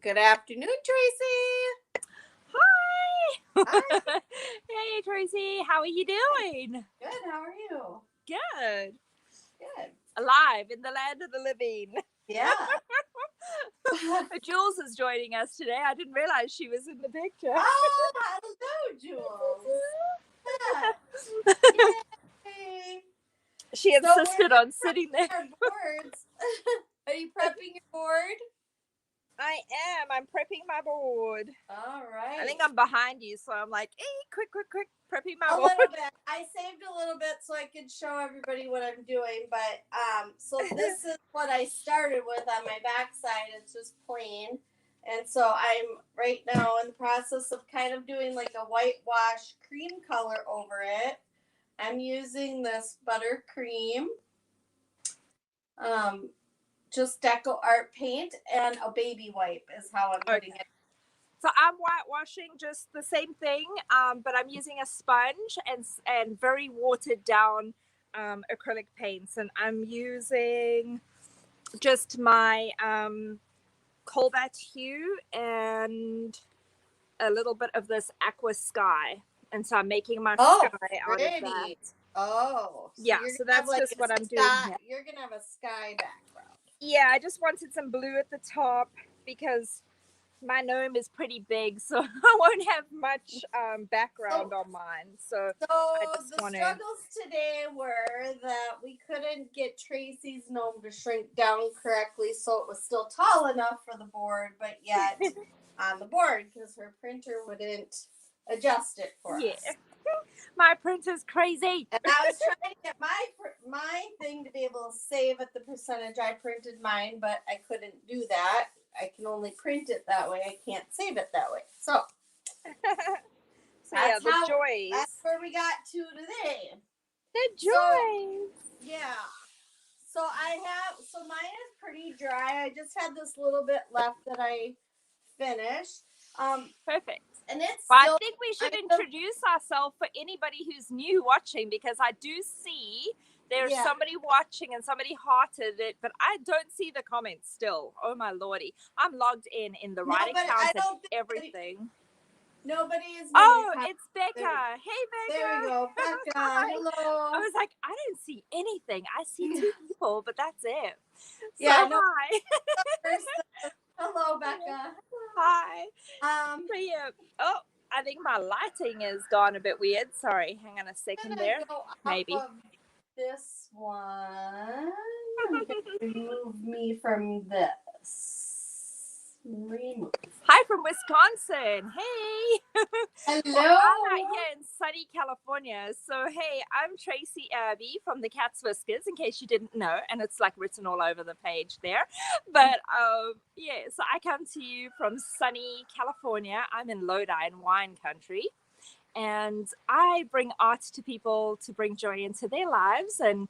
Good afternoon, Tracy. Hi. Hi. Hey, Tracy. How are you doing? Good. How are you? Good. Good. Alive in the land of the living. Yeah. Jules is joining us today. I didn't realize she was in the picture. Oh, hello, Jules. Yay. She insisted on sitting there. Our boards. Are you prepping your board? I am. I'm prepping my board. All right. I think I'm behind you, so I'm like, hey, quick, prepping my board. A little bit. I saved a little bit so I could show everybody what I'm doing, but so this is what I started with on my backside. It's just plain. And so I'm right now in the process of kind of doing like a whitewash cream color over it. I'm using this buttercream, just Deco Art paint, and a baby wipe is how I'm putting it. So I'm whitewashing just the same thing, but I'm using a sponge and very watered down acrylic paints, and I'm using just my Cobalt hue and a little bit of this aqua sky, and so I'm making my sky out of that. Oh, so yeah, so that's just what I'm doing here. You're gonna have a sky background. Yeah, I just wanted some blue at the top because my GNOME is pretty big, so I won't have much background on mine. So the struggles today were that we couldn't get Tracy's GNOME to shrink down correctly so it was still tall enough for the board, but yet on the board because her printer wouldn't adjust it for us. My printer's crazy. And I was trying to get my thing to be able to save at the percentage I printed mine, but I couldn't do that. I can only print it that way. I can't save it that way. So, yeah, the joys. That's where we got to today. The joys. So mine is pretty dry. I just had this little bit left that I finished. Perfect. And it's I think we should introduce ourselves for anybody who's new watching, because I do see there's somebody watching and somebody hearted it, but I don't see the comments still. Oh my lordy. I'm logged in the right account and everything. Nobody is. Oh, it's Becca. Hey, Becca. There we go. Becca. Hello. I was like, I don't see anything. I see 2 people, but that's it. Yeah. So, hi. Hello, Becca. Hi. But yeah. Oh, I think my lighting is gone a bit weird. Sorry. Hang on a second there. Maybe. This one. Remove me from this. Remove. Hi from Wisconsin. Hey. Hello. Well, I'm out here in sunny California. So, hey, I'm Tracy Abbey from the Cat's Whiskers, in case you didn't know. And it's like written all over the page there. But yeah, so I come to you from sunny California. I'm in Lodi in wine country. And I bring art to people to bring joy into their lives and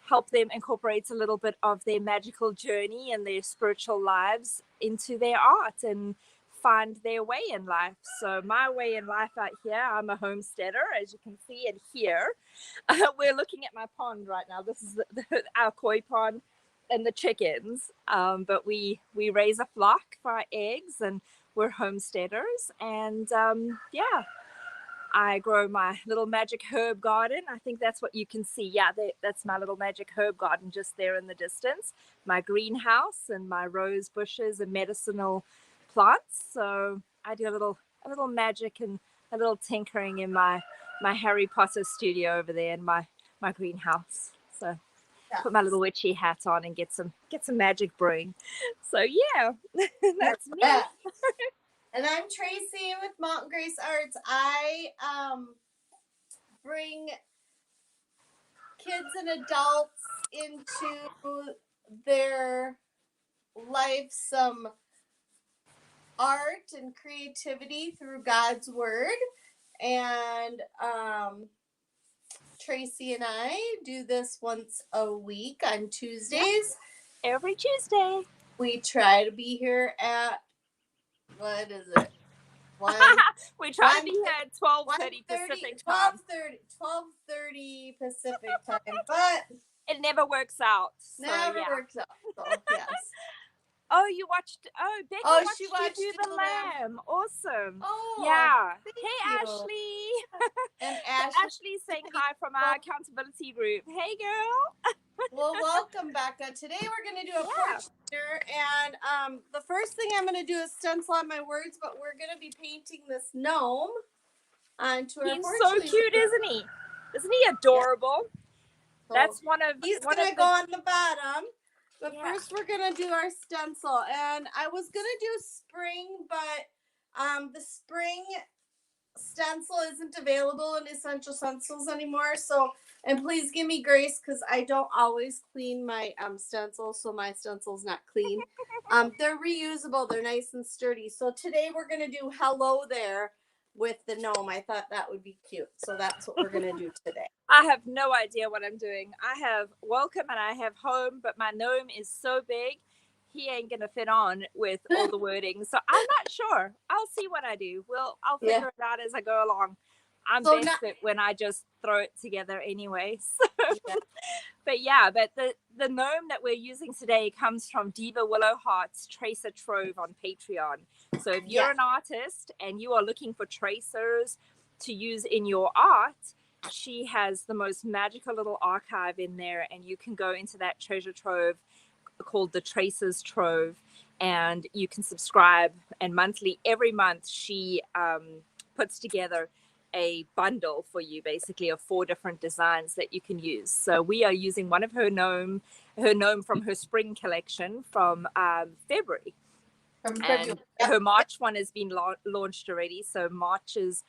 help them incorporate a little bit of their magical journey and their spiritual lives into their art and find their way in life. So my way in life out here, I'm a homesteader, as you can see and hear. We're looking at my pond right now. This is our koi pond and the chickens. But we raise a flock for our eggs, and we're homesteaders. And yeah. I grow my little magic herb garden. I think that's what you can see. Yeah, that's my little magic herb garden just there in the distance. My greenhouse and my rose bushes and medicinal plants. So I do a little magic and a little tinkering in my Harry Potter studio over there in my greenhouse. So put my little witchy hat on and get some magic brewing. So yeah, that's me. And I'm Tracy with Mountain Grace Arts. I bring kids and adults into their life some art and creativity through God's Word. And Tracy and I do this once a week on Tuesdays. Every Tuesday. We try to be here at, what is it? We try to be here at 12:30 Pacific time. 12:30 Pacific time, but it never works out. So, works out. So, yes. Oh, you watched. Oh, Becky Oh, watched she you watched do the lamb. Awesome. Oh, Yeah. thank Hey, you. Ashley. And So Ashley. Ashley's saying hi from our accountability group. Hey, girl. Well, welcome, Becca. Today we're going to do a porch dinner, and the first thing I'm going to do is stencil on my words, but we're going to be painting this gnome onto our He's porch. so cute, isn't he? Isn't he adorable? Yeah. So That's one of he's going to go on the bottom, but Yeah. first we're going to do our stencil. And I was going to do spring, but the spring stencil isn't available in Essential Stencils anymore. So, and please give me grace because I don't always clean my stencil, so my stencil's not clean. They're reusable. They're nice and sturdy. So today we're gonna do hello there with the gnome. I thought that would be cute. So that's what we're gonna do today. I have no idea what I'm doing. I have welcome and I have home, but my gnome is so big, he ain't gonna fit on with all the wording. So I'm not sure. I'll see what I do. I'll figure it out as I go along. I'm So best at when I just throw it together anyway. So. But the gnome that we're using today comes from Diva Willowheart's Tracer Trove on Patreon. So if you're an artist and you are looking for tracers to use in your art, she has the most magical little archive in there, and you can go into that treasure trove called the Tracers Trove, and you can subscribe, and every month she puts together a bundle for you, basically, of 4 different designs that you can use. So we are using one of her gnome from her spring collection from February. And her March one has been launched already, so March is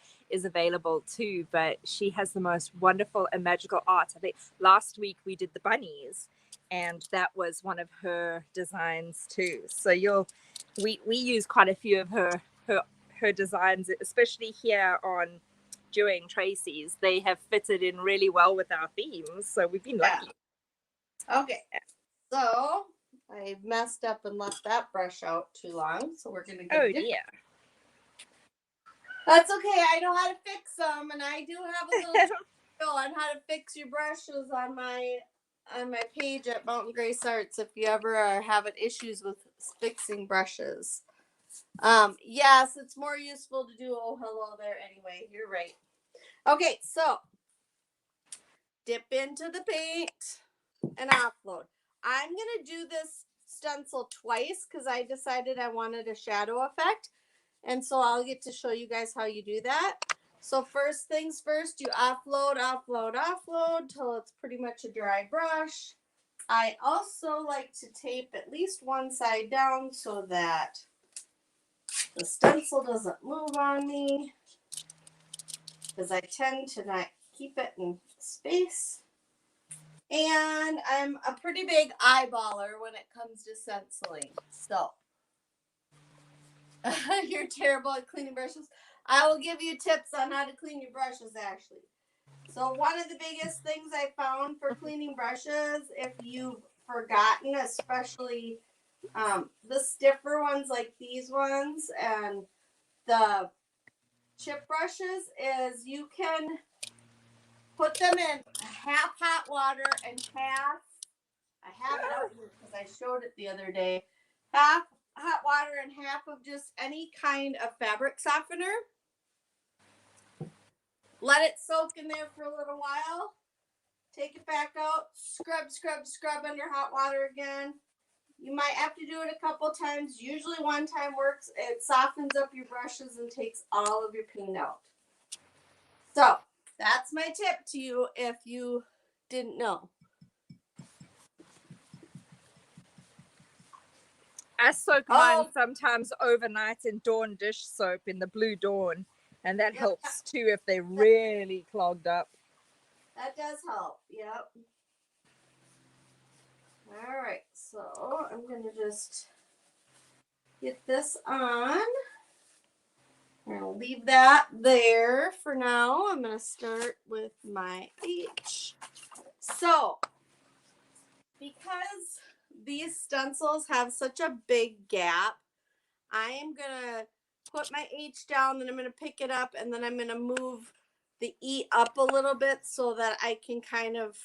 available too. But she has the most wonderful and magical art. I think last week we did the bunnies, and that was one of her designs too. So we use quite a few of her designs, especially here on Doing Tracy's. They have fitted in really well with our themes, so we've been lucky. Okay, so I messed up and left that brush out too long, so we're gonna get dear. That's okay. I know how to fix them, and I do have a little tutorial on how to fix your brushes on my page at Mountain Grace Arts if you ever are having issues with fixing brushes. Yes, it's more useful to do oh hello there anyway. You're right. Okay, so dip into the paint and offload. I'm gonna do this stencil twice because I decided I wanted a shadow effect. And so I'll get to show you guys how you do that. So first things first, you offload till it's pretty much a dry brush. I also like to tape at least one side down so that the stencil doesn't move on me, because I tend to not keep it in space. And I'm a pretty big eyeballer when it comes to stenciling. So you're terrible at cleaning brushes. I will give you tips on how to clean your brushes, Ashley. So one of the biggest things I found for cleaning brushes, if you've forgotten, especially the stiffer ones like these ones and the chip brushes, is you can put them in half hot water and half, I have it out here because I showed it the other day, half hot water and half of just any kind of fabric softener. Let it soak in there for a little while. Take it back out. Scrub under hot water again. You might have to do it a couple times. Usually one time works. It softens up your brushes and takes all of your paint out. So that's my tip to you if you didn't know. I soak mine sometimes overnight in Dawn dish soap in the Blue Dawn, and that helps too if they're really clogged up. That does help. Yep. All right, so I'm going to just get this on. I'll leave that there for now. I'm going to start with my H. So, because these stencils have such a big gap, I am going to put my H down, then I'm going to pick it up, and then I'm going to move the E up a little bit so that I can kind of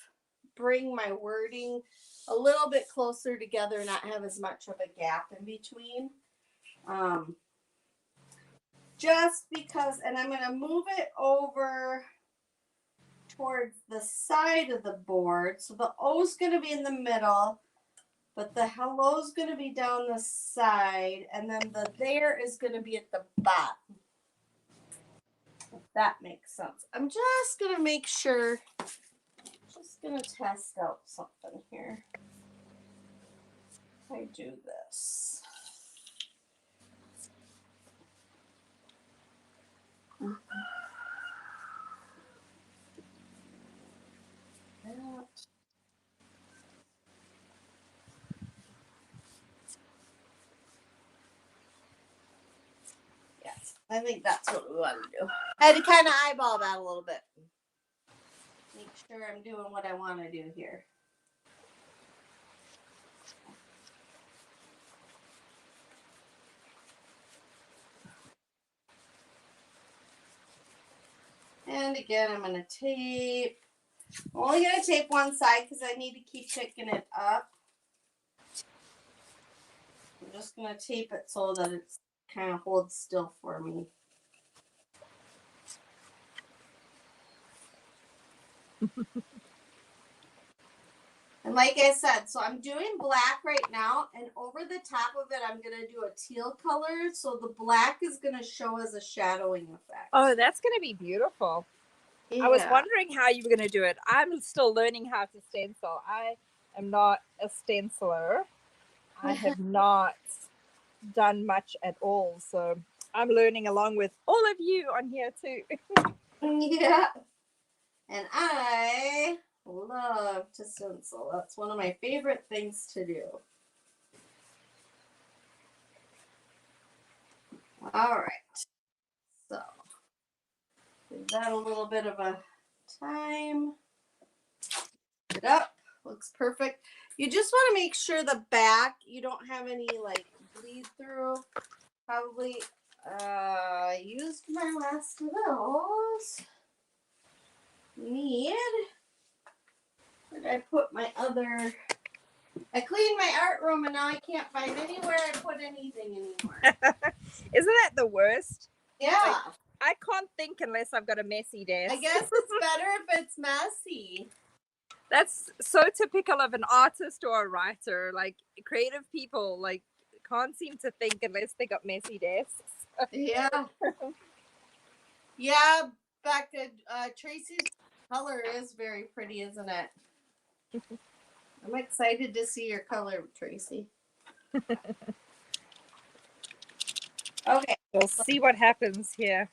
bring my wording a little bit closer together, not have as much of a gap in between. Just because, and I'm going to move it over towards the side of the board. So the O's going to be in the middle, but the hello's going to be down the side, and then the there is going to be at the bottom. If that makes sense. I'm just going to make sure, just going to test out something here. I do this. Yes, I think that's what we want to do. I had to kind of eyeball that a little bit. Make sure I'm doing what I want to do here. And again, I'm going to tape. I'm only going to tape one side because I need to keep picking it up. I'm just going to tape it so that it kind of holds still for me. And like I said, so I'm doing black right now, and over the top of it, I'm going to do a teal color. So the black is going to show as a shadowing effect. Oh, that's going to be beautiful. Yeah. I was wondering how you were going to do it. I'm still learning how to stencil. I am not a stenciler. I have not done much at all. So I'm learning along with all of you on here too. Yeah. And I love to stencil. That's one of my favorite things to do. All right. So give that a little bit of a time. It up. Looks perfect. You just want to make sure the back, you don't have any like bleed through. Probably used my last of those. Where did I put my other? I cleaned my art room and now I can't find anywhere I put anything anymore. Isn't that the worst? Yeah. Like, I can't think unless I've got a messy desk. I guess it's better if it's messy. That's so typical of an artist or a writer. Like creative people, like can't seem to think unless they got messy desks. Yeah. Yeah, Becca, Tracy's color is very pretty, isn't it? I'm excited to see your color, Tracy. Okay. We'll see what happens here.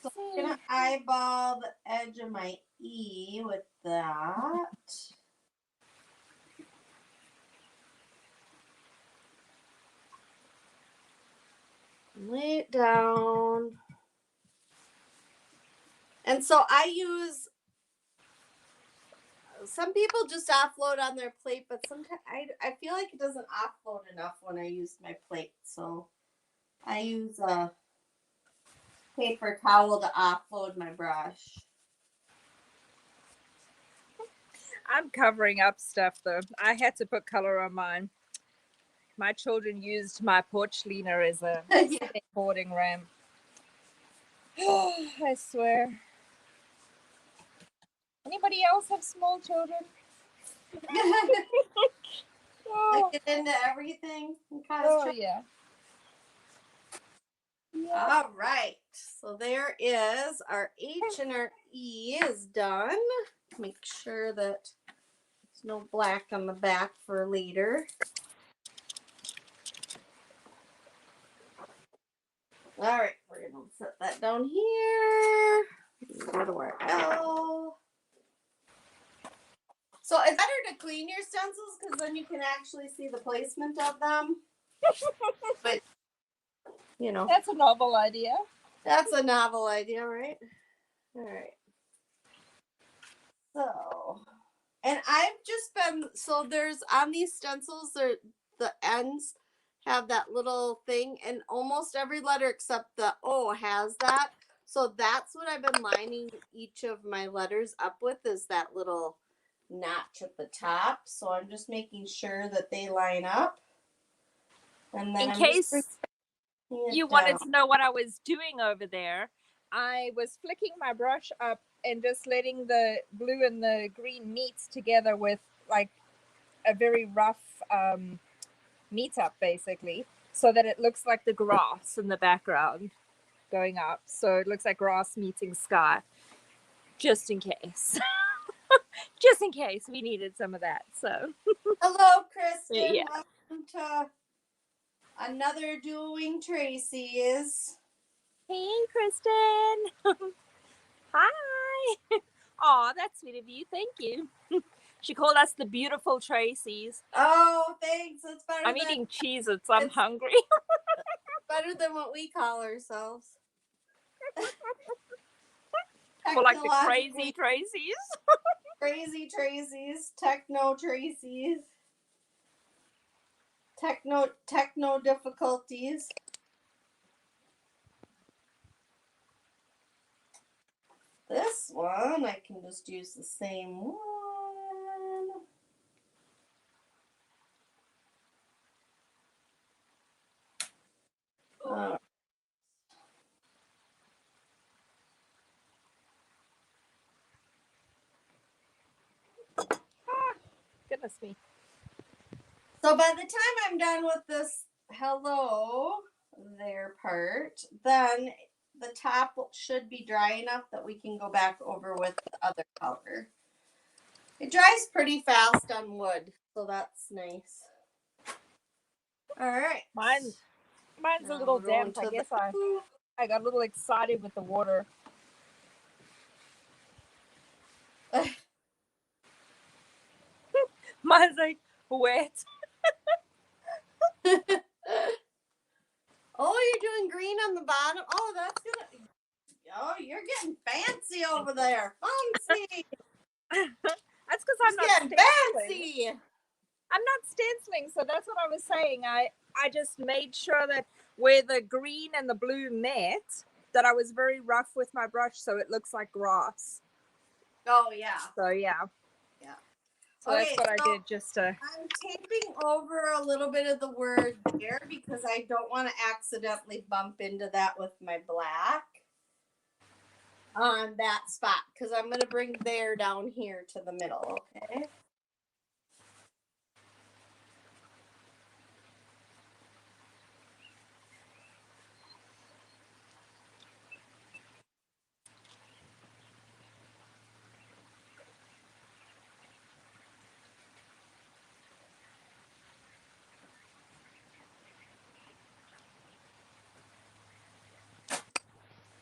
So I'm going to eyeball the edge of my E with that. Lay it down. And so I use, some people just offload on their plate, but sometimes I feel like it doesn't offload enough when I use my plate. So I use a paper towel to offload my brush. I'm covering up stuff though. I had to put color on mine. My children used my porch leaner as a skateboarding ramp. I swear. Anybody else have small children? Oh. They get into everything. Oh, yeah. All right. So there is our H and our E is done. Make sure that there's no black on the back for later. All right, we're going to set that down here. Go to our L. So it's better to clean your stencils because then you can actually see the placement of them. But, you know. That's a novel idea. That's a novel idea, right? All right. So, and I've just been, so there's on these stencils, the ends have that little thing, and almost every letter except the O has that. So that's what I've been lining each of my letters up with, is that little notch at the top. So I'm just making sure that they line up. And then In I'm case just you wanted to know what I was doing over there, I was flicking my brush up and just letting the blue and the green meet together with like a very rough meet up, basically, so that it looks like the grass in the background going up. So it looks like grass meeting sky, just in case. Just in case we needed some of that. So hello, Kristen. yeah. Welcome to another Doing Tracy's. Hey, Kristen. Hi. Aw, that's sweet of you. Thank you. She called us the beautiful Tracy's. Oh, thanks. It's better I'm eating Cheez-Its. I'm hungry. better than what we call ourselves. For like the crazy Technologically Tracy's. crazy Tracy's, techno Tracy's, techno difficulties. This one I can just use the same one. Goodness me. So by the time I'm done with this hello there part, then the top should be dry enough that we can go back over with the other color. It dries pretty fast on wood, so that's nice. All right. Mine's a little damp. I guess I got a little excited with the water. Mine's like wet. Oh, you're doing green on the bottom. Oh, that's gonna. Oh, you're getting fancy over there. Fancy. That's because I'm not getting stenciling. fancy. I'm not stenciling, so that's what I was saying. I just made sure that where the green and the blue met, that I was very rough with my brush, so it looks like grass. Oh yeah. So yeah. Yeah. So Okay, that's what I did just to. I'm taping over a little bit of the word there because I don't want to accidentally bump into that with my black on that spot because I'm going to bring there down here to the middle, okay?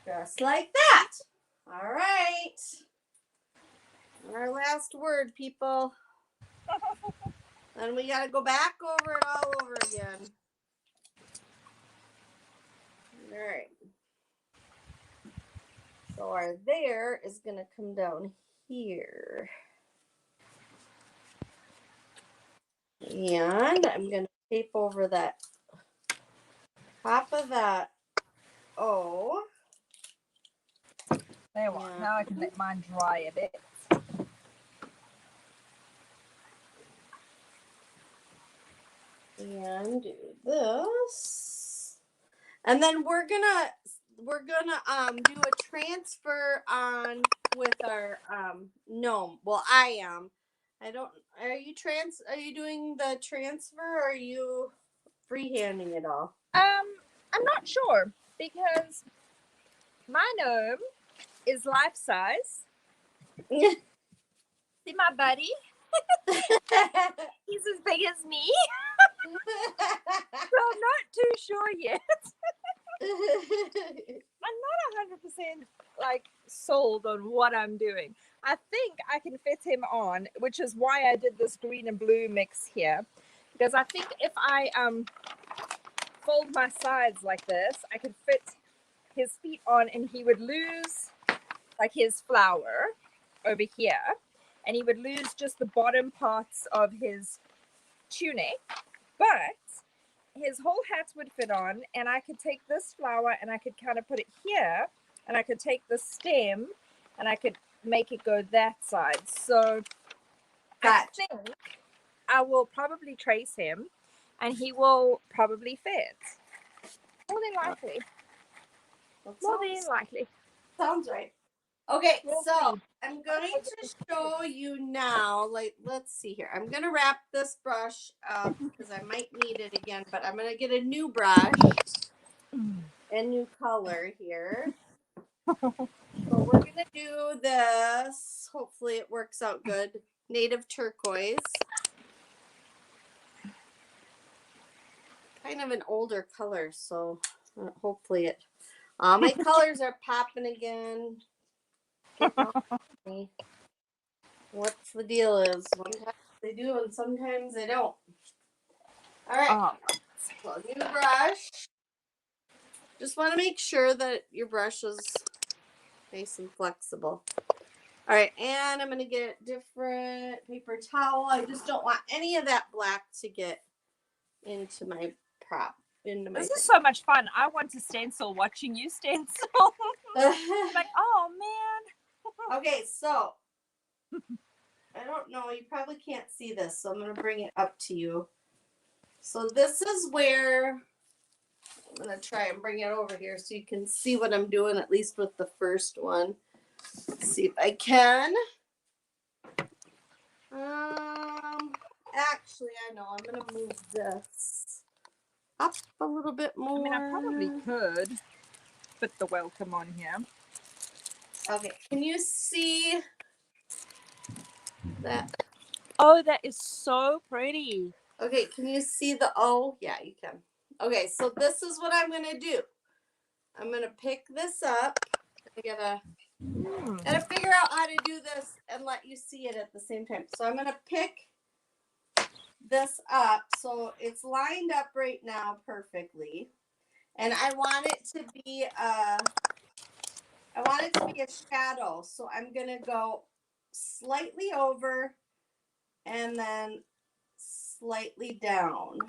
Just like that. All right. Our last word, people. And we got to go back over it all over again. All right. So our there is going to come down here. And I'm going to tape over that top of that O. There we go. Now I can let mine dry a bit. And do this. And then we're gonna do a transfer on with our GNOME. Well, I am. I don't. Are you doing the transfer or are you freehanding it all? I'm not sure because my GNOME is life size. See my buddy? He's as big as me. So I'm not too sure yet. I'm not 100% like sold on what I'm doing. I think I can fit him on, which is why I did this green and blue mix here. Because I think if I fold my sides like this, I could fit his feet on and he would lose like his flower over here. And he would lose just the bottom parts of his tunic. But his whole hat would fit on, and I could take this flower and I could kind of put it here, and I could take the stem and I could make it go that side. So Gotcha. I think I will probably trace him, and he will probably fit. More than likely. More than likely. Sounds right. Okay, We'll so see. I'm going to show you now, like, let's see here. I'm going to wrap this brush up because I might need it again, but I'm going to get a new brush and new color here. So we're going to do this. Hopefully it works out good. Native turquoise. Kind of an older color, so hopefully it. All my colors are popping again. What's the deal is sometimes they do and sometimes they don't. All right, so new brush. Just want to make sure that your brush is nice and flexible. All right, and I'm going to get a different paper towel. I just don't want any of that black to get into my prop. This is so much fun. I want to stencil watching you stencil. Like, oh man. Okay, so I don't know. You probably can't see this, so I'm going to bring it up to you. So this is where I'm going to try and bring it over here so you can see what I'm doing, at least with the first one. Let's see if I can. Actually, I know. I'm going to move this up a little bit more. I mean, I probably could put the welcome on here. Okay, can you see that? Oh, that is so pretty. Okay, can you see the O? Yeah, you can. Okay, so this is what I'm going to do. I'm going to pick this up. I gotta figure out how to do this and let you see it at the same time. So I'm going to pick this up so it's lined up right now perfectly. And I want it to be a shadow. So I'm going to go slightly over and then slightly down.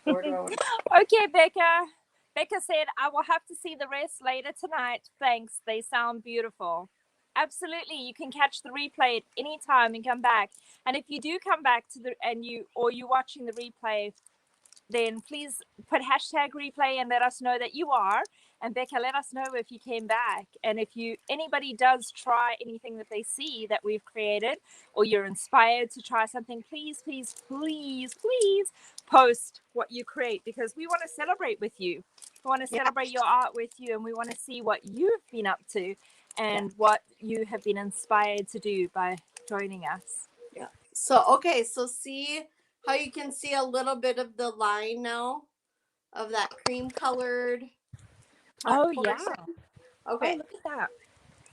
Okay, Becca. Becca said, I will have to see the rest later tonight. Thanks. They sound beautiful. Absolutely. You can catch the replay at any time and come back. And if you do come back to you're watching the replay, then please put hashtag replay and let us know that you are. And Becca, let us know if you came back. And if anybody does try anything that they see that we've created, or you're inspired to try something, please, please, please, please post what you create, because we want to celebrate with you. We want to celebrate your art with you, and we want to see what you've been up to and what you have been inspired to do by joining us. Yeah. So, okay. So see how you can see a little bit of the line now of that cream colored. Oh, portion. Yeah. Okay. Oh, look at that.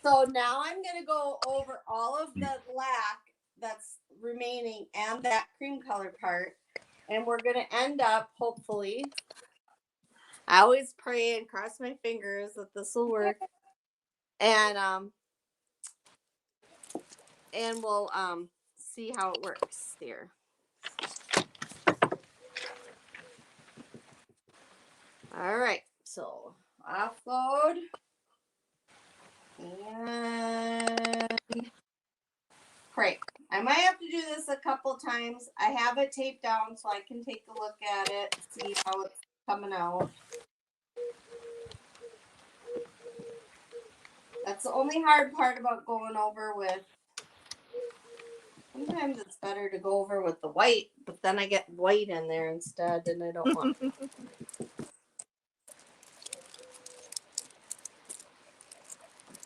So now I'm going to go over all of the black that's remaining and that cream color part. And we're going to end up, hopefully, I always pray and cross my fingers that this will work. And we'll see how it works here. All right, so offload and pray. I might have to do this a couple times. I have it taped down so I can take a look at it, see how it's coming out. That's the only hard part about going over with. Sometimes it's better to go over with the white, but then I get white in there instead, and I don't want.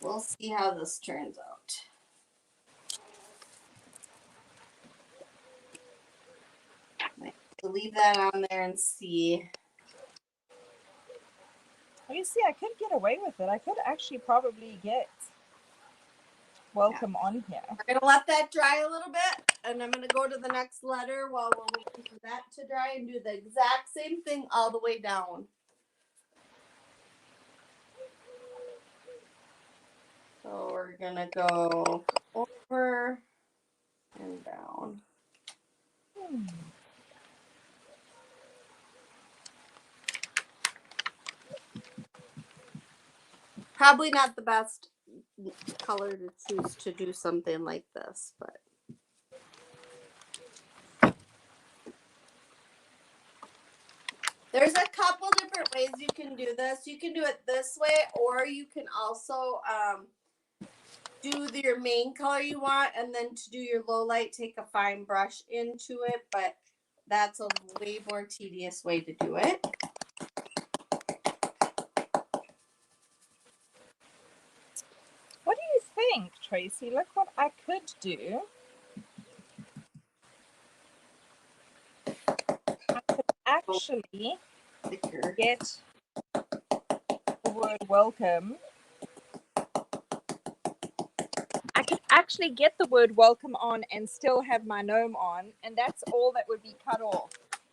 We'll see how this turns out. Might leave that on there and see. You see, I could get away with it. I could actually probably get welcome on here. We're going to let that dry a little bit, and I'm going to go to the next letter while we're waiting for that to dry and do the exact same thing all the way down. So we're going to go over and down. Probably not the best color to choose to do something like this, but There's a couple different ways you can do this. You can do it this way, or you can also do your main color you want, and then to do your low light, take a fine brush into it. But that's a way more tedious way to do it. What do you think, Tracy? Look what I could do. I could actually Thicker. get the word welcome. I could actually get the word welcome on and still have my gnome on, and that's all that would be cut off.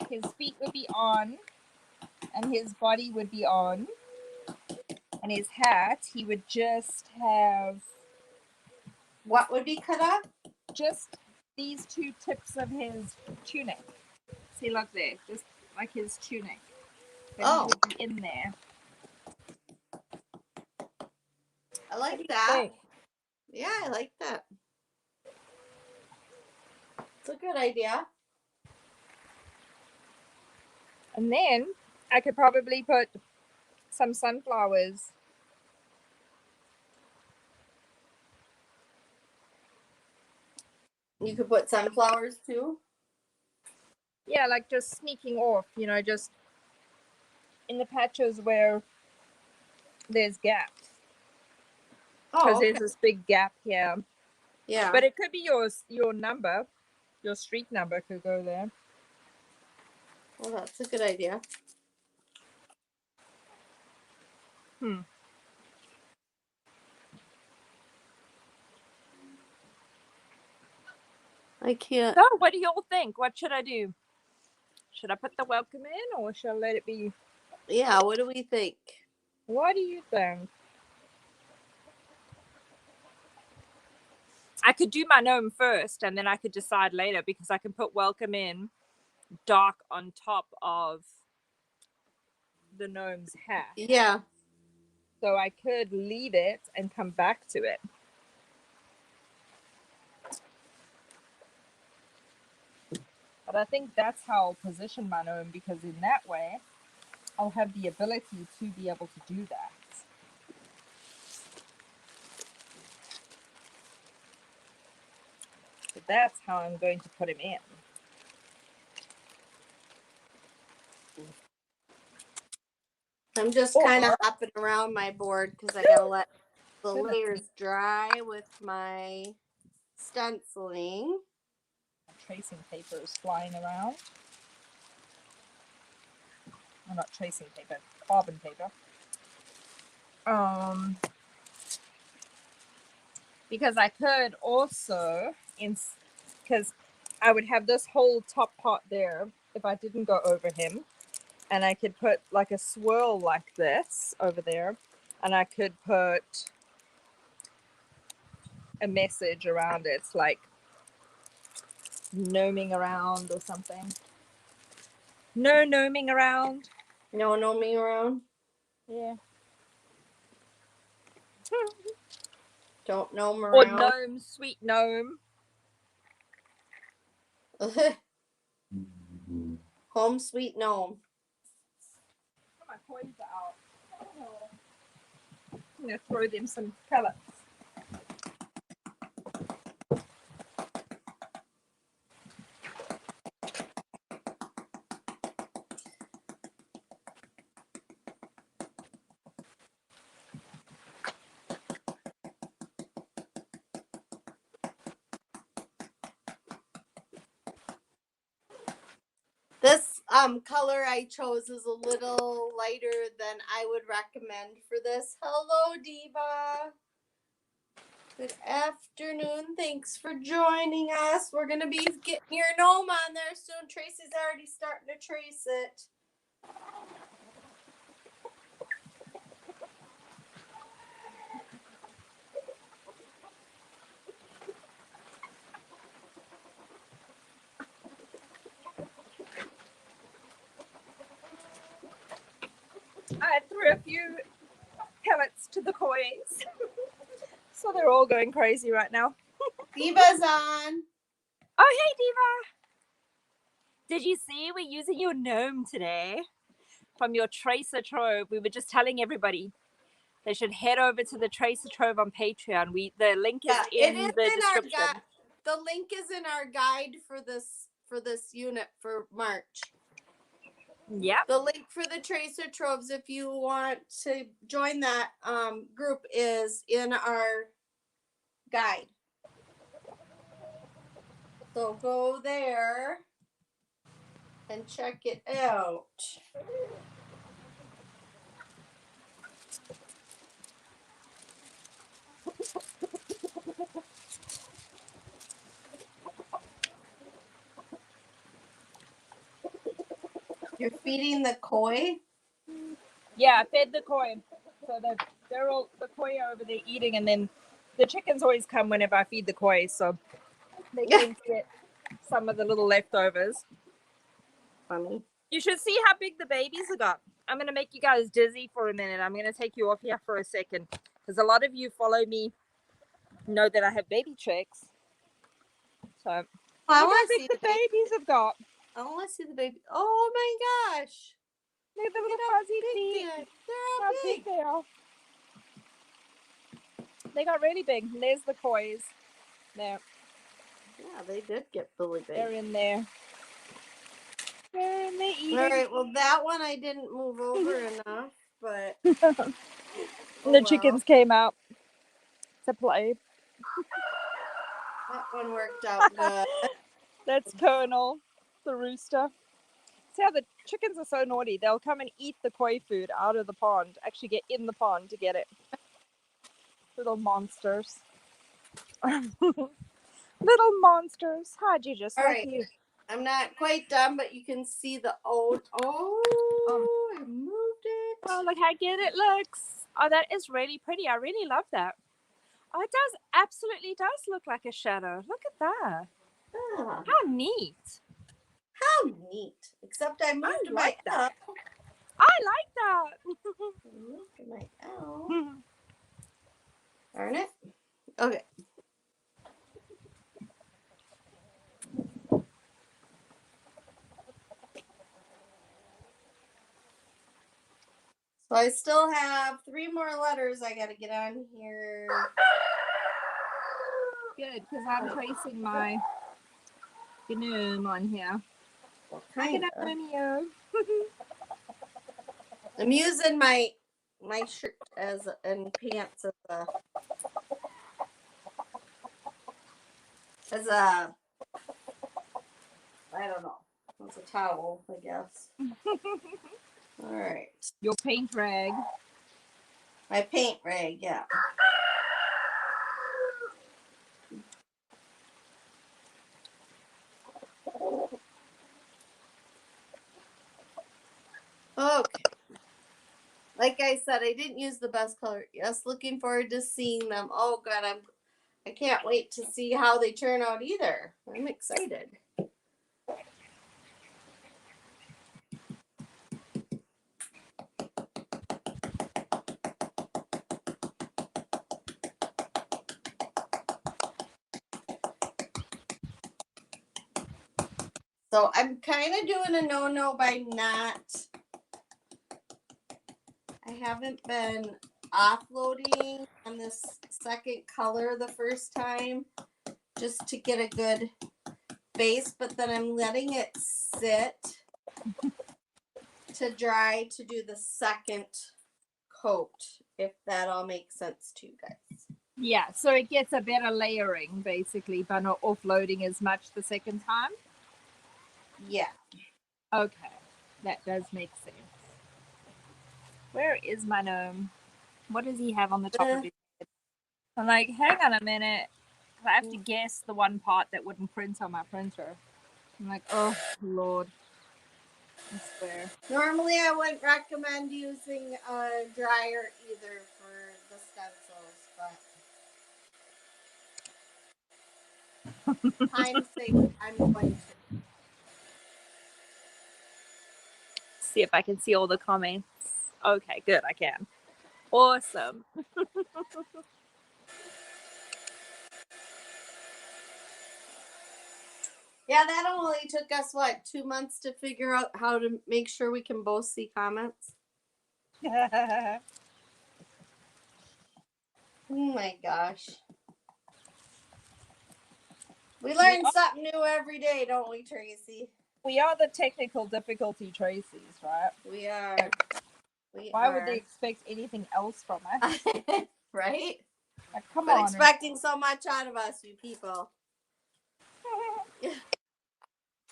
His feet would be on, and his body would be on, and his hat, he would just have... What would be cut off? Just these two tips of his tunic. See, look there, just like his tunic. Then he would be in there. I like that. Yeah, I like that. It's a good idea. And then I could probably put some sunflowers. You could put sunflowers too. Yeah, like just sneaking off, you know, just in the patches where there's gaps. Because there's this big gap here. Yeah. But it could be your number. Your street number could go there. Well, that's a good idea. I can't. So, what do y'all think? What should I do? Should I put the welcome in, or should I let it be? Yeah, what do we think? What do you think? I could do my gnome first, and then I could decide later, because I can put welcome in dark on top of the gnome's hat. Yeah. So I could leave it and come back to it. But I think that's how I'll position my gnome, because in that way, I'll have the ability to be able to do that. So that's how I'm going to put him in. I'm just kind of hopping around my board because I gotta let the layers dry with my stenciling. Tracing paper is flying around. Well, not tracing paper, carbon paper. Because I could also, because I would have this whole top part there if I didn't go over him, and I could put like a swirl like this over there, and I could put a message around it, like gnoming around or something. No gnoming around. No gnoming around? Yeah. Don't gnome Or around. gnome, sweet gnome. Home sweet gnome. My coins are out. I'm going to throw them some pellets. This color I chose is a little lighter than I would recommend for this. Hello, Diva. Good afternoon. Thanks for joining us. We're going to be getting your gnome on there soon. Tracy's already starting to trace it. I threw a few pellets to the coins. So they're all going crazy right now. Diva's on. Oh, hey, Diva. Did you see we're using your gnome today? from your Tracer Trove. We were just telling everybody they should head over to the Tracer Trove on Patreon. The link is in the description. The link is in our guide for this unit for March. Yeah. The link for the Tracer Troves, if you want to join that group, is in our guide. So go there and check it out. You're feeding the koi? Yeah, I fed the koi. So they're all the koi are over there eating, and then the chickens always come whenever I feed the koi, so they're getting to get some of the little leftovers. Funny. You should see how big the babies have got. I'm going to make you guys dizzy for a minute. I'm going to take you off here for a second, because a lot of you follow me know that I have baby chicks. So I look how want to big see the babies have got. I want to see the baby. Oh my gosh! Look at the little how fuzzy big feet. They're How big they are. They got really big. And there's the kois. There. Yeah, they did get really big. They're in there. They're in there eating. All right. Well, that one I didn't move over enough, but the chickens came out to play. That one worked out good. That's Colonel, the rooster. See how the chickens are so naughty. They'll come and eat the koi food out of the pond. Actually get in the pond to get it. Little monsters. Little monsters. Hi, Jesus. All right. You. I'm not quite done, but you can see the old. Oh, I moved it. Oh, look how good it looks. Oh, that is really pretty. I really love that. Oh, it does. Absolutely does look like a shadow. Look at that. Ah, How neat. how neat. Except I moved like my that. L. I like that. I moved my L. Darn it. Okay. So I still have 3 more letters I got to get on here. Good, because I'm tracing my GNOME on here. Well, kind of. GNOME. I'm using my shirt and pants as a I don't know. It's a towel, I guess. All right. Your paint rag. My paint rag, yeah. Okay. Like I said, I didn't use the best color. Yes, looking forward to seeing them. Oh God, I can't wait to see how they turn out either. I'm excited. So I'm kind of doing a no-no by not. I haven't been offloading on this second color the first time just to get a good base, but then I'm letting it sit to dry to do the second coat, if that all makes sense to you guys. Yeah, so it gets a better layering basically, but not offloading as much the second time. Yeah. Okay, that does make sense. Where is my gnome? What does he have on the top of his head? I'm like, hang on a minute. I have to guess the one part that wouldn't print on my printer. I'm like, oh, Lord. I swear. Normally, I wouldn't recommend using a dryer either for the stencils, but time's sake, I'm going to. See if I can see all the comments. Okay, good, I can. Awesome. Yeah, that only took us, what, 2 months to figure out how to make sure we can both see comments? Oh my gosh. We learn something new every day, don't we, Tracy? We are the technical difficulty Tracy's, right? We are. Why would they expect anything else from us? Right? Like, come But on. expecting so much out of us, you people.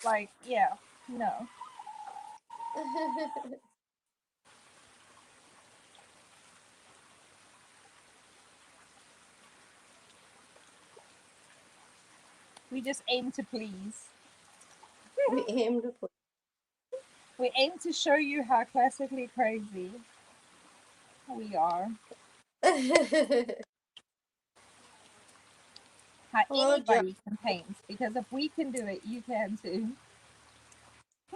Like, yeah, no. We just aim to please. We aim to please. We aim to show you how classically crazy we are. How anybody can paint. Because if we can do it, you can too.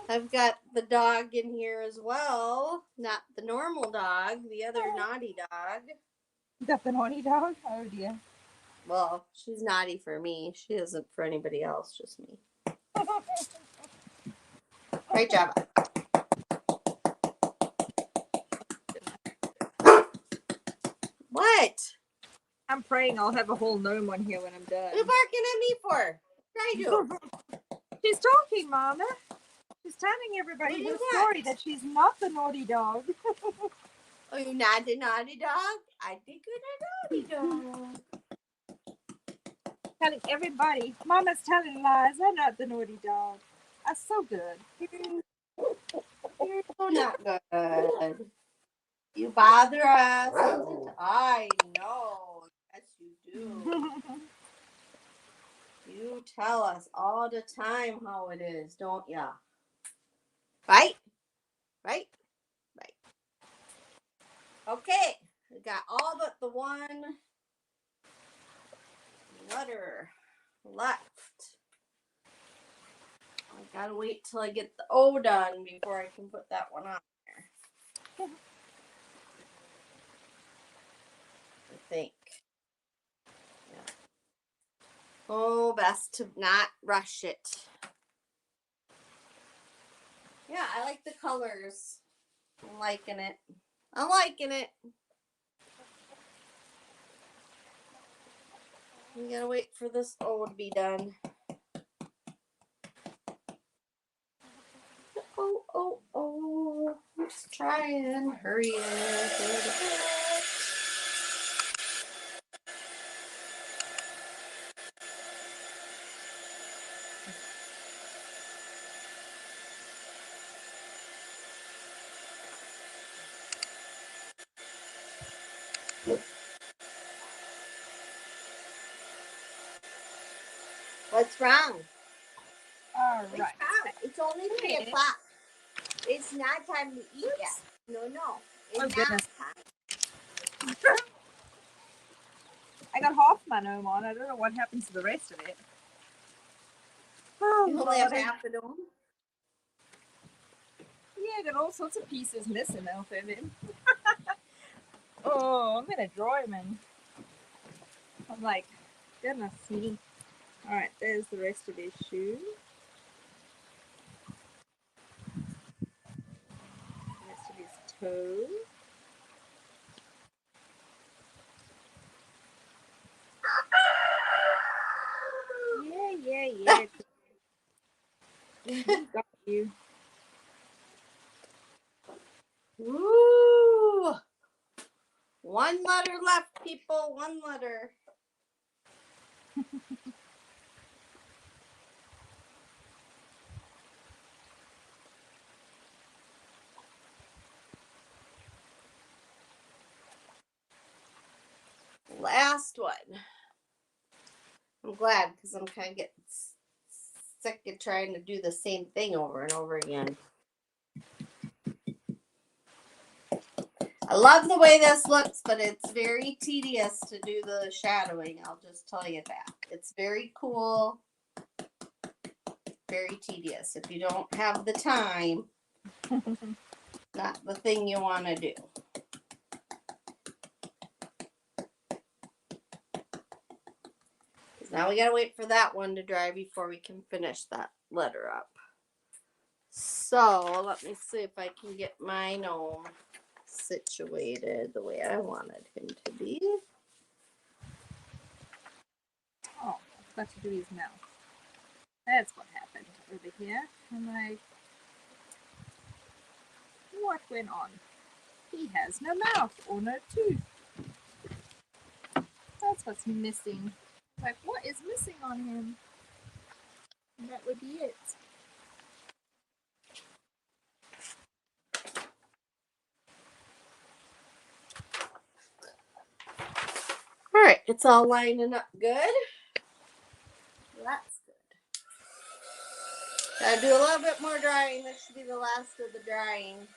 I've got the dog in here as well. Not the normal dog, the other naughty dog. You got the naughty dog? Oh dear. Well, she's naughty for me. She isn't for anybody else, just me. Great job. What? I'm praying I'll have a whole GNOME one here when I'm done. What are you barking at me for? What I do? She's talking, Mama. She's telling everybody the story that she's not the naughty dog. Oh, you're not the naughty dog? I think you're the naughty dog. Telling everybody, Mama's telling lies. I'm not the naughty dog. That's so good. You're so not good. You bother us. I know. Yes, you do. You tell us all the time how it is, don't ya? Right? Right? Right. Okay. We got all but the one letter left. I gotta wait till I get the O done before I can put that one on there. I think. Yeah. Oh, best to not rush it. Yeah, I like the colors. I'm liking it. I'm liking it. We gotta wait for this O to be done. Oh. Let's try and hurry it. What's wrong? All right. It's only 3 o'clock. It's not time to eat yet. No. It's not goodness. time. I got half my GNOME on. I don't know what happened to the rest of it. Oh, you only have half the GNOME? Yeah, I got all sorts of pieces missing off of it. Oh, I'm gonna draw him in. I'm like, goodness me. Alright, there's the rest of his shoe. The rest of his toe. Yeah. Got you. Woo! One letter left, people. One letter. Last one. I'm glad because I'm kind of getting sick of trying to do the same thing over and over again. I love the way this looks, but it's very tedious to do the shadowing. I'll just tell you that. It's very cool. Very tedious. If you don't have the time, not the thing you want to do. Now we gotta wait for that one to dry before we can finish that letter up. So let me see if I can get my gnome situated the way I wanted him to be. Oh, I forgot to do his mouth. That's what happened over here. I'm like, what went on? He has no mouth or no tooth. That's what's missing. Like, what is missing on him? And that would be it. All right, it's all lining up good. That's good. Gotta do a little bit more drying. This should be the last of the drying.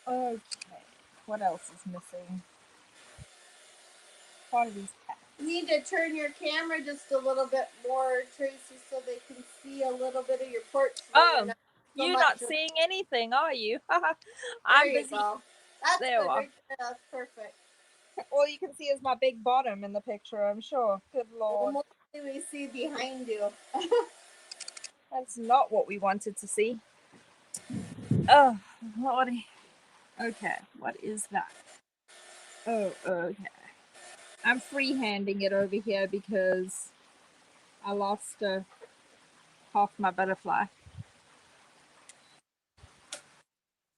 Okay, what else is missing? Part of these packs. You need to turn your camera just a little bit more, Tracy, so they can see a little bit of your porch. Oh, you're not seeing anything, are you? I'm busy. Go. That's there good. Right there. That's perfect. All you can see is my big bottom in the picture, I'm sure. Good Lord. Well, mostly we see behind you. That's not what we wanted to see. Oh, Lordy. Okay, what is that? Oh, okay. I'm freehanding it over here because I lost half my butterfly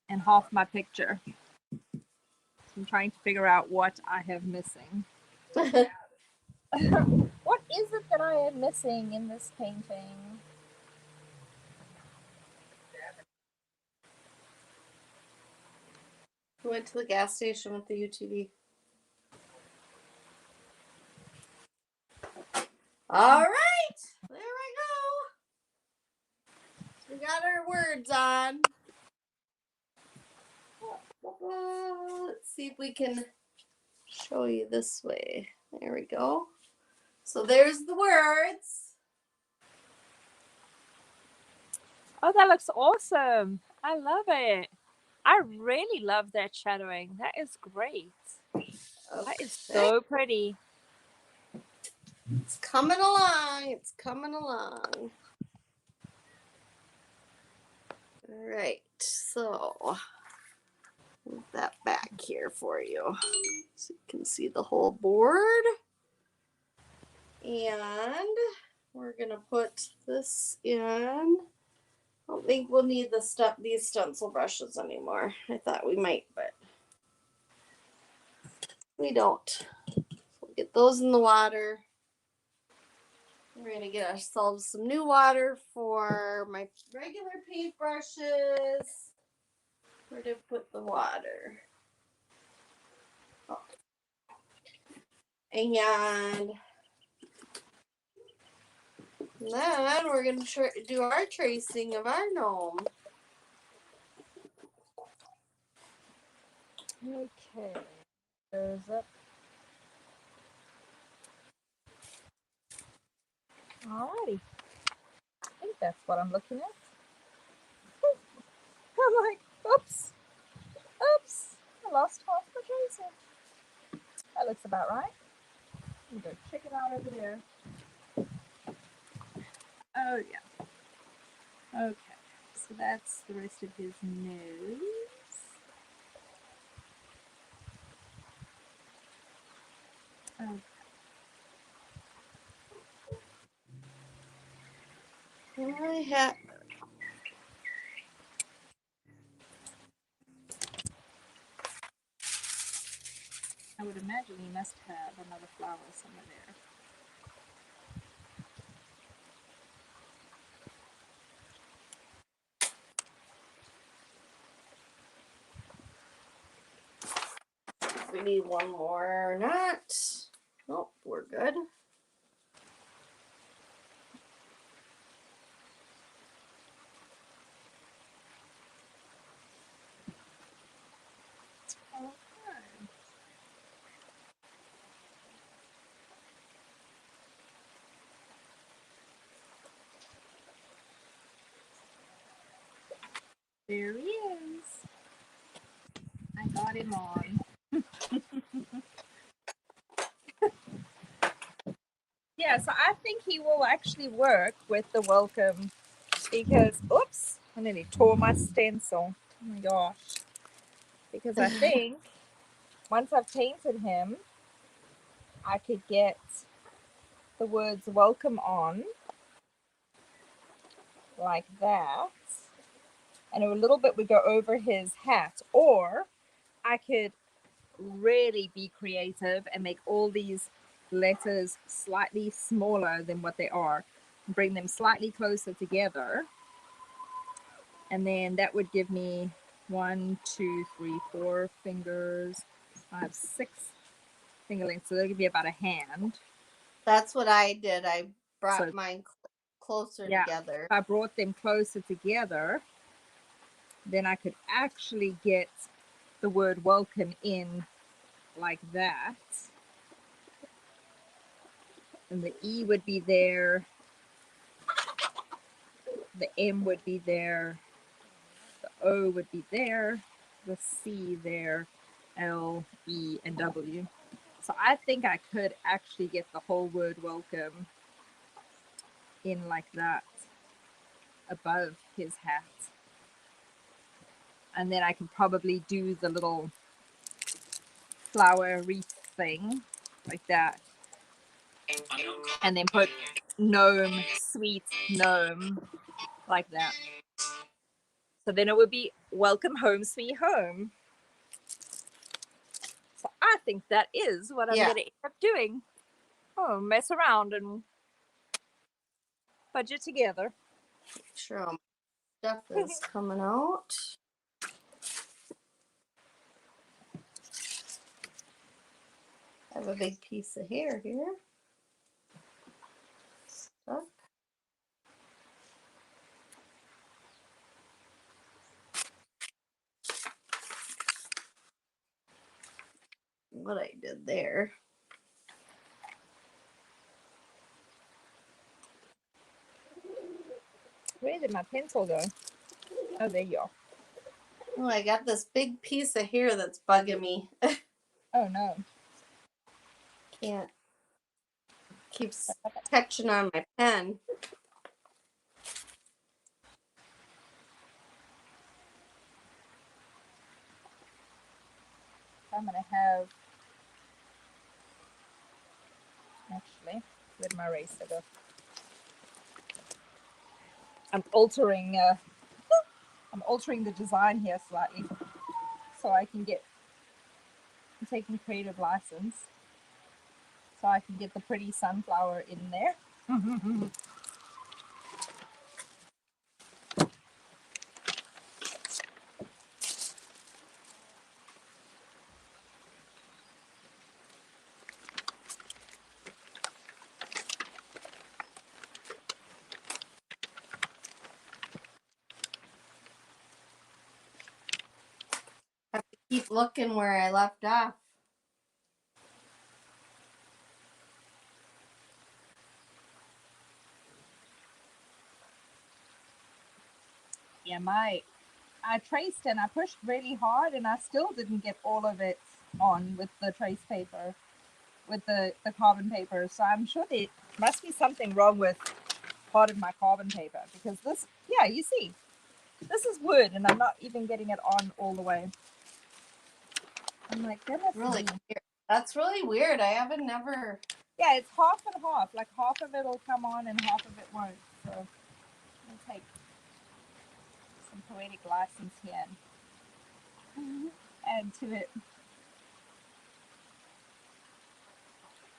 and half my picture. So I'm trying to figure out what I have missing. What is it that I am missing in this painting? We went to the gas station with the UTV. All right, there we go. We got our words on. Let's see if we can show you this way. There we go. So there's the words. Oh, that looks awesome. I love it. I really love that shadowing. That is great. Okay. That is so pretty. It's coming along. It's coming along. All right. So move that back here for you so you can see the whole board. And we're going to put this in. I don't think we'll need these stencil brushes anymore. I thought we might, but we don't. So we'll get those in the water. We're going to get ourselves some new water for my regular paintbrushes. Where to put the water? Oh. And then we're going to do our tracing of our gnome. Okay. There's it. Alrighty. I think that's what I'm looking at. I'm like, oops. I lost half the tracing. That looks about right. I'm going to check it out over there. Oh, yeah. Okay. So that's the rest of his nose. Okay. I would imagine he must have another flower somewhere there. We need one more or not. Nope, we're good. Okay. There he is. I got him on. Yeah, so I think he will actually work with the welcome because, oops, I nearly tore my stencil. Oh my gosh. Because I think once I've painted him, I could get the words welcome on like that. And a little bit would go over his hat. Or I could really be creative and make all these letters slightly smaller than what they are. Bring them slightly closer together. And then that would give me 1, 2, 3, 4 fingers, 5, 6 finger lengths. So that'll give me about a hand. That's what I did. I brought So, mine closer yeah, together. if I brought them closer together, then I could actually get the word welcome in like that. And the E would be there. The M would be there. The O would be there. The C there. L, E, and W. So I think I could actually get the whole word welcome in like that above his hat. And then I can probably do the little flower wreath thing like that. And then put gnome, sweet gnome, like that. So then it would be welcome home, sweet home. So I think that is what I'm going to end up doing. Oh, mess around and budget together. Sure, stuff is coming out. I have a big piece of hair here. Stuck. What I did there. Where did my pencil go? Oh, there you are. Oh, I got this big piece of hair that's bugging me. Oh, no. Can't. Keeps catching on my pen. I'm going to have, actually, where'd my eraser go? I'm altering the design here slightly so I can get, I'm taking creative license so I can get the pretty sunflower in there. Have to keep looking where I left off. Yeah, I traced and I pushed really hard and I still didn't get all of it on with the trace paper, with the carbon paper. So I'm sure there must be something wrong with part of my carbon paper because this, yeah, you see, this is wood and I'm not even getting it on all the way. I'm like, goodness Really me. weird. That's really weird. I haven't never. Yeah, it's half and half. Like half of it will come on and half of it won't. So I'll take some poetic license here and add to it.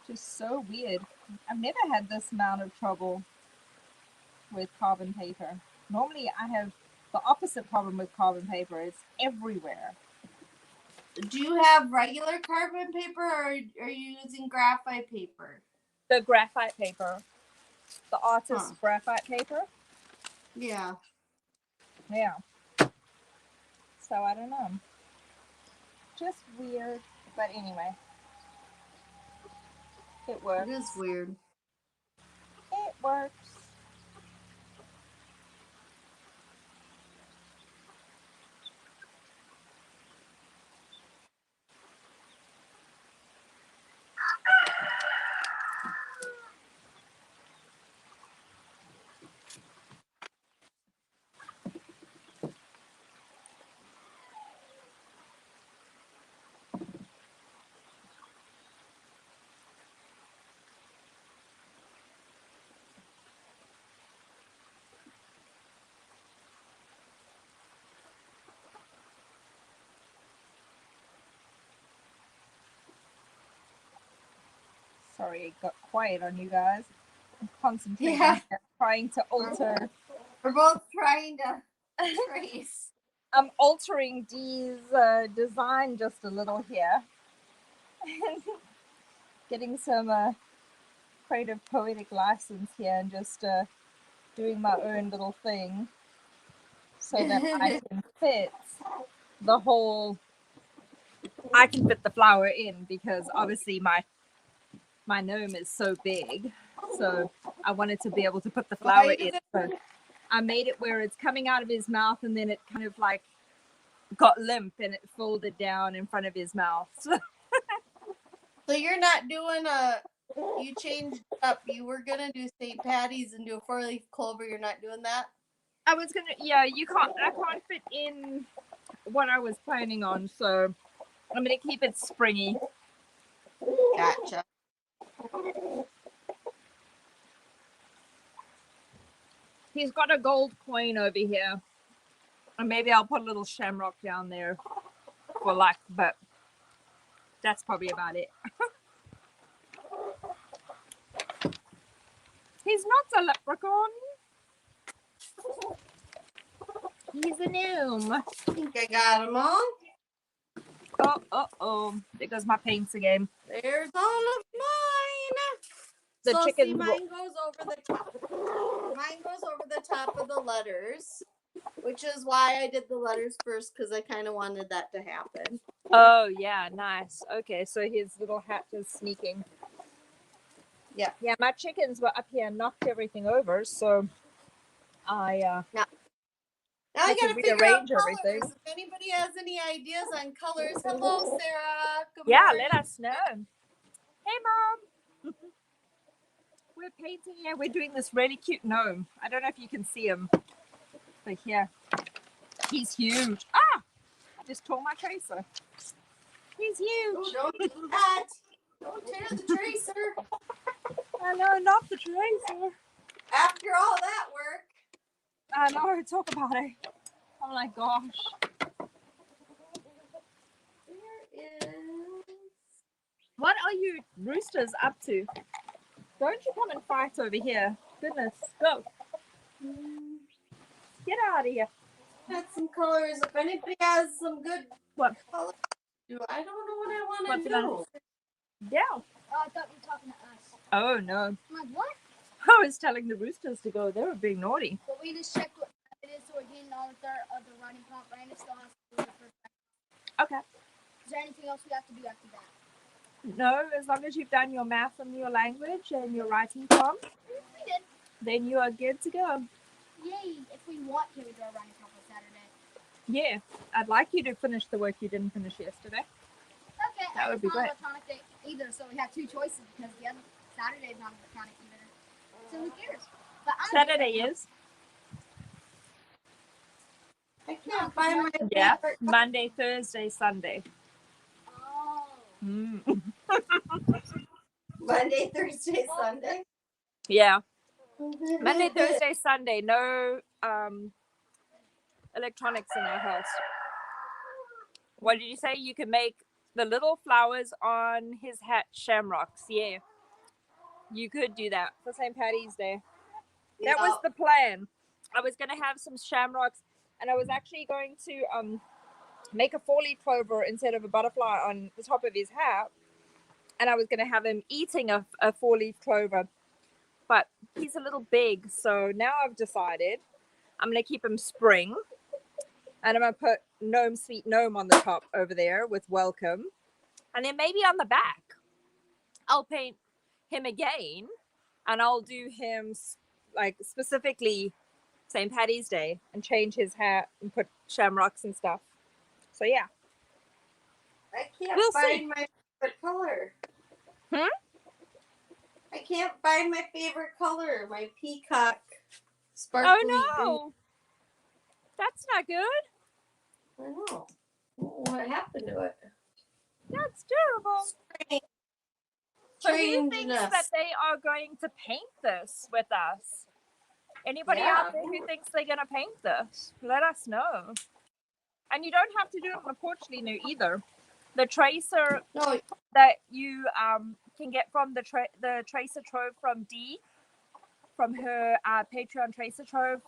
Just so weird. I've never had this amount of trouble with carbon paper. Normally I have the opposite problem with carbon paper. It's everywhere. Do you have regular carbon paper or are you using graphite paper? The graphite paper, the artist graphite paper. Yeah. Yeah. So I don't know. Just weird. But anyway, it works. It is weird. It works. Sorry, it got quiet on you guys. I'm concentrating Yeah. here, trying to alter. We're both trying to trace. I'm altering Dee's design just a little here. Getting some creative poetic license here and just doing my own little thing so that I can fit the whole, I can fit the flower in, because obviously my gnome is so big, so I wanted to be able to put the flower in. So I made it where it's coming out of his mouth, and then it kind of like got limp and it folded down in front of his mouth. So you're not doing you changed up. You were gonna do St. Patty's and do a 4-leaf clover. You're not doing that? I was gonna, yeah, I can't fit in what I was planning on, so I'm gonna keep it springy. Gotcha. He's got a gold coin over here, and maybe I'll put a little shamrock down there for luck, but that's probably about it. He's not a leprechaun. He's a gnome. I think I got them all. Oh. There goes my paints again. There's all of mine. The so chicken. See, mine goes over the top. Mine goes over the top of the letters, which is why I did the letters first, because I kind of wanted that to happen. Oh, yeah, nice. Okay, so his little hat is sneaking. Yeah. Yeah, my chickens were up here and knocked everything over, so I Now I gotta figure out rearrange colors. everything. If anybody has any ideas on colors, hello Sarah. Good Yeah, morning. let us know. Hey, Mom. We're painting here. We're doing this really cute gnome. I don't know if you can see him, but here, he's huge. Ah, I just tore my tracer. He's huge. Oh, don't do that. Don't tear the tracer. I know, not the tracer. After all that work. I know, talk about it. Oh my gosh. There is. What are you roosters up to? Don't you come and fight over here. Goodness, go. Get out of here. Got some colors. If anybody has some good What? colors, I don't know what I want What's to it on? do. Yeah. Oh, I thought you were talking to us. Oh no. I'm like, what? I was telling the roosters to go. They were being naughty. But we just checked what it is, so we're getting all the running comp. Brandon still has to do the first time. Okay. Is there anything else we have to do after that? No, as long as you've done your math and your language and your writing comp, We did. then you are good to go. Yay. If we want, can we do a running comp on Saturday? Yeah. I'd like you to finish the work you didn't finish yesterday. Okay. That would be it's not great. electronic day either, so we have two choices because the other Saturday is not electronic either. So who cares? But Saturday is. I can't find my Yeah. favorite Monday, Thursday, Sunday. Oh. Mm. Monday, Thursday, Sunday. Yeah. Monday, Thursday, Sunday. No electronics in our house. What did you say? You can make the little flowers on his hat shamrocks. Yeah. You could do that for St. Patty's Day. That was the plan. I was going to have some shamrocks, and I was actually going to make a 4-leaf clover instead of a butterfly on the top of his hat, and I was going to have him eating a 4-leaf clover, but he's a little big, so now I've decided I'm going to keep him spring, and I'm going to put Gnome Sweet Gnome on the top over there with welcome, and then maybe on the back I'll paint him again, and I'll do him like specifically St. Patty's Day and change his hat and put shamrocks and stuff. So yeah. I can't We'll find see. my favorite color. Hmm? I can't find my favorite color. My peacock sparkly. Oh no. That's not good. I know. What happened to it? That's terrible. So who thinks Strangeness. that they are going to paint this with us? Anybody out there who thinks they're going to paint this? Let us know. And you don't have to do it on a Porch Lino either. The tracer No, that you can get from the Tracer Trove from Dee, from her Patreon Tracer Trove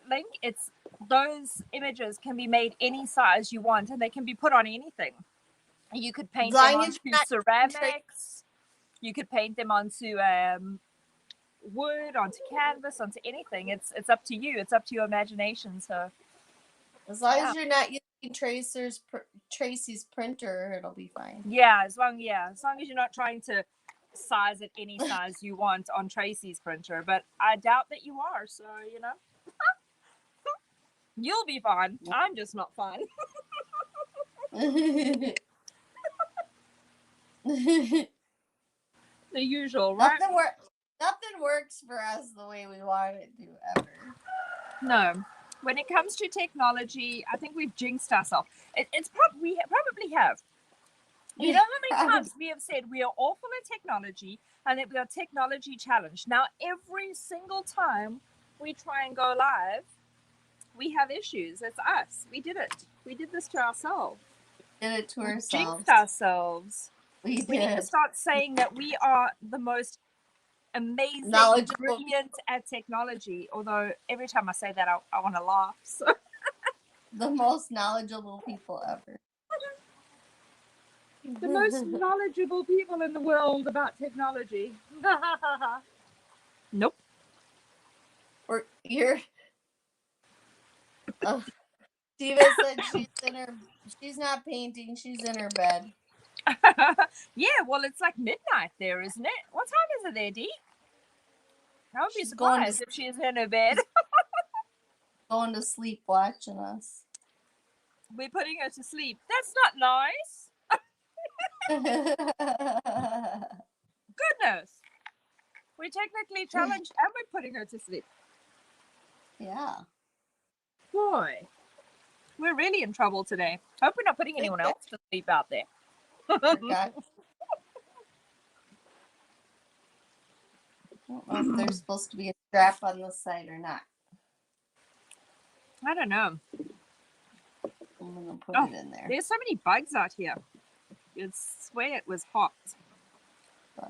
link. It's those images can be made any size you want, and they can be put on anything. You could paint them onto ceramics. You could paint them onto wood, onto canvas, onto anything. It's up to you. It's up to your imagination. So as long as you're not using Tracy's printer, it'll be fine. Yeah, as long as you're not trying to size it any size you want on Tracy's printer. But I doubt that you are. So you'll be fine. I'm just not fine. The usual, right? Nothing works for us the way we want it to ever. No. When it comes to technology, I think we've jinxed ourselves. We probably have. You know how many times we have said we are awful at technology and that we are technology challenged. Now, every single time we try and go live, we have issues. It's us. We did it. We did this to ourselves. Did it to ourselves. Jinxed ourselves. We need to start saying that we are the most amazing, brilliant at technology. Although every time I say that, I want to laugh. So. The most knowledgeable people ever. The most knowledgeable people in the world about technology. Nope. Or you're. Diva said she's not painting. She's in her bed. Yeah, well, it's like midnight there, isn't it? What time is it there, Dee? I would be surprised if she's in her bed. Going to sleep watching us. We're putting her to sleep. That's not nice. Goodness. We're technically challenged and we're putting her to sleep. Yeah. Boy. We're really in trouble today. Hope we're not putting anyone else to sleep out there. Forgot. I don't know if there's supposed to be a strap on the side or not. I don't know. I'm going to put it in there. There's so many bugs out here. I swear it was hot.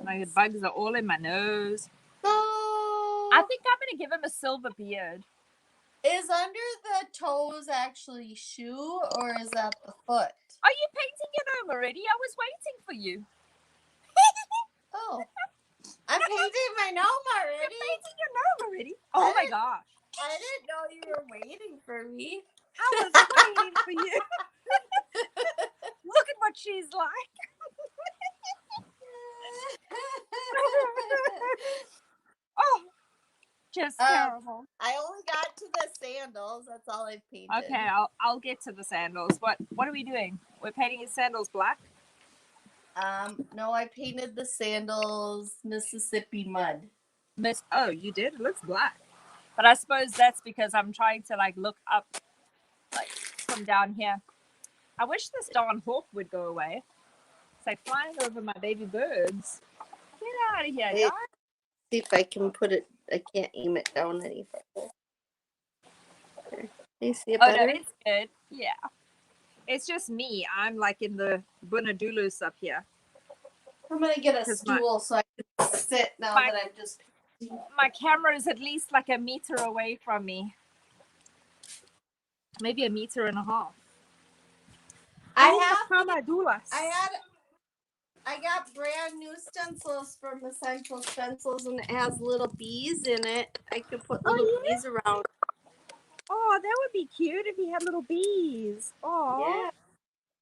My bugs are all in my nose. I think I'm going to give him a silver beard. Is under the toes actually shoe or is that the foot? Are you painting your gnome already? I was waiting for you. Oh. I'm painting my gnome already. You're painting your gnome already? Oh my gosh. I didn't know you were waiting for me. I was waiting for you. Look at what she's like. Oh, just terrible. I only got to the sandals. That's all I painted. Okay, I'll get to the sandals. What are we doing? We're painting his sandals black? No, I painted the sandals Mississippi mud. Oh, you did? It looks black. But I suppose that's because I'm trying to look up from down here. I wish this darn hawk would go away. It's flying over my baby birds. Get out of here, guys. See if I can put it. I can't aim it down any further. Can you see it better? Oh, no, it's good. Yeah. It's just me. I'm in the Bunadulus up here. I'm going to get a stool so I can sit now that I'm just... My camera is at least a meter away from me. Maybe a meter and a half. I got brand new stencils from Essential Stencils, and it has little bees in it. I could put little bees around. Oh, that would be cute if you had little bees. Oh, yeah.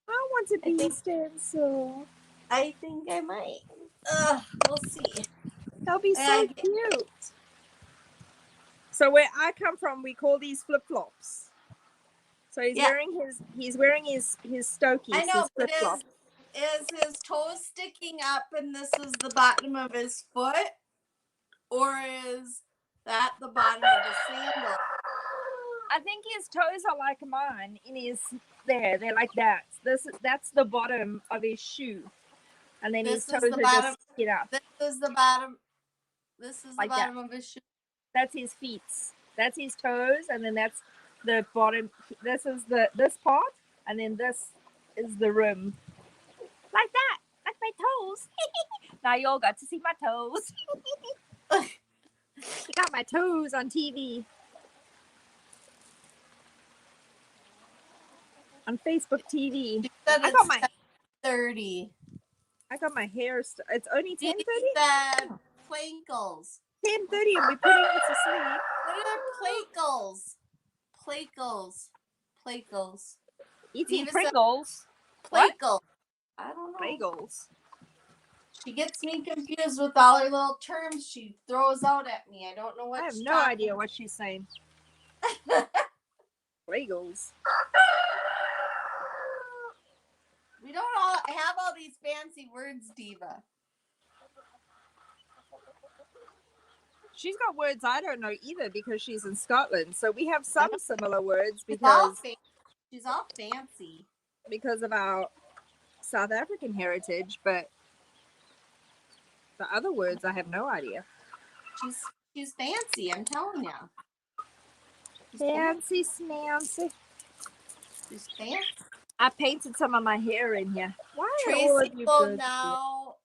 I want a bee stencil. I think I might. We'll see. They'll be so cute. So where I come from, we call these flip flops. So he's wearing his stokies. I know, but is his toes sticking up and this is the bottom of his foot? Or is that the bottom of the sandal? I think his toes are like mine. They're like that. That's the bottom of his shoe. And then his toes are just sticking up. This is the bottom. This is the bottom of his shoe. That's his feet. That's his toes, and then that's the bottom. This is this part, and then this is the rim. Like that. Like my toes. Now you all got to see my toes. You got my toes on TV. On Facebook TV. Said I got my 30. I got my hair. It's only 10:30. Said plankles. 10:30, and we're putting it to sleep. What are plankles? Plankles. Eating Diva said Pringles. What? plankles. I don't know. Bagels. She gets me confused with all her little terms she throws out at me. I don't know what I have she's no talking idea what she's saying. Bagels. We don't all have all these fancy words, Diva. She's got words I don't know either because she's in Scotland. So we have some similar words She's all because fancy. of our South African heritage, but the other words I have no idea. She's fancy, I'm telling you. Fancy smancy. She's fancy. I painted some of my hair in here. Why are all Tracy of you will good? now.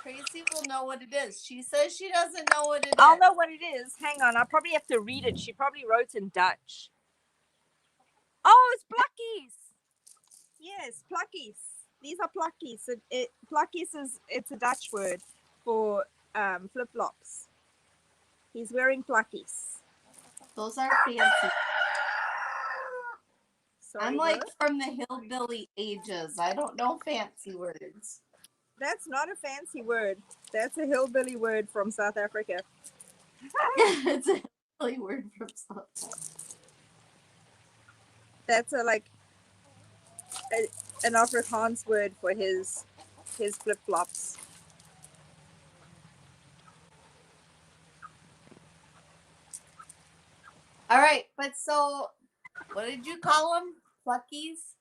Tracy will know what it is. She says she doesn't know what it is. I'll know what it is. Hang on, I probably have to read it. She probably wrote in Dutch. Oh, it's pluckies. Yes, pluckies. These are pluckies. Pluckies it's a Dutch word for flip flops. He's wearing pluckies. Those are fancy. Sorry, I'm like what? from the hillbilly ages. I don't know fancy words. That's not a fancy word. That's a hillbilly word from South Africa. It's a hillbilly word from South Africa. That's an Afrikaans word for his flip flops. All right, but so what did you call them? Pluckies?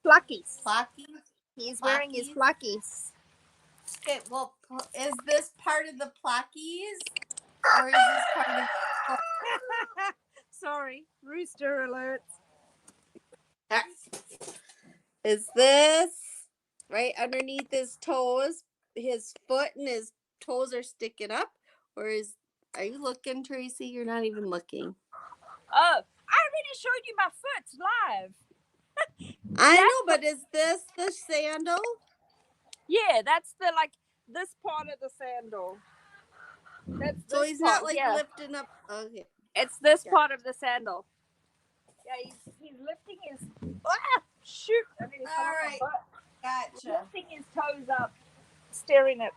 Pluckies. Pluckies? He's wearing his pluckies. Okay, well, is this part of the pluckies? Or is this part of... Sorry, rooster alert. Is this right underneath his toes? His foot and his toes are sticking up? Or are you looking, Tracy? You're not even looking. Oh, I already showed you my foot live. I know, but is this the sandal? Yeah, that's this part of the sandal. That's So this he's part, not like yeah. lifting up. Okay. It's this Yeah. part of the sandal. Yeah, he's lifting his. Ah, shoot! I mean, All right. He's Gotcha. lifting his toes up, staring at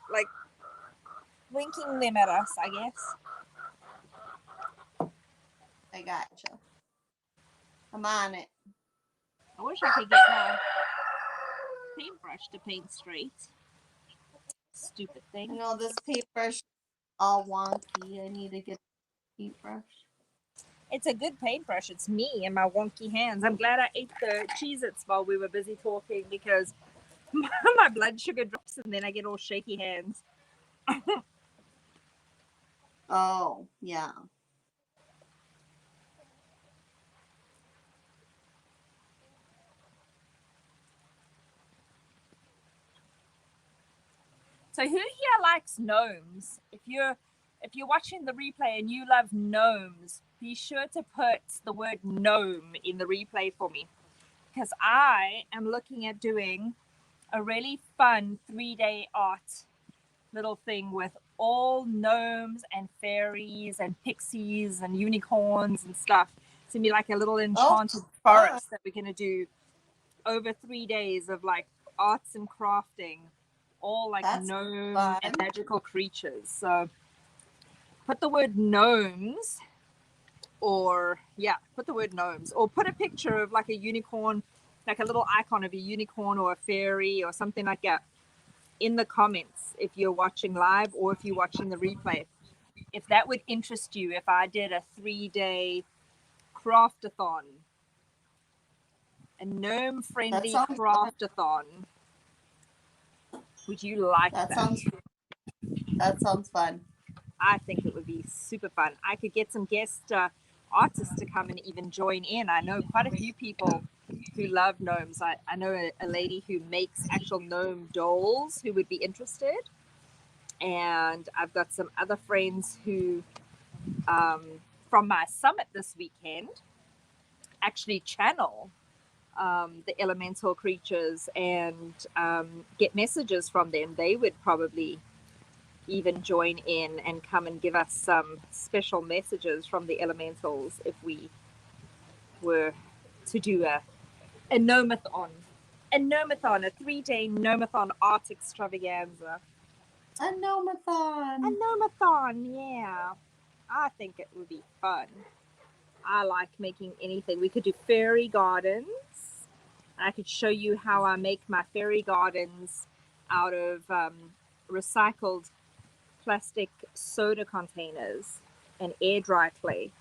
winking them at us, I guess. I gotcha. I'm on it. I wish I could get my paintbrush to paint straight. Stupid thing. You know, this paintbrush is all wonky. I need to get a paintbrush. It's a good paintbrush. It's me and my wonky hands. I'm glad I ate the Cheez-Its while we were busy talking because my blood sugar drops and then I get all shaky hands. Oh, yeah. So who here likes gnomes? If you're watching the replay and you love gnomes, be sure to put the word gnome in the replay for me. Because I am looking at doing a really fun 3-day art little thing with all gnomes and fairies and pixies and unicorns and stuff. It's gonna be like a little enchanted forest that we're gonna do over 3 days of arts and crafting, all That's gnome fun. and magical creatures. So put the word gnomes, or put the word gnomes, or put a picture of a unicorn, like a little icon of a unicorn or a fairy or something like that in the comments if you're watching live or if you're watching the replay. If that would interest you, if I did a 3-day craftathon, a gnome friendly craftathon, would you like that? That sounds fun. I think it would be super fun. I could get some guest artists to come and even join in. I know quite a few people who love gnomes. I know a lady who makes actual gnome dolls who would be interested. And I've got some other friends who, from my summit this weekend, actually channel the elemental creatures and get messages from them. They would probably even join in and come and give us some special messages from the elementals if we were to do a gnomathon. A 3-day gnomathon art extravaganza. A gnomathon. A gnomathon, yeah. I think it would be fun. I like making anything. We could do fairy gardens. I could show you how I make my fairy gardens out of recycled plastic soda containers and air dry clay.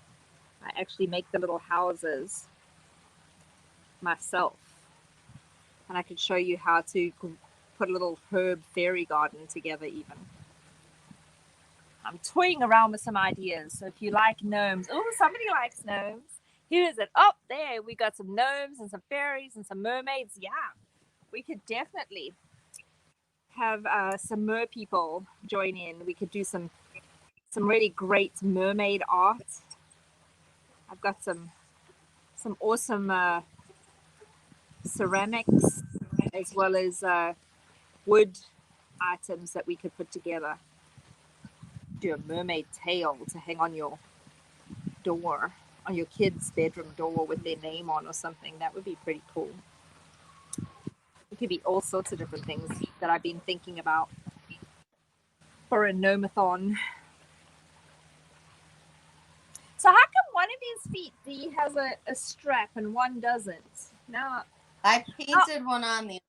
I actually make the little houses myself. And I could show you how to put a little herb fairy garden together even. I'm toying around with some ideas. So if you like gnomes, oh, somebody likes gnomes. Here is it. Oh, there, we got some gnomes and some fairies and some mermaids. Yeah, we could definitely have some mer people join in. We could do some really great mermaid art. I've got some awesome ceramics as well as wood items that we could put together. Do a mermaid tail to hang on your door, on your kid's bedroom door with their name on or something. That would be pretty cool. It could be all sorts of different things that I've been thinking about for a gnomathon. So how come one of his feet D has a strap and one doesn't? Now I painted one on the.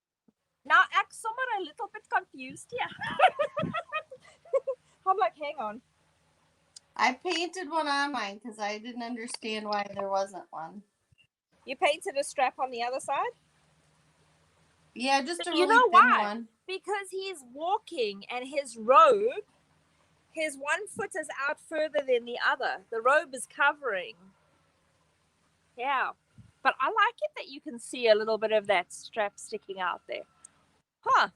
Now I'm somewhat a little bit confused here. I'm like, hang on. I painted one on mine because I didn't understand why there wasn't one. You painted a strap on the other side? Yeah, just a really You know thin why? one. Because he's walking and his robe, his one foot is out further than the other. The robe is covering. Yeah. But I like it that you can see a little bit of that strap sticking out there. Huh.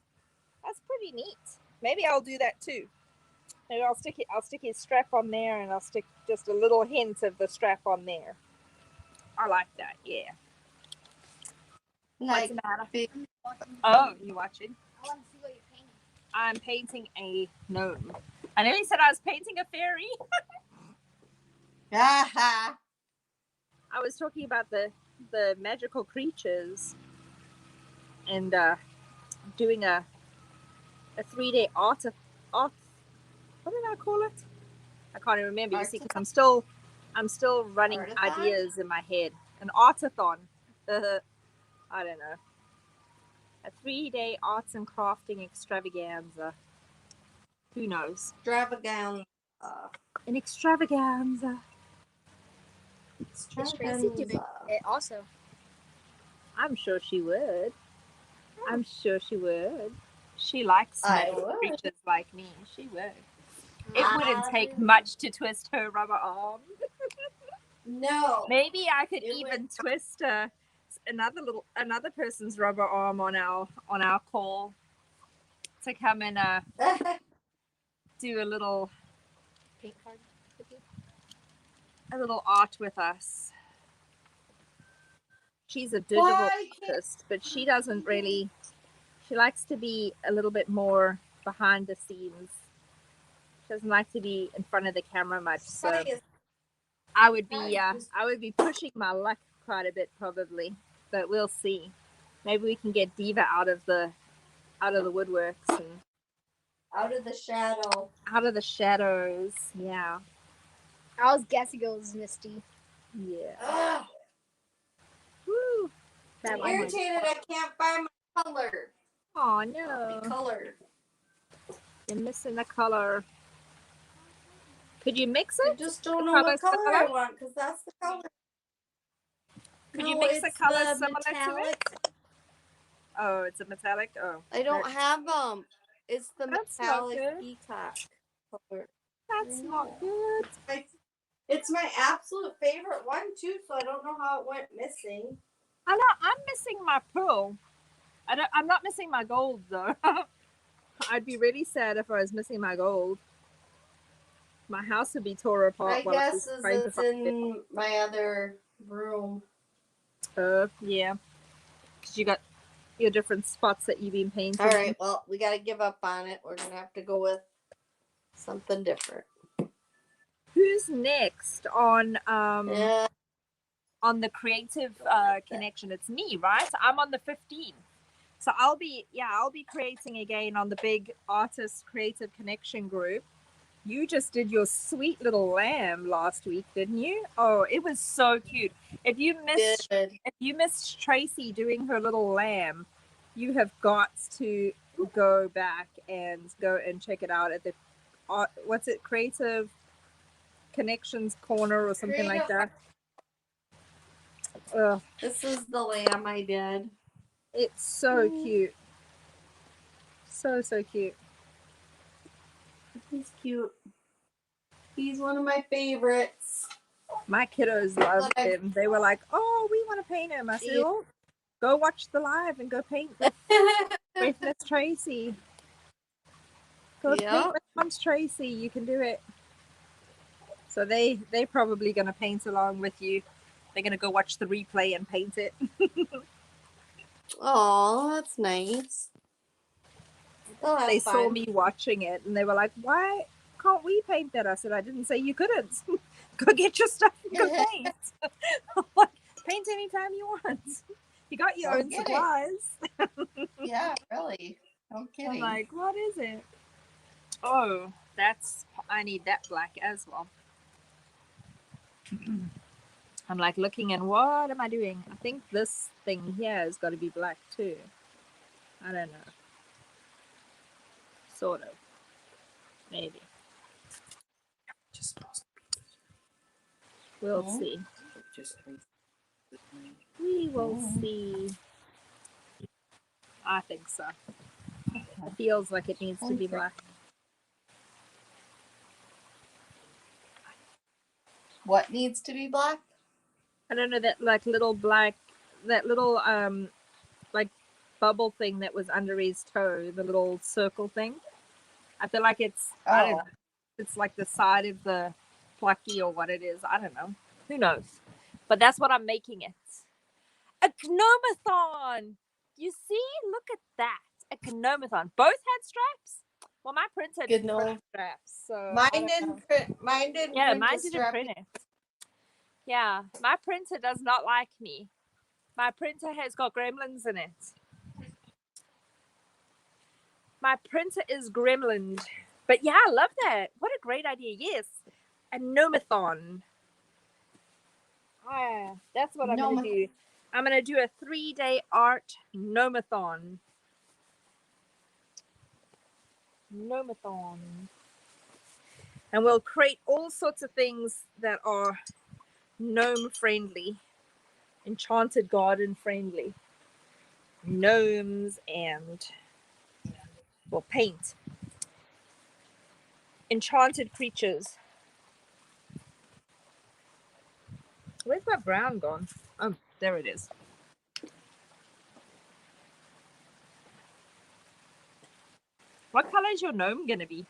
That's pretty neat. Maybe I'll do that too. Maybe I'll stick his strap on there and I'll stick just a little hint of the strap on there. I like that, yeah. Like, what's the matter? big. Oh, you watching? I want to see what you're painting. I'm painting a gnome. I nearly said I was painting a fairy. Aha. I was talking about the magical creatures and doing a 3-day art. What did I call it? I can't even remember. You see, because I'm still running Artathon? ideas in my head. An artathon. I don't know. A 3-day arts and crafting extravaganza. Who knows? Extravaganza. An extravaganza. Is Tracy doing it also? I'm sure she would. I'm sure she would. She likes I magic would. creatures like me. She would. It wouldn't take much to twist her rubber arm. No. Maybe I could It even twist another person's rubber arm on our call to come and do a little Paint card with you? a little art with us. She's a digital artist, but she doesn't really. She likes to be a little bit more behind the scenes. She doesn't like to be in front of the camera much. So I would be pushing my luck quite a bit probably, but we'll see. Maybe we can get Diva out of the woodworks and Out of the shadow. out of the shadows. Yeah. I was guessing it was Misty. Yeah. Ugh, Woo. I'm That one was- irritated. I can't find my color. Oh no. Color. You're missing the color. Could you mix I it? just don't know color what color similar? I want because that's the color. Could you mix the it's colors the similar to it? metallic. Oh, it's a metallic. Oh, I don't have them. It's the That's not metallic good. peacock color. that's not good. It's my absolute favorite one too, so I don't know how it went missing. I know I'm missing my pearl. I'm not missing my gold though. I'd be really sad if I was missing my gold. My house would be tore apart. My while I guess was is trying to it's find it. in my other room. Yeah. Because you got your different spots that you've been painting. All right, well, we got to give up on it. We're going to have to go with something different. Who's next on Yeah. on the creative connection? It's me, right? I'm on the 15th. So I'll be creating again on the big artist creative connection group. You just did your sweet little lamb last week, didn't you? Oh, it was so cute. If you missed Tracy doing her little lamb, you have got to go back and check it out at the what's it, Creative Connections Corner or something like that. This is the lamb I did. It's so cute. So cute. He's cute. He's one of my favorites. My kiddos loved him. They were like, "Oh, we want to paint him." I said, "Oh, go watch the live and go paint with Miss Tracy. Go paint with Mom's Tracy. You can do it." So they're probably going to paint along with you. They're going to go watch the replay and paint it. Oh, that's nice. They saw me watching it and they were like, "Why can't we paint that?" I said, "I didn't say you couldn't. Go get your stuff and go paint. Like, paint anytime you want. You got your own supplies." Yeah, really. No kidding. I'm like, "What is it?" Oh, I need that black as well. I'm like looking and what am I doing? I think this thing here has got to be black too. I don't know. Sort of. Maybe. We'll see. We will see. I think so. It feels like it needs to be black. What needs to be black? I don't know, that like little black, that little like bubble thing that was under his toe, the little circle thing. I feel like it's, I don't know, it's like the side of the plucky or what it is. I don't know. Who knows? But that's what I'm making it. A GNOME-a-thon! You see? Look at that. A GNOME-a-thon. Both had straps? Well, my printer didn't print straps. So Mine didn't print. Mine didn't. Yeah, print mine the didn't strap. print it. Yeah, my printer does not like me. My printer has got gremlins in it. My printer is gremlined. But yeah, I love that. What a great idea. Yes. A GNOME-a-thon. Ah, that's what I'm going to do. I'm going to do a 3-day art GNOME-a-thon. GNOME-a-thon. And we'll create all sorts of things that are gnome friendly, enchanted garden friendly. Gnomes, and we'll paint enchanted creatures. Where's my brown gone? Oh, there it is. What color is your gnome gonna be?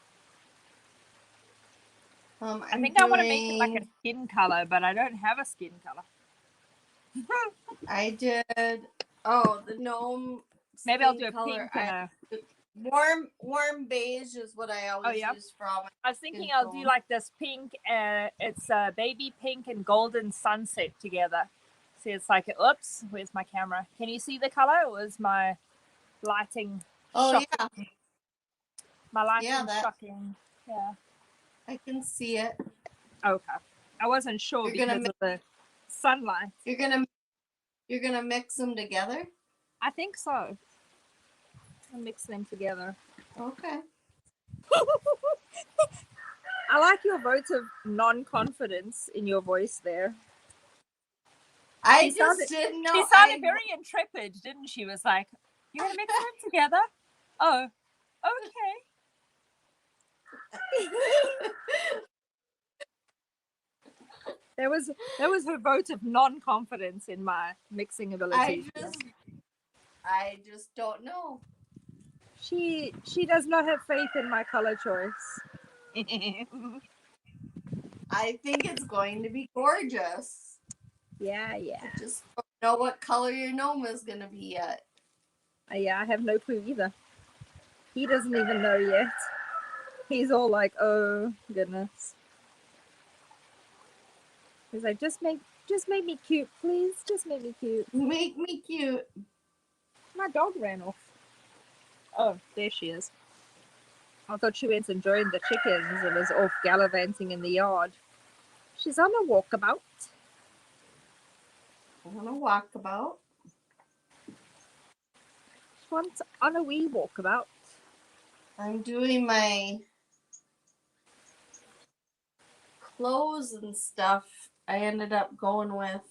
I think I want to make it like a skin color, but I don't have a skin color. I did. Oh, the gnome. Maybe I'll do a color. pink and Warm beige is what I always use for all my. I was thinking I'll do like this pink. It's baby pink and golden sunset together. See, it's like, oops, where's my camera? Can you see the color, or is my lighting shocking? Yeah. My lighting shocking. Yeah. I can see it. Okay. I wasn't sure because of the sunlight. You're gonna mix them together? I think so. I'll mix them together. Okay. I like your vote of non-confidence in your voice there. I just didn't know. She sounded very intrepid, didn't she? Was like, "You're gonna mix them together?" Oh, okay. That was her vote of non-confidence in my mixing abilities. I just don't know. She does not have faith in my color choice. I think it's going to be gorgeous. Yeah. I just don't know what color your gnome is going to be yet. Yeah, I have no clue either. He doesn't even know yet. He's all like, oh goodness. He's like, just make me cute, please. Just make me cute. Make me cute. My dog ran off. Oh, there she is. I thought she went and joined the chickens and was off gallivanting in the yard. She's on a walkabout. On a walkabout. She wants on a wee walkabout. I'm doing my clothes and stuff. I ended up going with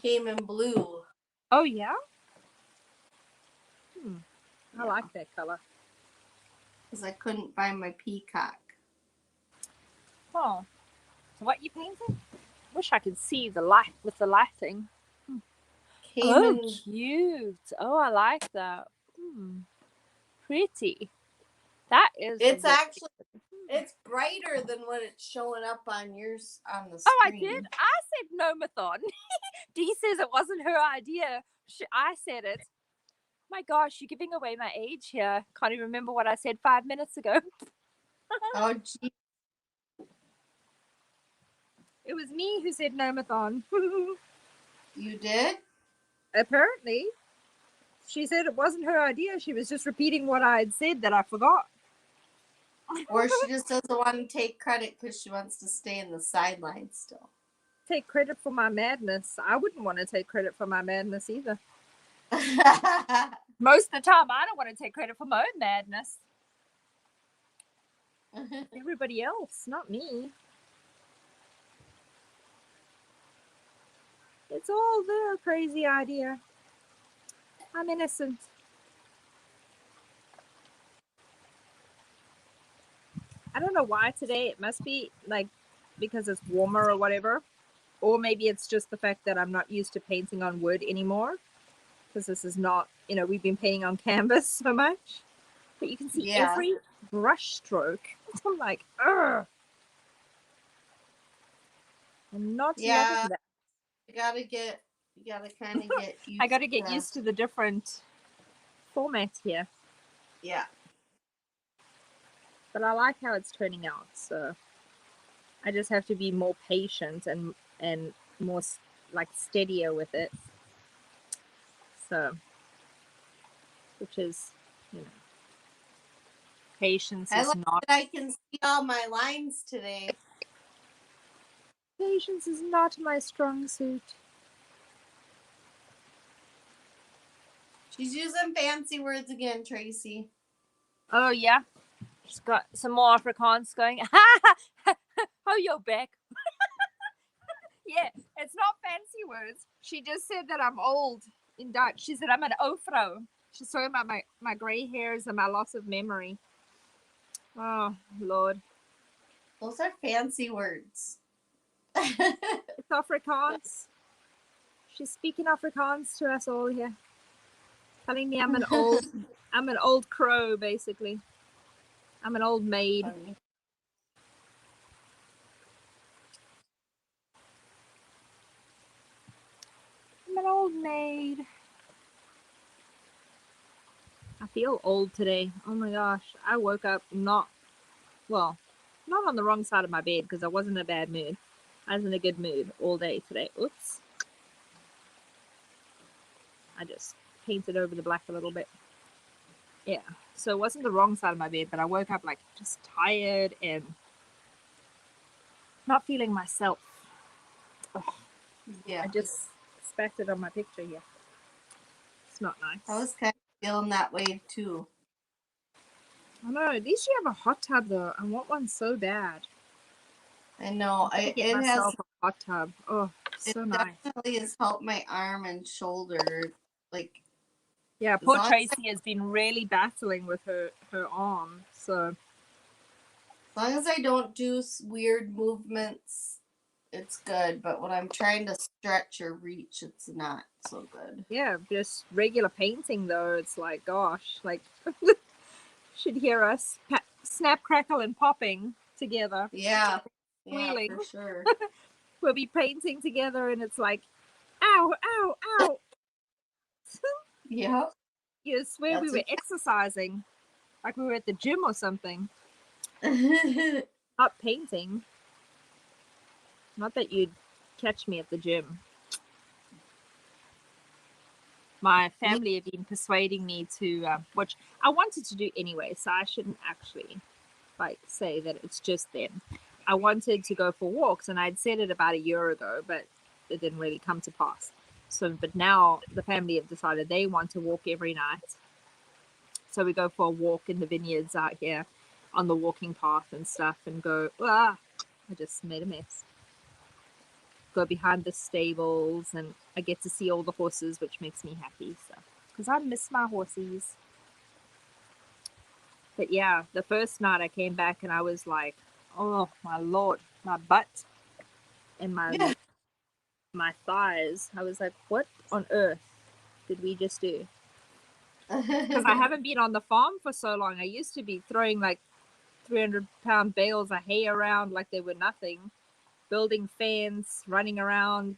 came in blue. Oh yeah? I like that color. Because I couldn't find my peacock. Oh. So what you painted? Wish I could see the light with the lighting. Cute. Oh, I like that. Pretty. That is. It's actually it's brighter than what it's showing up on yours on the screen. Oh, I did. I said Gnomathon. Dee says it wasn't her idea. I said it. My gosh, you're giving away my age here. Can't even remember what I said 5 minutes ago. Oh, gee. It was me who said Gnomathon. You did? Apparently. She said it wasn't her idea. She was just repeating what I had said that I forgot. Or she just doesn't want to take credit because she wants to stay in the sidelines still. Take credit for my madness. I wouldn't want to take credit for my madness either. Most of the time, I don't want to take credit for my own madness. Everybody else, not me. It's all their crazy idea. I'm innocent. I don't know why today. It must be like because it's warmer or whatever. Or maybe it's just the fact that I'm not used to painting on wood anymore. Because this is not, we've been painting on canvas so much. But you can see every brush stroke. I'm like, ugh. I'm not loving that. You gotta kind of get used I gotta get used to the different formats here. Yeah. But I like how it's turning out, so I just have to be more patient and more like steadier with it. So, which is, patience is not. I can see all my lines today. Patience is not my strong suit. She's using fancy words again, Tracy. Oh yeah, she's got some more Afrikaans going. Oh, you're back. Yeah, it's not fancy words. She just said that I'm old in Dutch. She said I'm an Ofro. She's talking about my gray hairs and my loss of memory. Oh, Lord. Those are fancy words. It's Afrikaans. She's speaking Afrikaans to us all here. Telling me I'm an old crow, basically. I'm an old maid. Funny. I'm an old maid. I feel old today. Oh my gosh. I woke up not on the wrong side of my bed because I wasn't in a bad mood. I was in a good mood all day today. Oops. I just painted over the black a little bit. Yeah. So it wasn't the wrong side of my bed, but I woke up like just tired and not feeling myself. Ugh. Yeah. I just spat it on my picture here. It's not nice. I was kind of feeling that way too. I know. At least you have a hot tub though. I want one so bad. I know. It has a hot tub. Oh, so nice. It definitely has helped my arm and shoulder. Like, yeah, poor Tracy has been really battling with her arm. So As long as I don't do weird movements, it's good. But when I'm trying to stretch or reach, it's not so good. Yeah, just regular painting though. It's like, gosh, like should hear us snap, crackle, and popping together. Yeah, Squealing. for sure. We'll be painting together, and it's like, ow, ow, ow. Yeah. You swear we were exercising, like we were at the gym or something. Not painting. Not that you'd catch me at the gym. My family have been persuading me to, which I wanted to do anyway, so I shouldn't actually like say that it's just them. I wanted to go for walks, and I'd said it about a year ago, but it didn't really come to pass. So, but now the family have decided they want to walk every night. So we go for a walk in the vineyards out here on the walking path and stuff, and go, I just made a mess. Go behind the stables, and I get to see all the horses, which makes me happy. So, because I miss my horsies. But yeah, the first night I came back and I was like, oh my Lord, my butt and my thighs. I was like, what on earth did we just do? Because I haven't been on the farm for so long. I used to be throwing like 300-pound bales of hay around like they were nothing, building fence, running around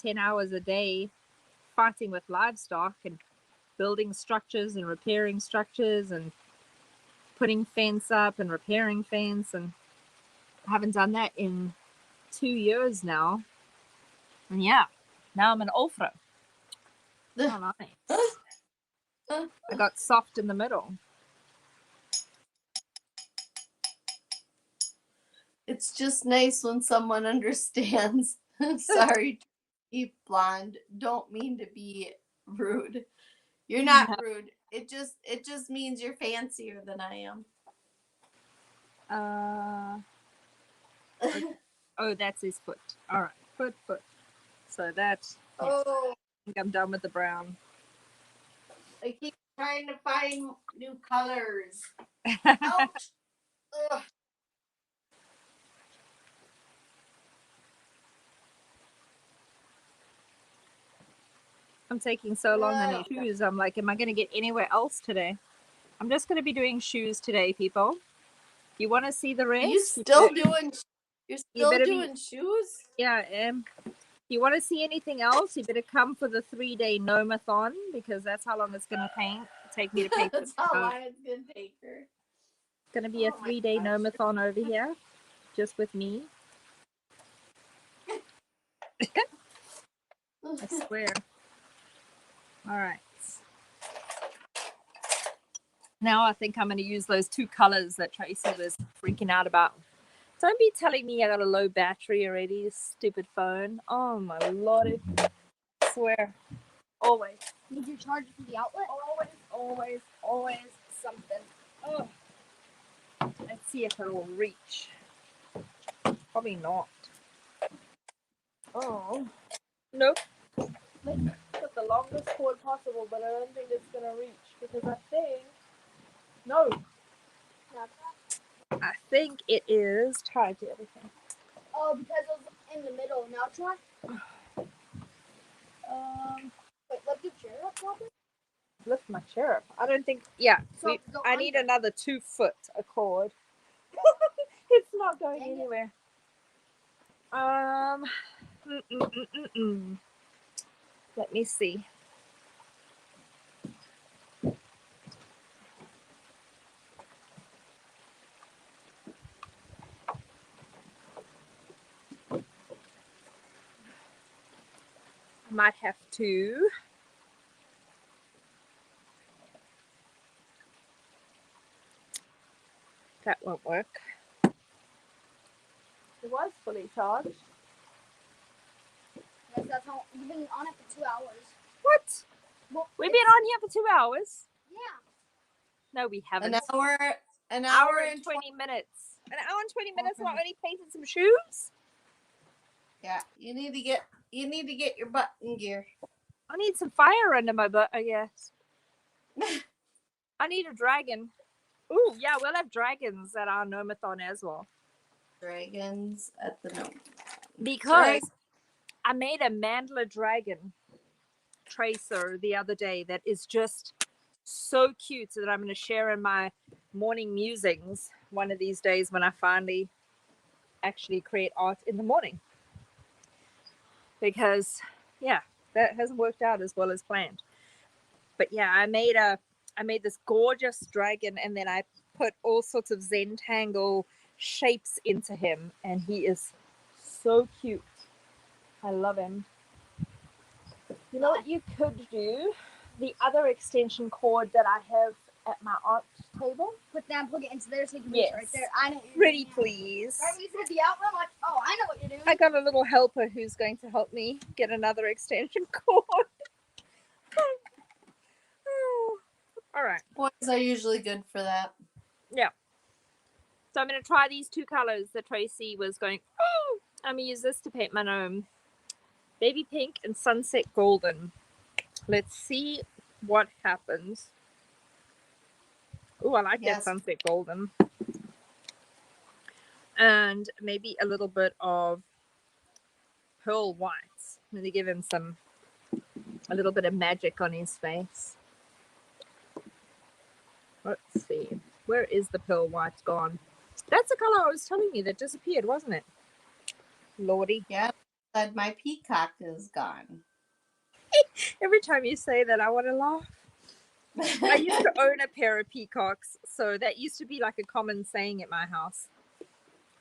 10 hours a day, fighting with livestock and building structures and repairing structures and putting fence up and repairing fence. And I haven't done that in 2 years now. And yeah, now I'm an ultra. Oh, nice. I got soft in the middle. It's just nice when someone understands. Sorry, deep blonde. Don't mean to be rude. You're not rude. It just means you're fancier than I am. Oh, that's his foot. All right, foot. So that's. Oh, I think I'm done with the brown. I keep trying to find new colors. Ouch! Ugh. I'm taking so long on these shoes. I'm like, am I going to get anywhere else today? I'm just going to be doing shoes today, people. You want to see the rest? You're still doing shoes? Yeah, I am. You want to see anything else? You better come for the 3-day GNOME-a-thon, because that's how long it's going to take me to paint. That's how long it's going to take her. It's going to be a 3-day GNOME-a-thon over here, just with me. I swear. All right. Now I think I'm going to use those 2 colors that Tracy was freaking out about. Don't be telling me I got a low battery already, you stupid phone. Oh my Lord. I swear. Always. Need your charger for the outlet? Always something. Oh. Let's see if it'll reach. Probably not. Oh. Nope. Got the longest cord possible, but I don't think it's going to reach, because I think... No. I think it is tied to everything. Oh, because it was in the middle. Now try. Wait, lift your chair up, Robert? Lift my chair up. I don't think. Yeah. So I need another 2 foot a cord. It's not going anywhere. Let me see. Might have to. That won't work. It was fully charged. Yes, that's how you've been on it for 2 hours. What? Well, We've been on here for 2 hours. Yeah. No, we haven't. An hour and 20 minutes. An hour and 20 minutes, and I only painted some shoes. Yeah, you need to get your butt in gear. I need some fire under my butt, I guess. I need a dragon. Ooh, yeah, we'll have dragons at our Gnomathon as well. Dragons at the GNOME. Because I made a mandala dragon tracer the other day that is just so cute that I'm going to share in my morning musings one of these days when I finally actually create art in the morning. Because, yeah, that hasn't worked out as well as planned. But yeah, I made this gorgeous dragon, and then I put all sorts of Zentangle shapes into him, and he is so cute. I love him. You know what you could do? The other extension cord that I have at my art table. Put it into there so you can reach Yes. right there. I know what you're Pretty doing. please. Right when you said the outlet, I'm like, oh, I know what you're doing. I got a little helper who's going to help me get another extension cord. Oh. All right. Boys are usually good for that. Yeah. So I'm going to try these two colors that Tracy was going, oh, I'm going to use this to paint my gnome. Baby pink and sunset golden. Let's see what happens. Oh, I like that sunset golden. And maybe a little bit of pearl white. I'm going to give him a little bit of magic on his face. Let's see. Where is the pearl white gone? That's the color I was telling you that disappeared, wasn't it? Lordy. Yeah, but my peacock is gone. Every time you say that, I want to laugh. I used to own a pair of peacocks, so that used to be like a common saying at my house.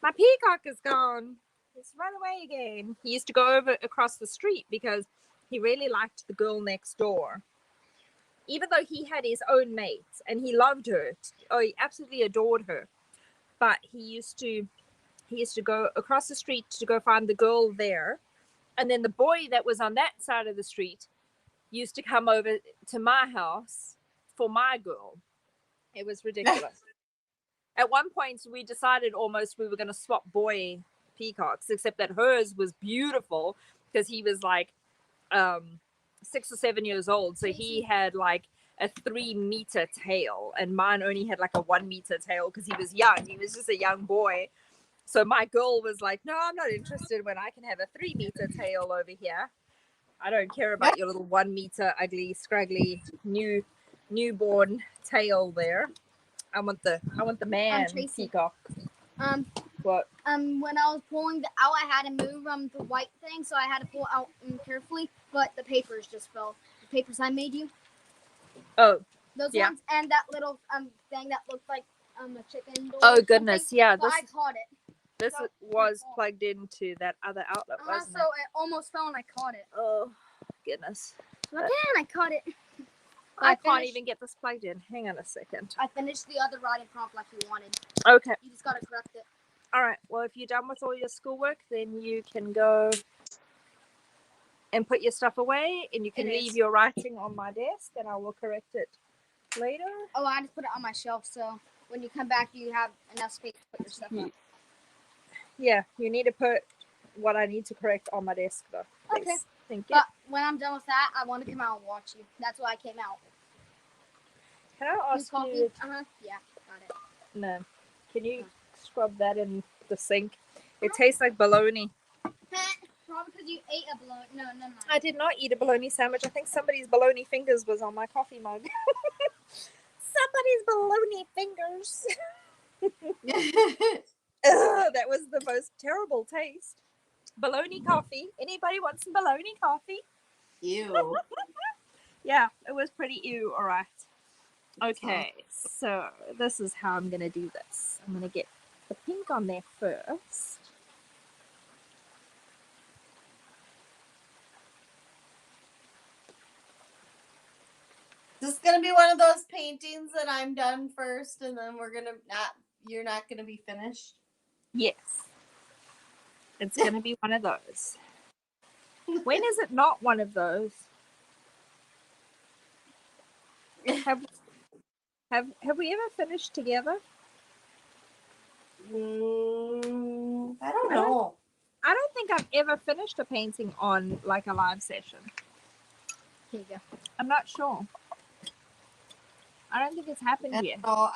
My peacock is gone. It's run away again. He used to go over across the street because he really liked the girl next door. Even though he had his own mates and he loved her. Oh, he absolutely adored her. But he used to go across the street to go find the girl there. And then the boy that was on that side of the street used to come over to my house for my girl. It was ridiculous. At one point, we decided almost we were going to swap boy peacocks, except that hers was beautiful because he was like 6 or 7 years old. So he had like a 3-meter tail, and mine only had like a 1-meter tail because he was young. He was just a young boy. So my girl was like, no, I'm not interested when I can have a 3-meter tail over here. I don't care about your little 1-meter ugly, scraggly, newborn tail there. I want the man peacock. What? When I was pulling out, I had to move the white thing, so I had to pull out carefully. But the papers just fell. The papers I made you. Oh. Those ones, and that little thing that looked like a chicken door. Oh goodness, yeah. But I caught it. This was plugged into that other outlet, wasn't so it almost fell and I caught it. Oh goodness. Again, I caught it. I can't even get this plugged in. Hang on a second. I finished the other writing prompt like you wanted. Okay. You just gotta correct it. All right. Well, if you're done with all your schoolwork, then you can go and put your stuff away, and you can leave your writing on my desk, and I will correct it later. Oh, I just put it on my shelf, so when you come back, you have enough space to put your stuff up. Yeah, you need to put what I need to correct on my desk, though. Please. Okay. Thank you. But when I'm done with that, I want to come out and watch you. That's why I came out. Can I ask you? Yeah, got it. No. Can you scrub that in the sink? It tastes like bologna. Probably because you ate a bologna. No. I did not eat a bologna sandwich. I think somebody's bologna fingers was on my coffee mug. Somebody's bologna fingers. Ugh, that was the most terrible taste. Bologna coffee. Anybody want some bologna coffee? Ew. Yeah, it was pretty ew. All right. Okay, so this is how I'm going to do this. I'm going to get the pink on there first. This is going to be one of those paintings that I'm done first, and then you're not going to be finished? Yes. It's going to be one of those. When is it not one of those? Have we ever finished together? I don't know. I don't think I've ever finished a painting on like a live session. Here you go. I'm not sure. I don't think it's happened yet. No,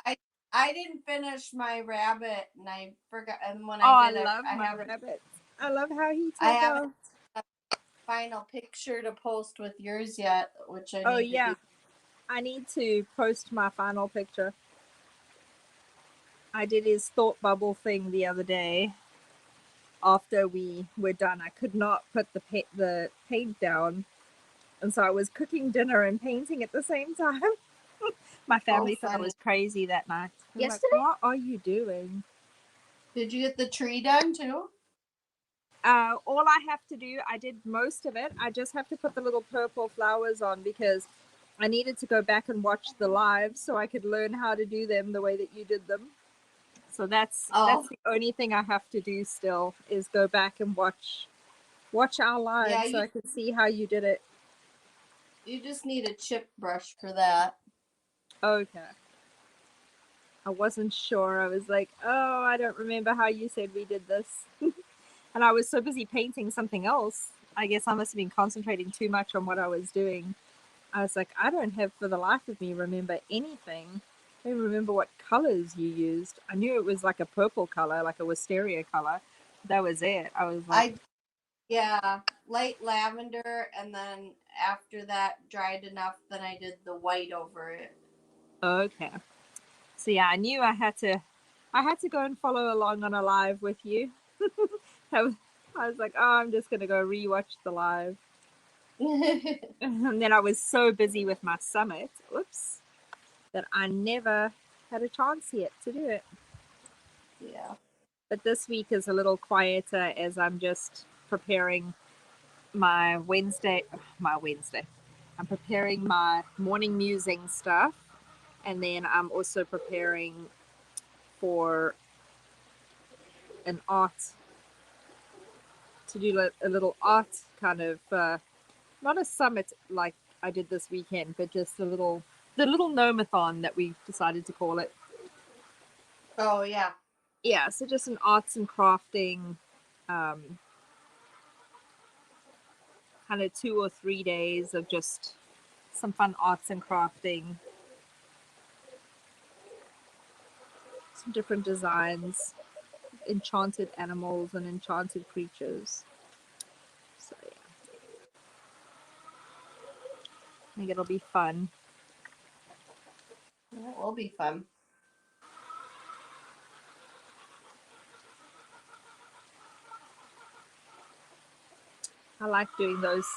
I didn't finish my rabbit, and I forgot. And when Oh, I I did, love my haven't. rabbit. I love how he I took haven't off. a final picture to post with yours yet, which I Oh need to yeah, do. I need to post my final picture. I did his thought bubble thing the other day. After we were done, I could not put the paint down, and so I was cooking dinner and painting at the same time. My family thought I Funny. was crazy that night. They were like, Yesterday? what are you doing? Did you get the tree done too? All I have to do, I did most of it. I just have to put the little purple flowers on because I needed to go back and watch the live so I could learn how to do them the way that you did them. So that's Oh, the only thing I have to do still is go back and watch our live yeah. so I can see how you did it. You just need a chip brush for that. Okay. I wasn't sure. I was like, oh, I don't remember how you said we did this. And I was so busy painting something else. I guess I must have been concentrating too much on what I was doing. I was like, I don't have for the life of me remember anything. I don't remember what colors you used. I knew it was like a purple color, like a wisteria color. That was it. I was like, Yeah, light lavender, and then after that dried enough, then I did the white over it. okay. So yeah, I knew I had to go and follow along on a live with you. I was like, oh, I'm just gonna go rewatch the live. And then I was so busy with my summit, oops, that I never had a chance yet to do it. Yeah. But this week is a little quieter as I'm just preparing my Wednesday. I'm preparing my morning musing stuff, and then I'm also preparing for an art to do a little art kind of not a summit like I did this weekend, but just the little gnomathon that we decided to call it. Oh yeah. Yeah, so just an arts and crafting kind of 2 or 3 days of just some fun arts and crafting, some different designs, enchanted animals and enchanted creatures. So yeah, I think it'll be fun. That will be fun. I like doing those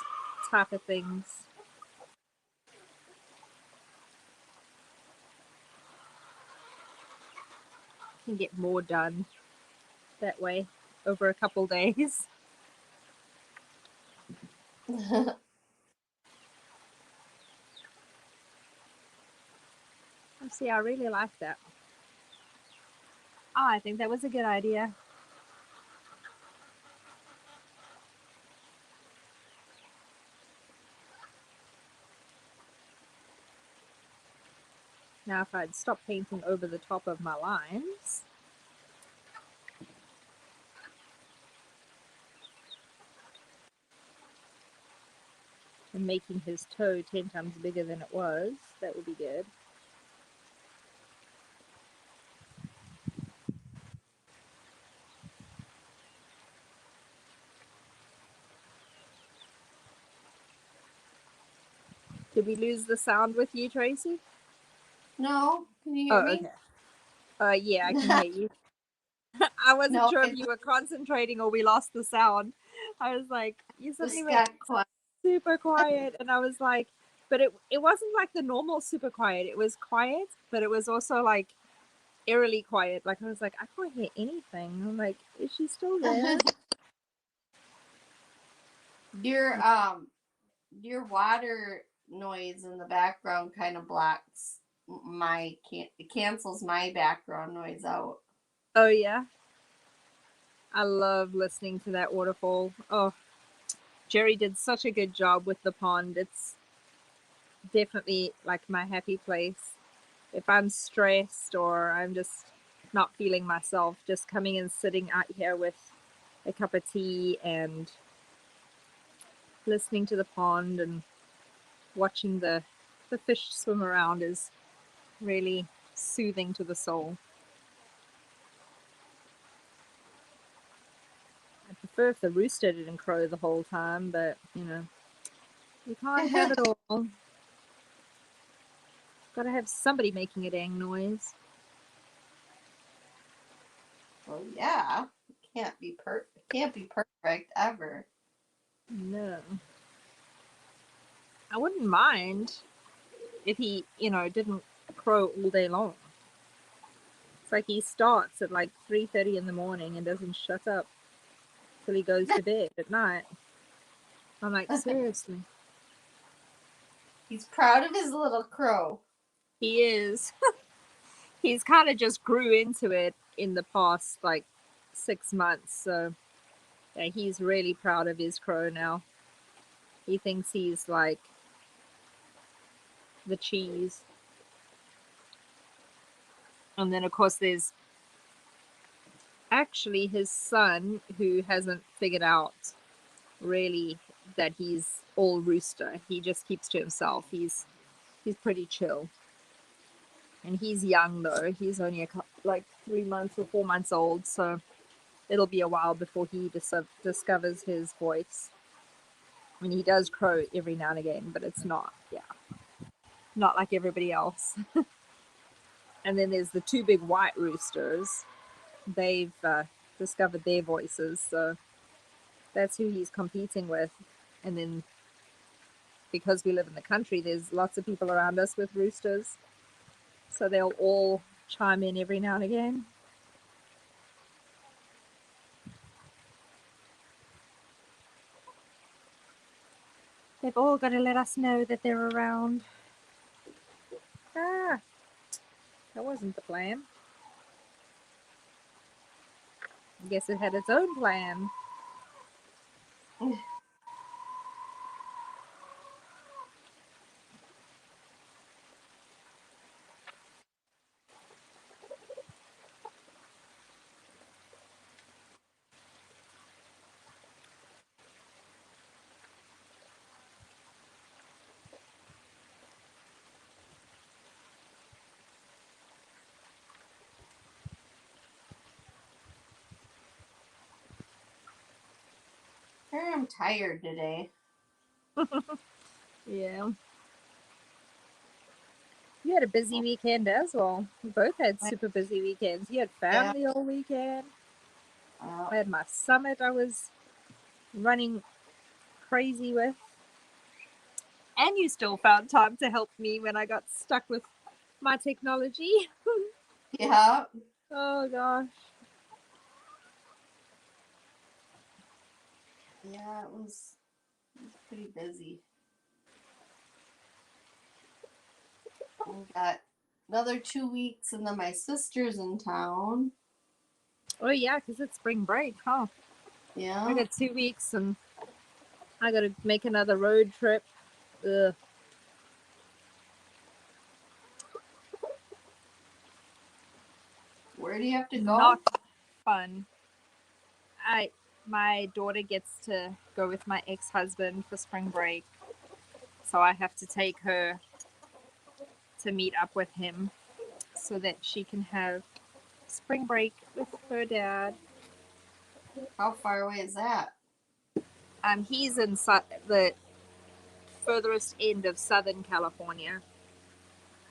type of things. Can get more done that way over a couple days. See, I really like that. Oh, I think that was a good idea. Now, if I'd stop painting over the top of my lines. And making his toe 10 times bigger than it was, that would be good. Did we lose the sound with you, Tracy? No, can you hear Oh, me? okay. Yeah, I can hear you. I wasn't No, sure if it you were concentrating or we lost the sound. I was like, you suddenly just went got quiet. super quiet, and I was like, but it wasn't like the normal super quiet. It was quiet, but it was also like eerily quiet. Like I was like, I can't hear anything. I'm like, is she still there? Your water noise in the background kind of blocks it cancels my background noise out. Oh yeah. I love listening to that waterfall. Oh, Jerry did such a good job with the pond. It's definitely like my happy place. If I'm stressed or I'm just not feeling myself, just coming and sitting out here with a cup of tea and listening to the pond and watching the fish swim around is really soothing to the soul. I prefer if the rooster didn't crow the whole time, but you know, you can't have it all. Gotta have somebody making a dang noise. Well, yeah. Can't be perfect ever. No. I wouldn't mind if he, didn't crow all day long. It's like he starts at like 3:30 in the morning and doesn't shut up till he goes to bed at night. I'm like, seriously. He's proud of his little crow. He is. He's kind of just grew into it in the past like 6 months. So yeah, he's really proud of his crow now. He thinks he's like the cheese. And then of course there's actually his son who hasn't figured out really that he's all rooster. He just keeps to himself. He's pretty chill. And he's young though. He's only like 3 months or 4 months old, so it'll be a while before he discovers his voice. I mean, he does crow every now and again, but it's not like everybody else. And then there's the 2 big white roosters. They've discovered their voices, so that's who he's competing with. And then because we live in the country, there's lots of people around us with roosters, so they'll all chime in every now and again. They've all got to let us know that they're around. Ah, that wasn't the plan. I guess it had its own plan. I'm tired today. Yeah. You had a busy weekend as well. We both had super busy weekends. You had family all weekend. I had my summit I was running crazy with. And you still found time to help me when I got stuck with my technology. Yeah. Oh gosh. Yeah, it was pretty busy. We got another 2 weeks and then my sister's in town. Oh yeah, because it's spring break, huh? Yeah. I got 2 weeks and I gotta make another road trip. Ugh. Where do you have to go? Not fun. My daughter gets to go with my ex-husband for spring break, so I have to take her to meet up with him so that she can have spring break with her dad. How far away is that? He's in the furthest end of Southern California,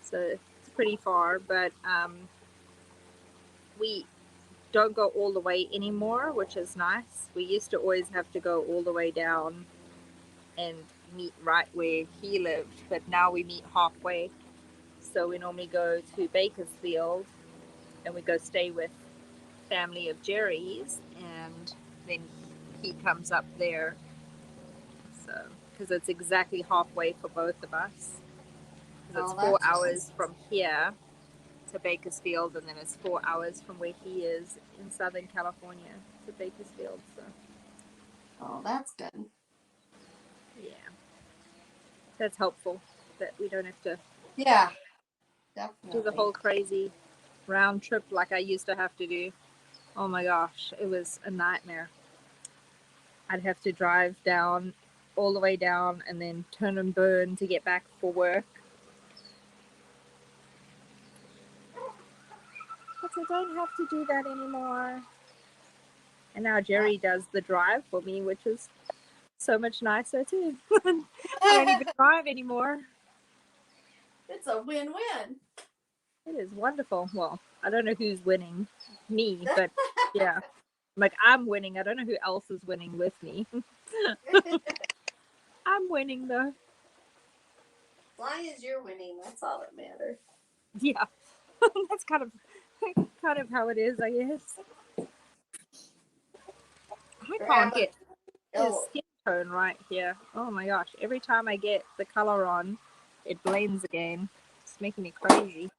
so it's pretty far, but we don't go all the way anymore, which is nice. We used to always have to go all the way down and meet right where he lived, but now we meet halfway. So we normally go to Bakersfield and we go stay with family of Jerry's, and then he comes up there. So because it's exactly halfway for both of us. Because it's 4 hours from here to Bakersfield, and then it's 4 hours from where he is in Southern California to Bakersfield. So Oh, that's good. yeah, that's helpful that we don't have to definitely do the whole crazy round trip like I used to have to do. Oh my gosh, it was a nightmare. I'd have to drive down, all the way down, and then turn and burn to get back for work. I don't have to do that anymore. And now Jerry does the drive for me, which is so much nicer too. I don't even drive anymore. It's a win-win. It is wonderful. Well, I don't know who's winning, me, but yeah. Like, I'm winning. I don't know who else is winning with me. I'm winning though. As long as you're winning, that's all that matters. Yeah. That's kind of how it is, I guess. I can't get his skin tone right here. Oh my gosh. Every time I get the color on, it blends again. It's making me crazy.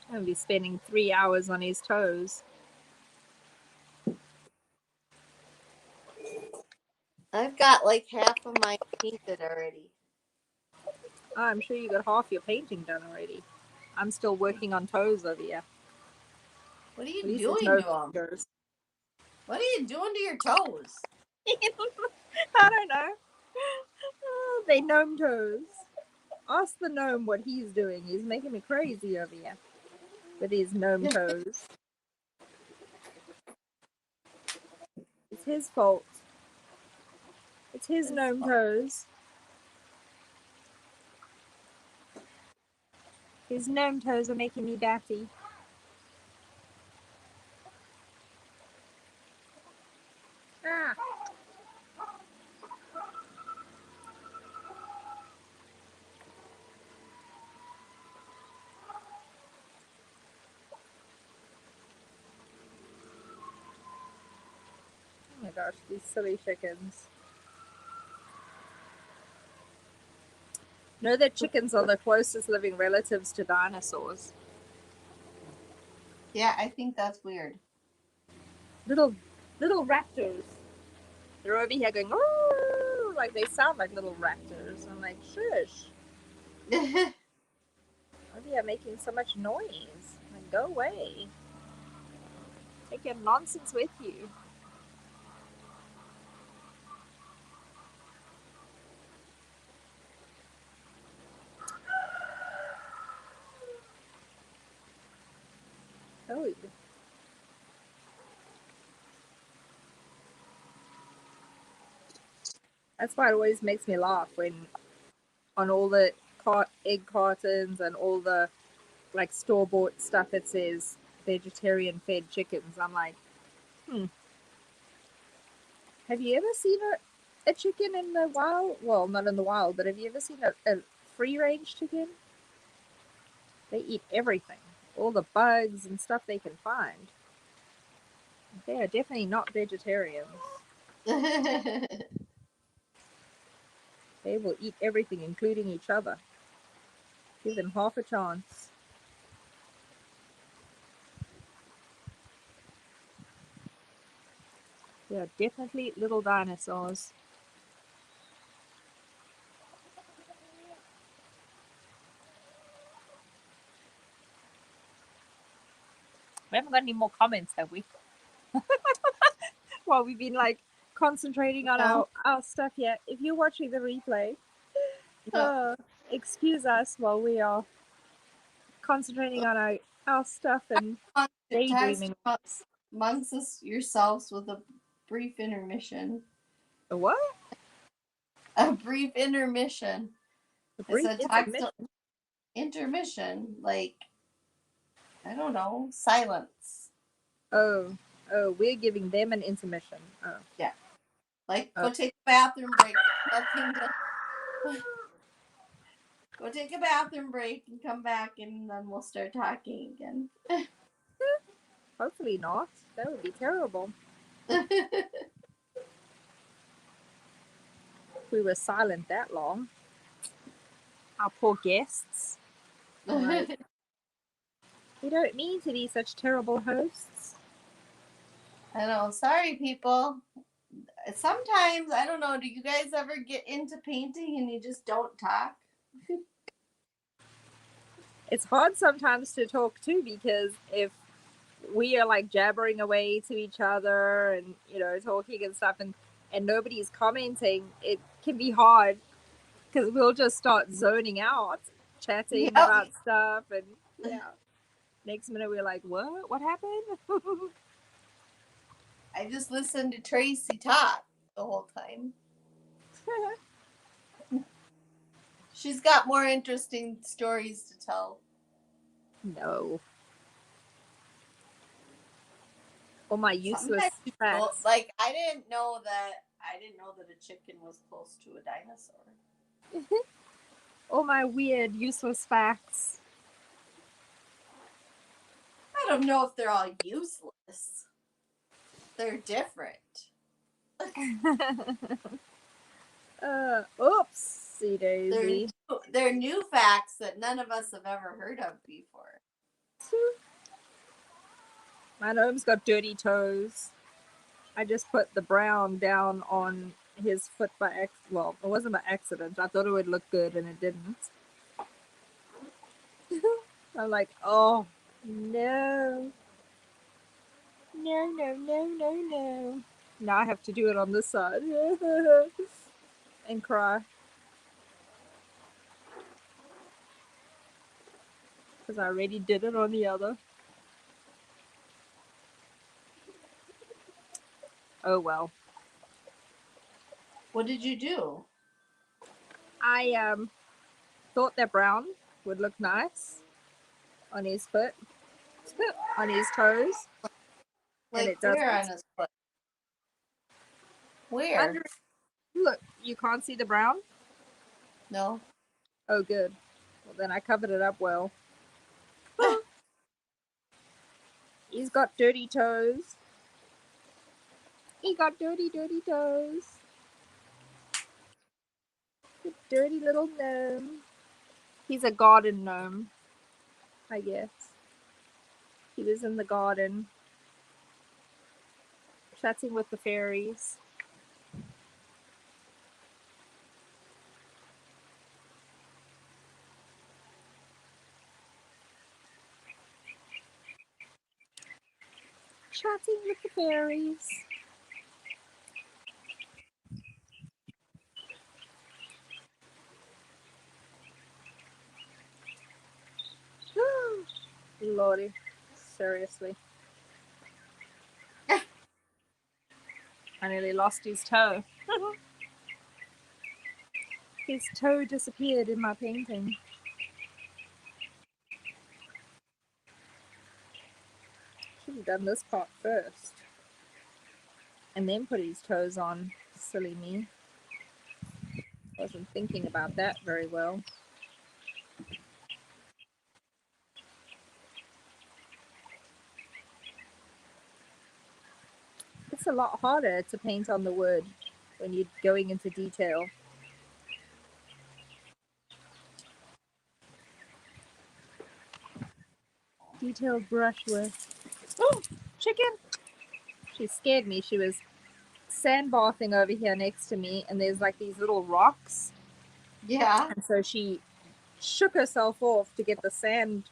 I'm gonna be spending 3 hours on his toes. I've got like half of mine painted already. Oh, I'm sure you got half your painting done already. I'm still working on toes over here. What are you At least doing it's to no them? fingers. What are you doing to your toes? I don't know. Oh, they gnome toes. Ask the gnome what he's doing. He's making me crazy over here with his gnome toes. It's his fault. It's his gnome toes. His gnome toes are making me batty. Ah. Oh my gosh, these silly chickens. Know that chickens are the closest living relatives to dinosaurs. Yeah, I think that's weird. Little raptors. They're over here going, oh, like they sound like little raptors. I'm like, shush. Over here making so much noise. Like, go away. Take your nonsense with you. Oh. That's why it always makes me laugh when on all the egg cartons and all the like store-bought stuff it says vegetarian fed chickens. I'm like, have you ever seen a chicken in the wild? Well, not in the wild, but have you ever seen a free-range chicken? They eat everything, all the bugs and stuff they can find. They are definitely not vegetarians. They will eat everything, including each other. Give them half a chance. They are definitely little dinosaurs. We haven't got any more comments, have we? Well, we've been like concentrating on our stuff yet. If you're watching the replay, excuse us while we are concentrating on our stuff and daydreaming. Amongst yourselves with a brief intermission. A what? A brief intermission. A brief intermission, like, I don't know, silence. Oh, we're giving them an intermission. Oh. Yeah. Like, go take a bathroom break. Go take a bathroom break and come back, and then we'll start talking again. Hopefully not. That would be terrible. If we were silent that long. Our poor guests. Right. We don't mean to be such terrible hosts. I know. Sorry, people. Sometimes, I don't know, do you guys ever get into painting and you just don't talk? It's hard sometimes to talk too, because if we are like jabbering away to each other and, you know, talking and stuff, and nobody's commenting, it can be hard because we'll just start zoning out chatting Yep. about stuff, and yeah. Next minute we're like, what? What happened? I just listened to Tracy talk the whole time. She's got more interesting stories to tell. No. All my useless Sometimes you go, facts. like I didn't know that a chicken was close to a dinosaur. All my weird, useless facts. I don't know if they're all useless. They're different. Oopsie daisy. They're new facts that none of us have ever heard of before. My gnome's got dirty toes. I just put the brown down on his foot by accident. Well, it wasn't by accident. I thought it would look good and it didn't. I'm like, oh, no. No. Now I have to do it on this side. And cry. Because I already did it on the other. Oh well. What did you do? I thought that brown would look nice on his foot, on his toes, and Like it doesn't. where on his foot? Where? Look, you can't see the brown? No. Oh, good. Well, then I covered it up well. He's got dirty toes. He got dirty toes. The dirty little gnome. He's a garden gnome, I guess. He was in the garden, chatting with the fairies. Chatting with the fairies. Lordy, seriously. I nearly lost his toe. His toe disappeared in my painting. Should have done this part first. And then put his toes on. Silly me. Wasn't thinking about that very well. It's a lot harder to paint on the wood when you're going into detail. Detailed brushwork. Oh, chicken! She scared me. She was sandbathing over here next to me, and there's like these little rocks. Yeah. And so she shook herself off to get the sand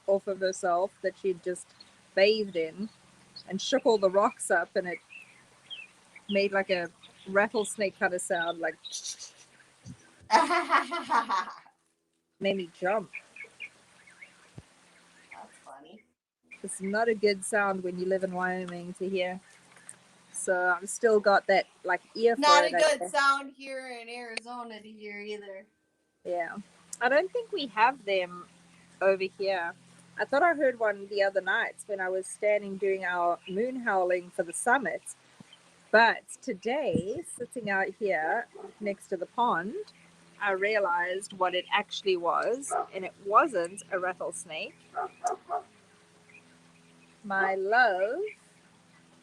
off of herself that she'd just bathed in, and shook all the rocks up, and it made like a rattlesnake kind of sound, like made me jump. That's funny. It's not a good sound when you live in Wyoming to hear. So I've still got that like ear for Not a it, I good guess. sound here in Arizona to hear either. Yeah. I don't think we have them over here. I thought I heard one the other night when I was standing doing our moon howling for the summit. But today, sitting out here next to the pond, I realized what it actually was, and it wasn't a rattlesnake. My love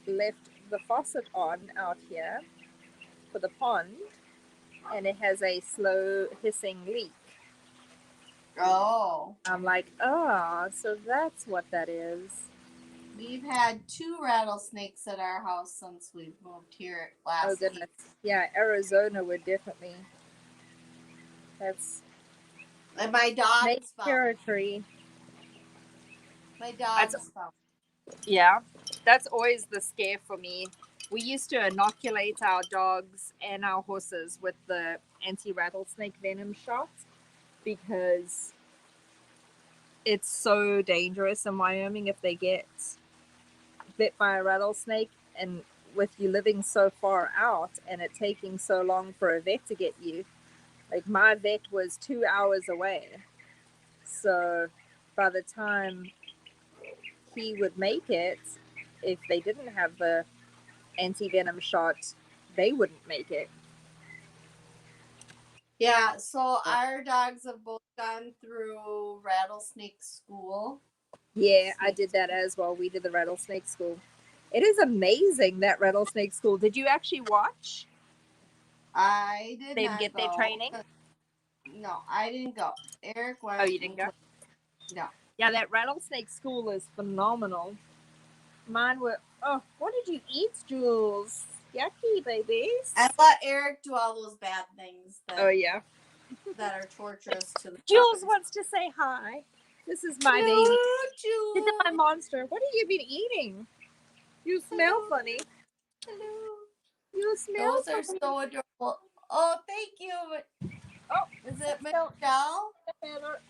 left the faucet on out here for the pond, and it has a slow hissing leak. Oh. I'm like, oh, so that's what that is. We've had 2 rattlesnakes at our house since we've moved here last Oh goodness. week. Yeah, Arizona would definitely. That's And my dog snake found. territory. My dog's found. Yeah, that's always the scare for me. We used to inoculate our dogs and our horses with the anti-rattlesnake venom shot because it's so dangerous in Wyoming if they get bit by a rattlesnake, and with you living so far out and it taking so long for a vet to get you. Like my vet was 2 hours away. So by the time he would make it, if they didn't have the anti-venom shot, they wouldn't make it. Yeah, so our dogs have both gone through rattlesnake school. Yeah, I did that as well. We did the rattlesnake school. It is amazing, that rattlesnake school. Did you actually watch I did them not get go. their training? No, I didn't go. Eric went. Oh, you didn't go? No. Yeah, that rattlesnake school is phenomenal. Mine were, oh, what did you eat, Jules? Yucky, babies. I let Eric do all those bad things that, Oh, yeah. that are torturous to the Jules dogs. wants to say hi. This is my Hello, baby. Jules. This is my monster. What have you been eating? You smell funny. Hello. You smell Those are funny. so adorable. Oh, thank you. Oh, Is it smell Michelle? better.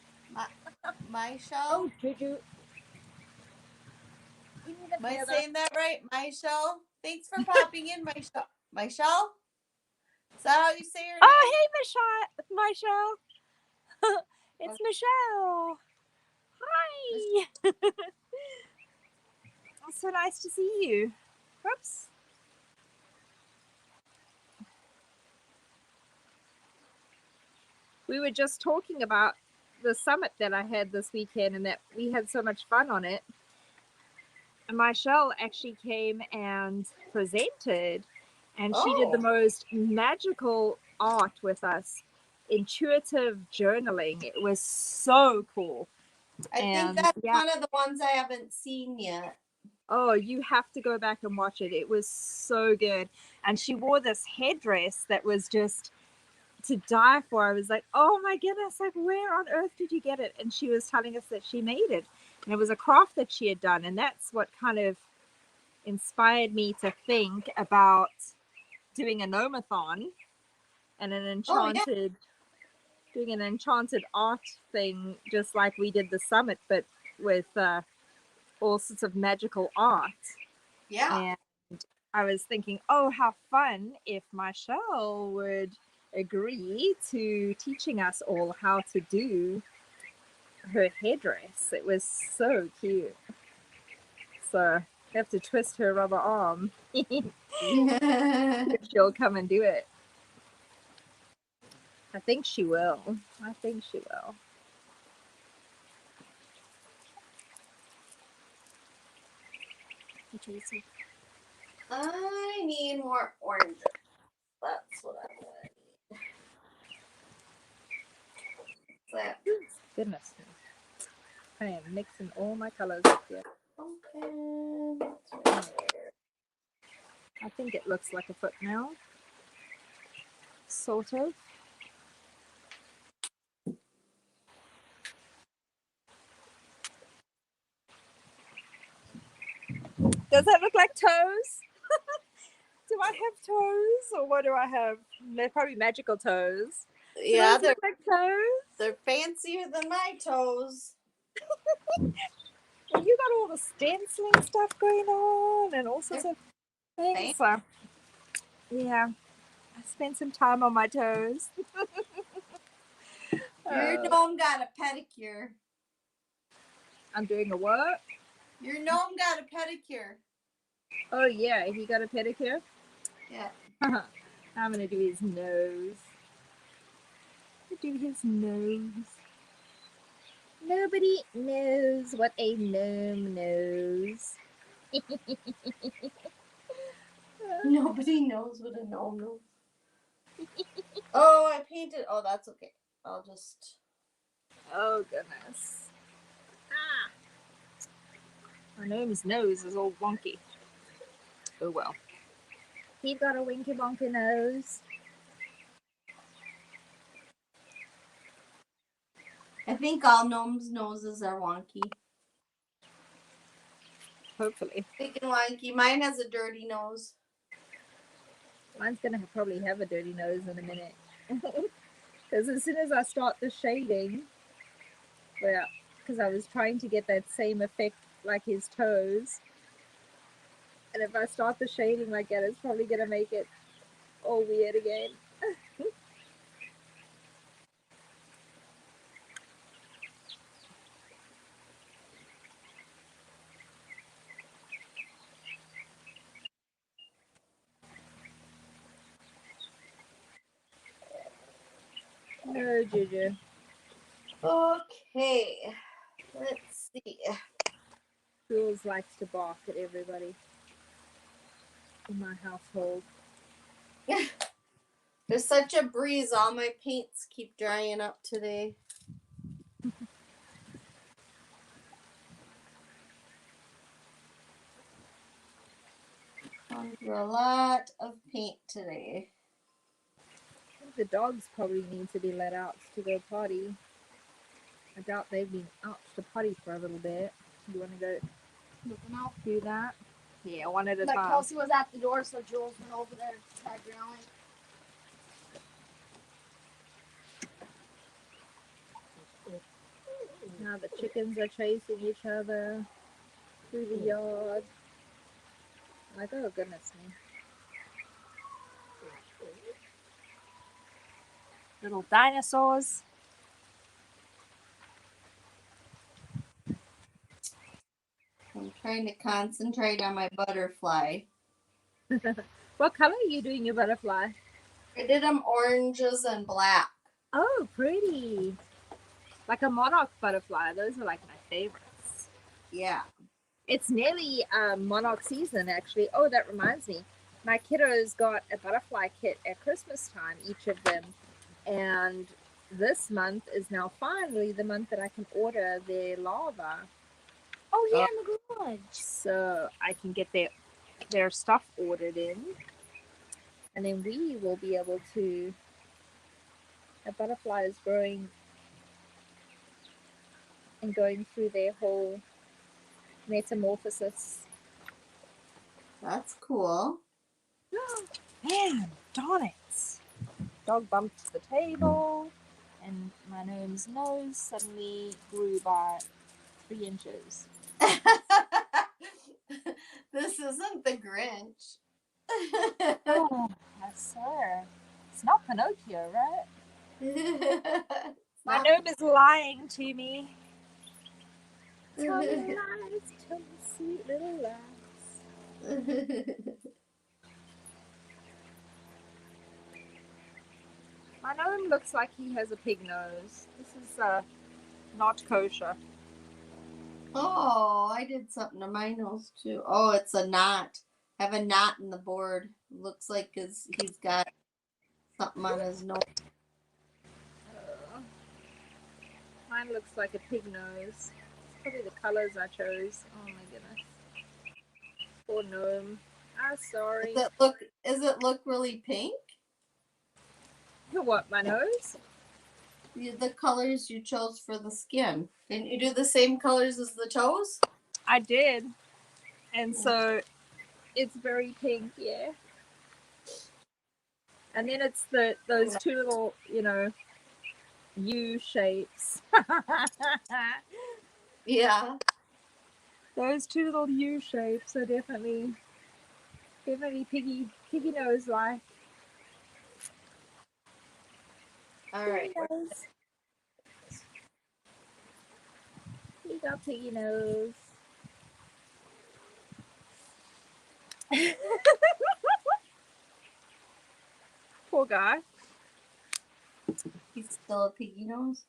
Michelle? Oh, did you? Give me the Am I feather. saying that right? Michelle? Thanks for popping in, Michelle. Michelle? Is that how you say your name? Oh, hey, Michelle. It's Okay. Michelle. Hi. It's so nice to see you. Whoops. We were just talking about the summit that I had this weekend and that we had so much fun on it. And Michelle actually came and presented, and she did the most magical art with us. Intuitive journaling. It was so cool. I think that's one of the ones I haven't seen yet. Oh, you have to go back and watch it. It was so good. And she wore this headdress that was just to die for. I was like, oh my goodness, like where on earth did you get it? And she was telling us that she made it. And it was a craft that she had done. And that's what kind of inspired me to think about doing a gnomathon and an enchanted doing an enchanted art thing, just like we did the summit, but with all sorts of magical art. Yeah. And I was thinking, oh, how fun if Michelle would agree to teaching us all how to do her headdress. It was so cute. So I have to twist her rubber arm. She'll come and do it. I think she will. I think she will. What do you see? I need more oranges. That's what I'm gonna need. That. Goodness me. I am mixing all my colors up here. Okay. That's right there. I think it looks like a foot now. Sort of. Does that look like toes? Do I have toes? Or what do I have? They're probably magical toes. Yeah, they're like toes. They're fancier than my toes. Well, you got all the stenciling stuff going on and all sorts of things. So, yeah, I spent some time on my toes. Your gnome got a pedicure. I'm doing a what? Your gnome got a pedicure. Oh, yeah, he got a pedicure? Yeah. I'm going to do his nose. Do his nose. Nobody knows what a gnome knows. Nobody knows what a gnome knows. Oh, I painted. Oh, that's okay. I'll just. Oh, goodness. Ah. Our gnome's nose is all wonky. Oh, well. He's got a winky wonky nose. I think all gnomes' noses are wonky. Hopefully. Big and wonky. Mine has a dirty nose. Mine's going to probably have a dirty nose in a minute. Because as soon as I start the shading, well, because I was trying to get that same effect like his toes. And if I start the shading like that, it's probably going to make it all weird again. No, Juju. Okay. Let's see. Jules likes to bark at everybody in my household. There's such a breeze. All my paints keep drying up today. Gone through a lot of paint today. The dogs probably need to be let out to go potty. I doubt they've been out to potty for a little bit. You want to go Look them out. do that? Yeah, one at a But time. Kelsey was at the door, so Jules went over there to tag growling. Now the chickens are chasing each other through the yard. Like, oh goodness me. Little dinosaurs. I'm trying to concentrate on my butterfly. What color are you doing your butterfly? I did them oranges and black. Oh, pretty. Like a monarch butterfly. Those are like my favorites. Yeah. It's nearly monarch season, actually. Oh, that reminds me. My kiddos got a butterfly kit at Christmas time, each of them. And this month is now finally the month that I can order their larva. Oh, yeah, in the garage. So I can get their stuff ordered in. And then we will be able to have butterflies growing and going through their whole metamorphosis. That's cool. Man, darn it. Dog bumped the table, and my gnome's nose suddenly grew by 3 inches. This isn't the Grinch. Oh, I swear. It's not Pinocchio, right? My gnome is lying to me. Tell me lies, tell me sweet little lies. My gnome looks like he has a pig nose. This is not kosher. Oh, I did something to my nose too. Oh, it's a knot. I have a knot in the board. Looks like he's got something on his nose. Mine looks like a pig nose. It's probably the colors I chose. Oh my goodness. Poor gnome. I'm sorry. Does it look really pink? What, my nose? The colors you chose for the skin. Didn't you do the same colors as the toes? I did. And so it's very pink, yeah. And then it's those two little, U shapes. Yeah. Those two little U shapes are definitely piggy nose like. All right. He got piggy nose. Poor guy. He's still a piggy nose.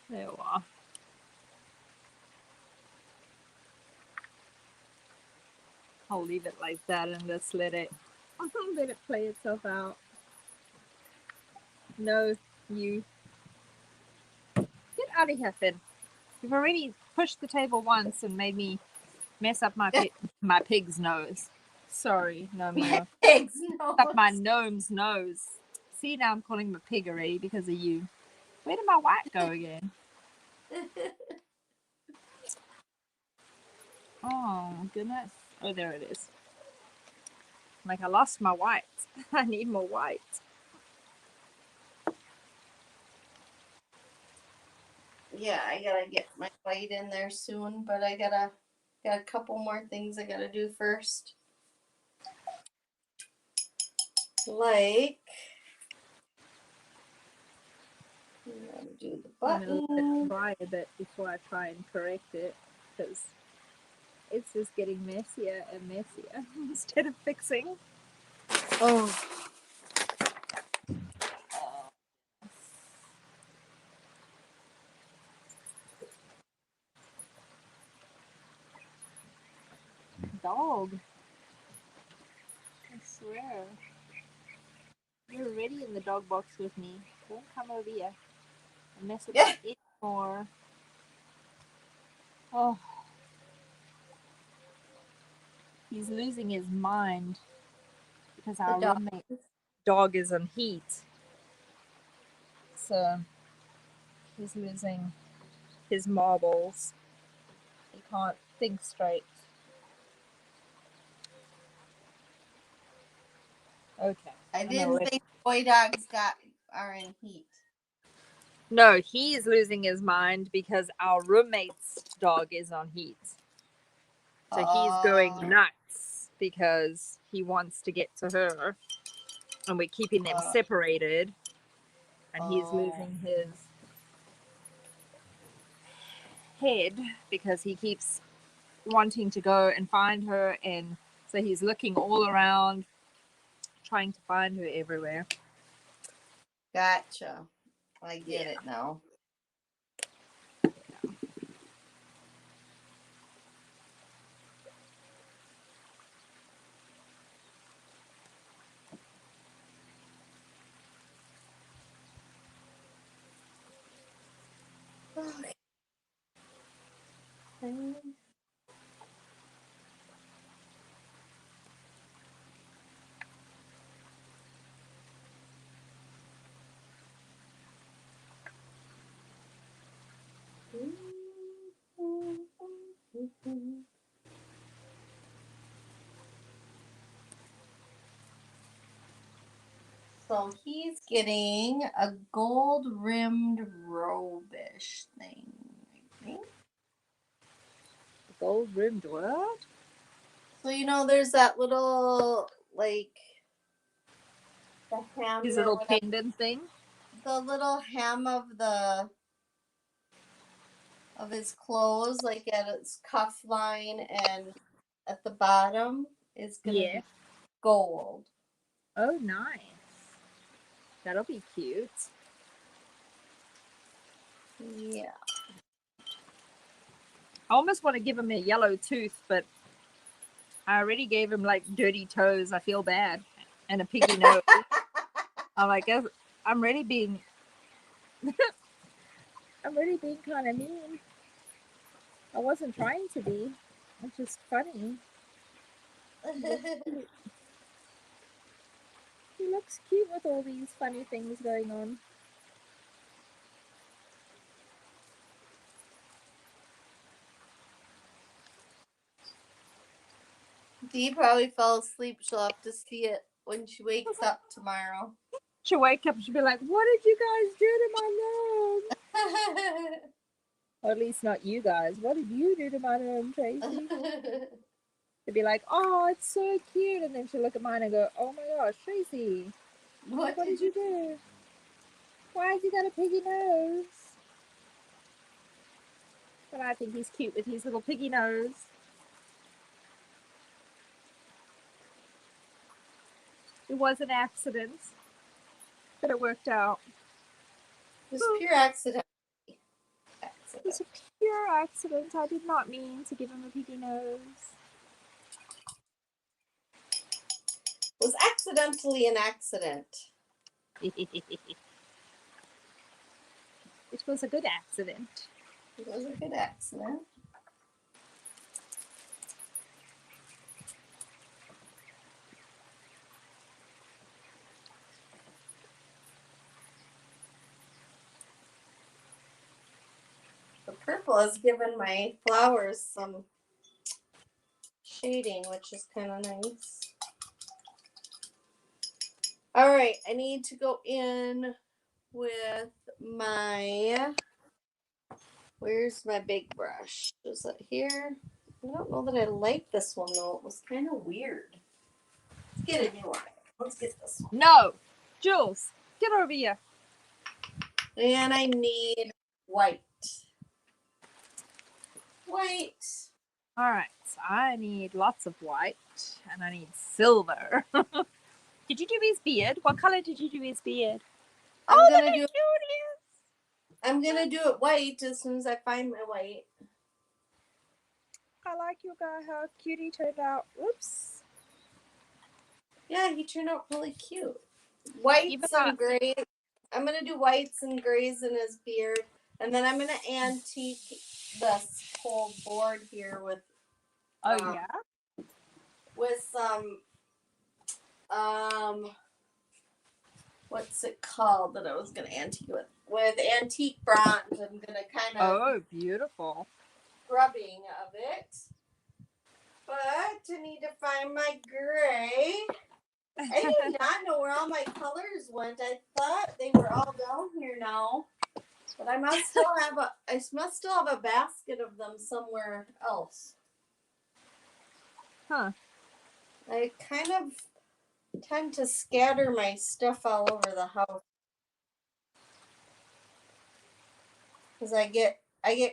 There you are. I'll leave it like that and just let it play itself out. No, you. Get out of here, Finn. You've already pushed the table once and made me mess up my pig's nose. Sorry, no more. Pig's nose. Like my gnome's nose. See, now I'm calling him a pig already because of you. Where did my white go again? Oh, goodness. Oh, there it is. Like, I lost my white. I need more white. Yeah, I gotta get my white in there soon, but I got a couple more things I gotta do first. Like, I'm gonna do the I'm going to let button. it dry a bit before I try and correct it because it's just getting messier and messier instead of fixing. Oh. Dog. I swear. You're already in the dog box with me. Don't come over here and mess it up anymore. Oh. He's losing his mind because our dog. roommate's dog is on heat. So he's losing his marbles. He can't think straight. Okay. I didn't think boy dogs are in heat. No, he's losing his mind because our roommate's dog is on heat. So he's going nuts because he wants to get to her. And we're keeping them separated. And he's losing his head because he keeps wanting to go and find her. And so he's looking all around, trying to find her everywhere. Gotcha. I get it now. Okay. So he's getting a gold rimmed robe-ish thing, I think. Gold rimmed what? So there's that little like the hem. His little pendant thing. The little hem of his clothes, like at its cuff line and at the bottom is gonna be gold. Oh, nice. That'll be cute. Yeah. I almost want to give him a yellow tooth, but I already gave him like dirty toes. I feel bad. And a piggy nose. I'm like, I'm already being kind of mean. I wasn't trying to be. It's just funny. He looks cute with all these funny things going on. Dee probably fell asleep. She'll have to see it when she wakes up tomorrow. She'll wake up and she'll be like, what did you guys do to my gnome? Or at least not you guys. What did you do to my gnome, Tracy? She'll be like, oh, it's so cute. And then she'll look at mine and go, oh my gosh, Tracy, what did you do? Why has he got a piggy nose? But I think he's cute with his little piggy nose. It was an accident, but it worked out. It was pure accident. It was a pure accident. I did not mean to give him a piggy nose. It was accidentally an accident. It was a good accident. It was a good accident. The purple has given my flowers some shading, which is kind of nice. All right, I need to go in with my, where's my big brush? Is it here? I don't know that I like this one though. It was kind of weird. Let's get a new one. Let's get this one. No, Jules, get over here. And I need white. White. All right, so I need lots of white and I need silver. Did you do his beard? What color did you do his beard? I'm Oh, gonna look how do. cute he is. I'm gonna do it white as soon as I find my white. I like your guy, how cute he turned out. Oops. Yeah, he turned out really cute. Whites and gray. I'm gonna do whites and grays in his beard, and then I'm gonna antique this whole board here with. Yeah. With some. What's it called that I was gonna antique with antique bronze. I'm gonna kind of. Oh, beautiful. Scrubbing of it. But I need to find my gray. I did not know where all my colors went. I thought they were all down here now. But I must still have a basket of them somewhere else. Huh. I kind of tend to scatter my stuff all over the house. Because I get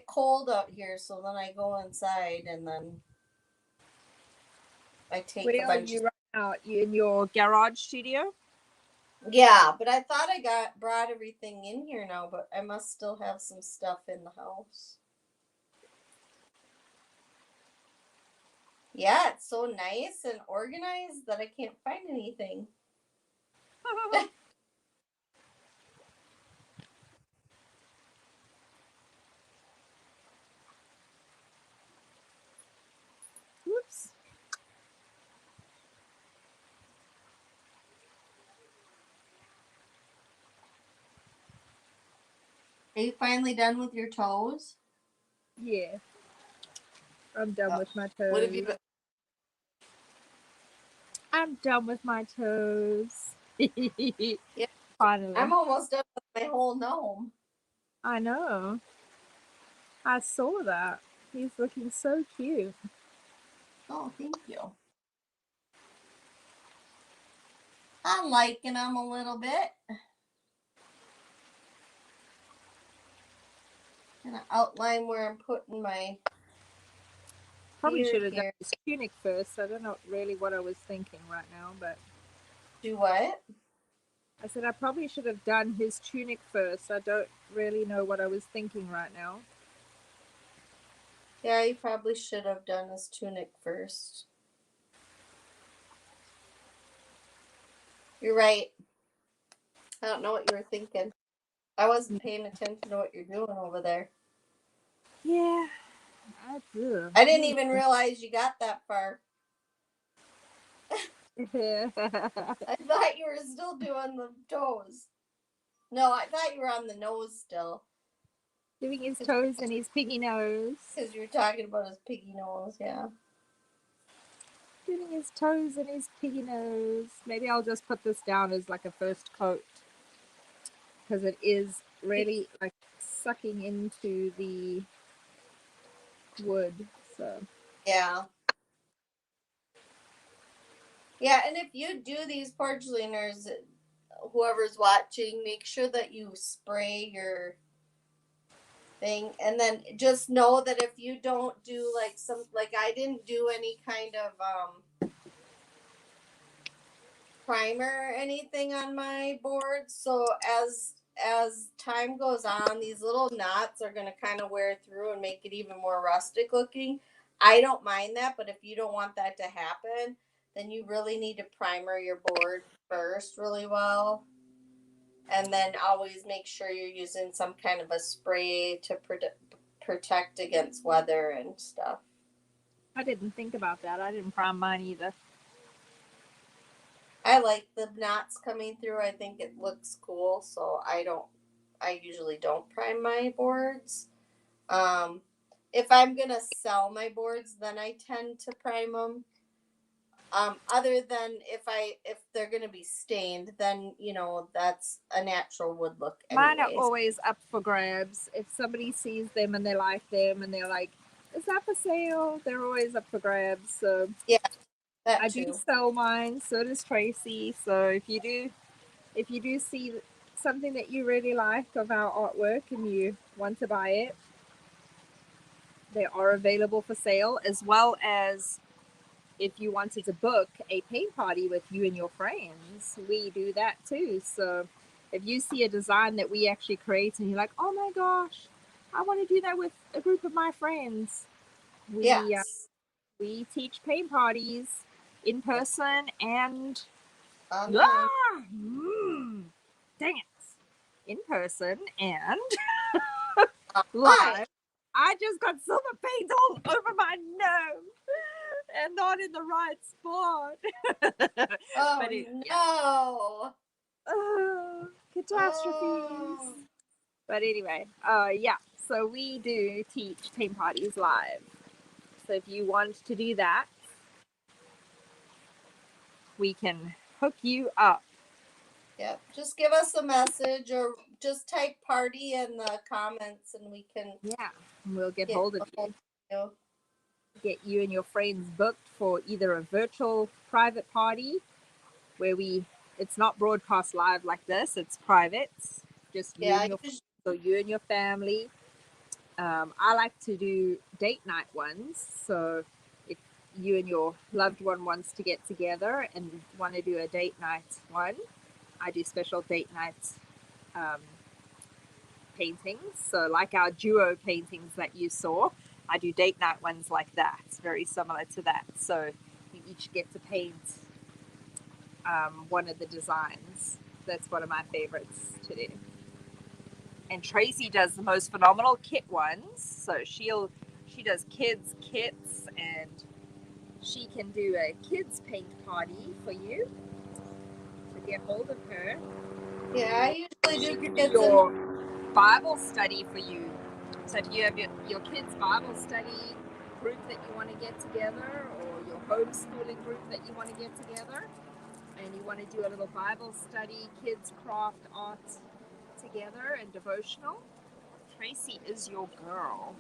cold out here, so then I go inside and then I take Where a are bunch. you right now? You in your garage studio? Yeah, but I thought I brought everything in here now, but I must still have some stuff in the house. Yeah, it's so nice and organized that I can't find anything. Whoops. Are you finally done with your toes? Yeah. I'm done with my toes. What have you been? I'm done with my toes. Yeah, Finally. I'm almost done with my whole gnome. I know. I saw that. He's looking so cute. Oh, thank you. I'm liking them a little bit. Gonna outline where I'm putting my. Probably beard should have done here. his tunic first. I don't know really what I was thinking right now, but Do what? I said I probably should have done his tunic first. I don't really know what I was thinking right now. Yeah, you probably should have done his tunic first. You're right. I don't know what you were thinking. I wasn't paying attention to what you're doing over there. Yeah, I do. I didn't even realize you got that far. I thought you were still doing the toes. No, I thought you were on the nose still. Doing his toes and his piggy nose. Because you were talking about his piggy nose, yeah. Doing his toes and his piggy nose. Maybe I'll just put this down as like a first coat. Because it is really like sucking into the wood. So Yeah. Yeah, and if you do these porch leaners, whoever's watching, make sure that you spray your thing. And then just know that if you don't do like I didn't do any kind of primer or anything on my board, so as time goes on, these little knots are going to kind of wear through and make it even more rustic looking. I don't mind that, but if you don't want that to happen, then you really need to primer your board first really well, and then always make sure you're using some kind of a spray to protect against weather and stuff. I didn't think about that. I didn't prime mine either. I like the knots coming through. I think it looks cool, so I usually don't prime my boards. If I'm gonna sell my boards, then I tend to prime them. Other than if they're gonna be stained, then that's a natural wood look Mine are anyways. always up for grabs. If somebody sees them and they like them and they're like, is that for sale? They're always up for grabs. So Yeah, that I too. do sell mine, so does Tracy. So if you do see something that you really like of our artwork and you want to buy it, they are available for sale, as well as if you wanted to book a paint party with you and your friends, we do that too. So if you see a design that we actually create and you're like, oh my gosh, I want to do that with a group of my friends, Yes. we teach paint parties in person and Online. dang it, in person and Hi. live. I just got silver paint all over my nose and not in the right spot. Oh But no. catastrophes. Oh. But anyway, yeah. So we do teach paint parties live. So if you want to do that, we can hook you up. Yep. Just give us a message or just type party in the comments and we can Yeah, we'll get get hold of a hold you. of you. Get you and your friends booked for either a virtual private party where it's not broadcast live like this, it's private, just you Yeah, and your so you and your family. I like to do date night ones, so if you and your loved one wants to get together and want to do a date night one, I do special date night um, paintings. So like our duo paintings that you saw, I do date night ones like that. It's very similar to that. So you each get to paint one of the designs. That's one of my favorites to do. And Tracy does the most phenomenal kit ones. So she does kids kits, and she can do a kids paint party for you. So get hold of her. Yeah, I usually She do can do kids your Bible study for you. So do you have your kids Bible study group that you want to get together, or your homeschooling group that you want to get together, and you want to do a little Bible study, kids craft art together and devotional? Tracy is your girl.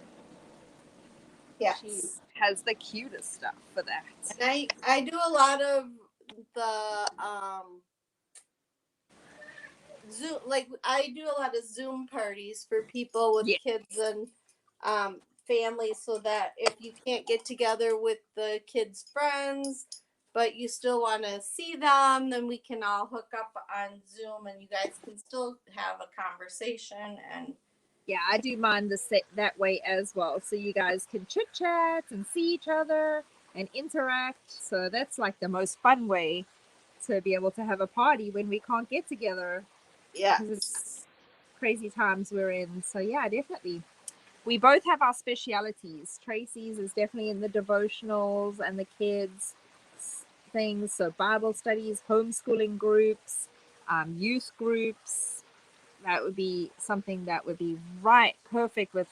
Yes. She has the cutest stuff for that. And I do a lot of the Zoom, like I do a lot of Zoom parties for people with kids and families, so that if you can't get together with the kids' friends, but you still want to see them, then we can all hook up on Zoom and you guys can still have a conversation. And yeah, I do mine that way as well. So you guys can chit chat and see each other and interact. So that's like the most fun way to be able to have a party when we can't get together. yeah, Because it's crazy times we're in. So yeah, definitely. We both have our specialities. Tracy's is definitely in the devotionals and the kids things. So Bible studies, homeschooling groups, youth groups. That would be something that would be right perfect with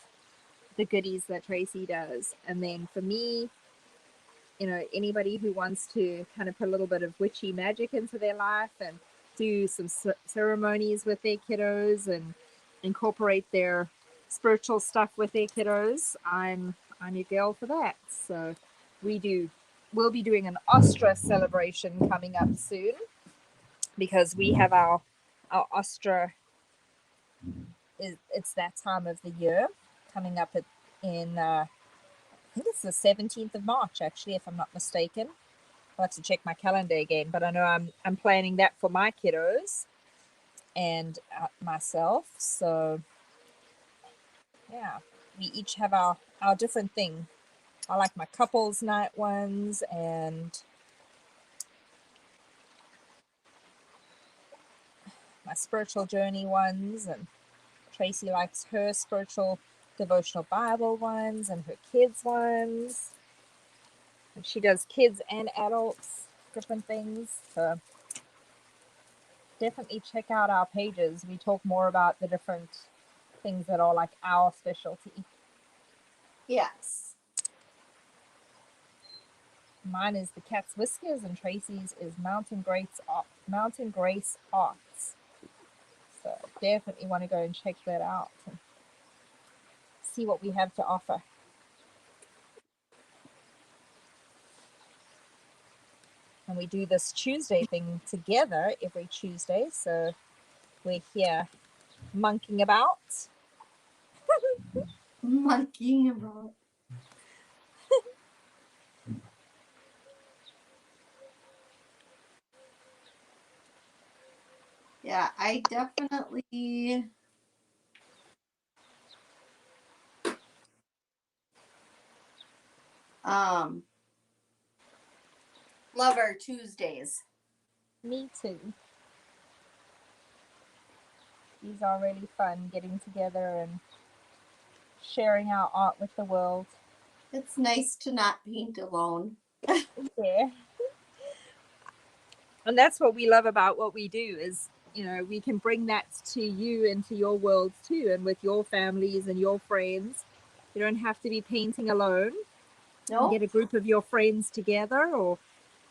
the goodies that Tracy does. And then for me, anybody who wants to kind of put a little bit of witchy magic into their life and do some ceremonies with their kiddos and incorporate their spiritual stuff with their kiddos, I'm your girl for that. So we'll be doing an Ostra celebration coming up soon, because we have our Ostra. It's that time of the year coming up in I think it's the 17th of March, actually, if I'm not mistaken. I'll have to check my calendar again, but I know I'm planning that for my kiddos and myself. So yeah, we each have our different thing. I like my couples night ones and my spiritual journey ones, and Tracy likes her spiritual devotional Bible ones and her kids ones. And she does kids and adults, different things. So definitely check out our pages. We talk more about the different things that are like our specialty. Yes. Mine is the Cat's Whiskers, and Tracy's is Mountain Grace Arts. So definitely want to go and check that out and see what we have to offer. And we do this Tuesday thing together every Tuesday. So we're here monkeying about. Monkeying about. Yeah, I definitely love our Tuesdays. Me too. These are really fun, getting together and sharing our art with the world. It's nice to not paint alone. Yeah. And that's what we love about what we do is, we can bring that to you and to your world too, and with your families and your friends. You don't have to be painting alone. No? Get a group of your friends together or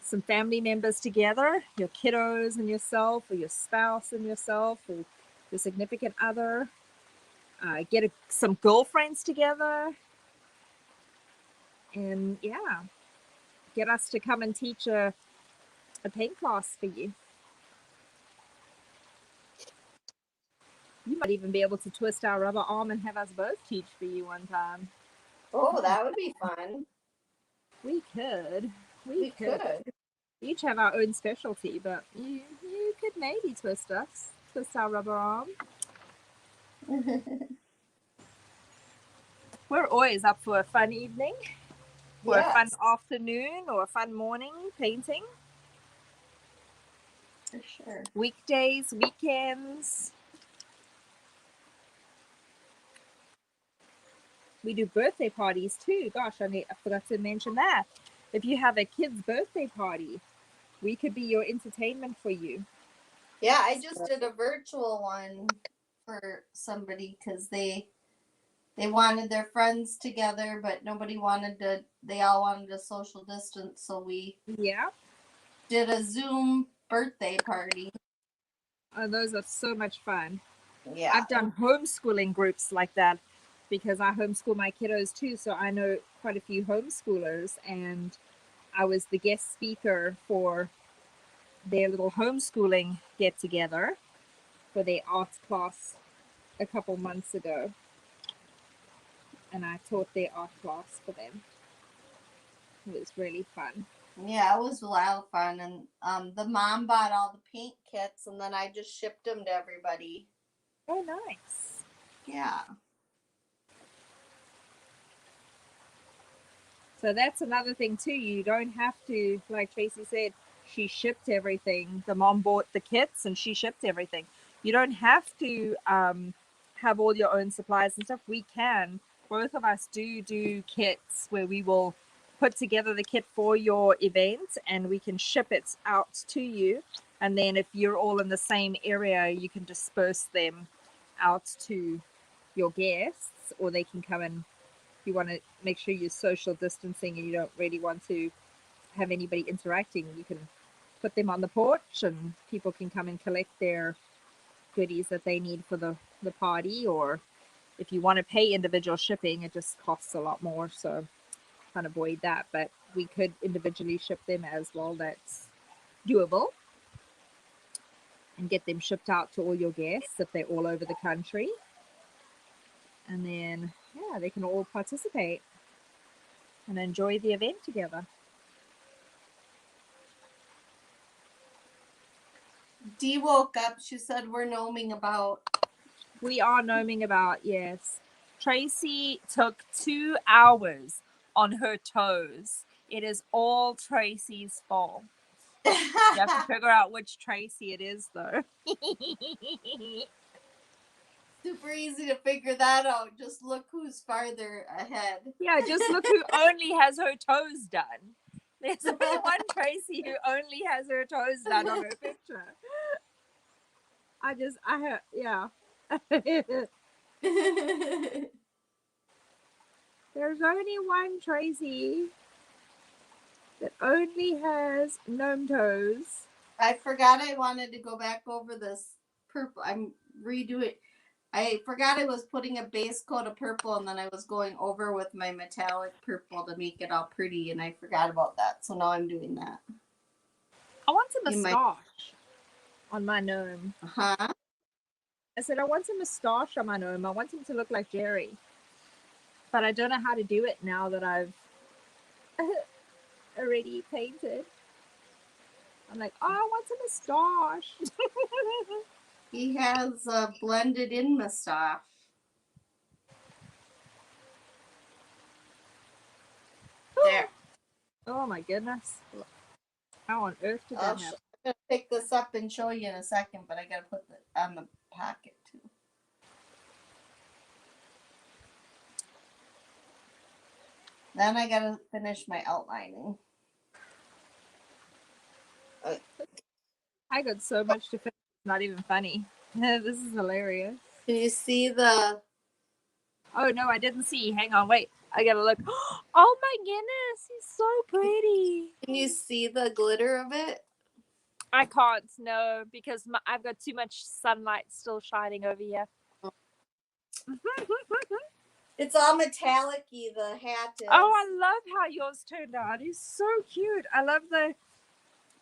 some family members together, your kiddos and yourself, or your spouse and yourself, or your significant other. Get some girlfriends together. And yeah, get us to come and teach a paint class for you. You might even be able to twist our rubber arm and have us both teach for you one time. Oh, that would be fun. We could. We could. We each have our own specialty, but you could maybe twist our rubber arm. We're always up for a fun evening, or a fun afternoon, or a fun morning painting. For sure. Weekdays, weekends. We do birthday parties too. Gosh, I forgot to mention that. If you have a kid's birthday party, we could be your entertainment for you. Yeah, I just did a virtual one for somebody because they wanted their friends together, but they all wanted a social distance, so we did a Zoom birthday party. Oh, those are so much fun. Yeah. I've done homeschooling groups like that because I homeschool my kiddos too, so I know quite a few homeschoolers, and I was the guest speaker for their little homeschooling get together for their arts class a couple months ago, and I taught their art class for them. It was really fun. Yeah, it was a lot of fun, and the mom bought all the paint kits, and then I just shipped them to everybody. Oh, nice. Yeah. So that's another thing too. You don't have to, like Tracy said, she shipped everything. The mom bought the kits and she shipped everything. You don't have to have all your own supplies and stuff. We can. Both of us do kits where we will put together the kit for your event and we can ship it out to you. And then if you're all in the same area, you can disperse them out to your guests, or they can come and you want to make sure you're social distancing and you don't really want to have anybody interacting, you can put them on the porch and people can come and collect their goodies that they need for the party. Or if you want to pay individual shipping, it just costs a lot more, so can't avoid that. But we could individually ship them as well. That's doable, and get them shipped out to all your guests if they're all over the country, and then they can all participate and enjoy the event together. Dee woke up. She said we're gnoming about. We are gnoming about, yes. Tracy took 2 hours on her toes. It is all Tracy's fault. You have to figure out which Tracy it is, though. Super easy to figure that out. Just look who's farther ahead. Yeah, just look who only has her toes done. There's only one Tracy who only has her toes done on her picture. There's only one Tracy that only has gnome toes. I forgot I wanted to go back over this purple. I'm redoing. I forgot I was putting a base coat of purple and then I was going over with my metallic purple to make it all pretty and I forgot about that. So now I'm doing that. I want a In my- moustache on my gnome. Huh? I said I want a moustache on my gnome. I want him to look like Jerry. But I don't know how to do it now that I've already painted. I'm like, oh, I want a moustache. He has a blended in moustache. There. Oh my goodness. How on earth did that happen? I'm going to pick this up and show you in a second, but I got to put it on the pocket too. Then I got to finish my outlining. I got so much to finish. It's not even funny. This is hilarious. Can you see the... Oh no, I didn't see. Hang on, wait. I gotta look. Oh my goodness, he's so pretty. Can you see the glitter of it? I can't, no, because I've got too much sunlight still shining over here. It's all metallic-y, the hat is. Oh, I love how yours turned out. It's so cute. I love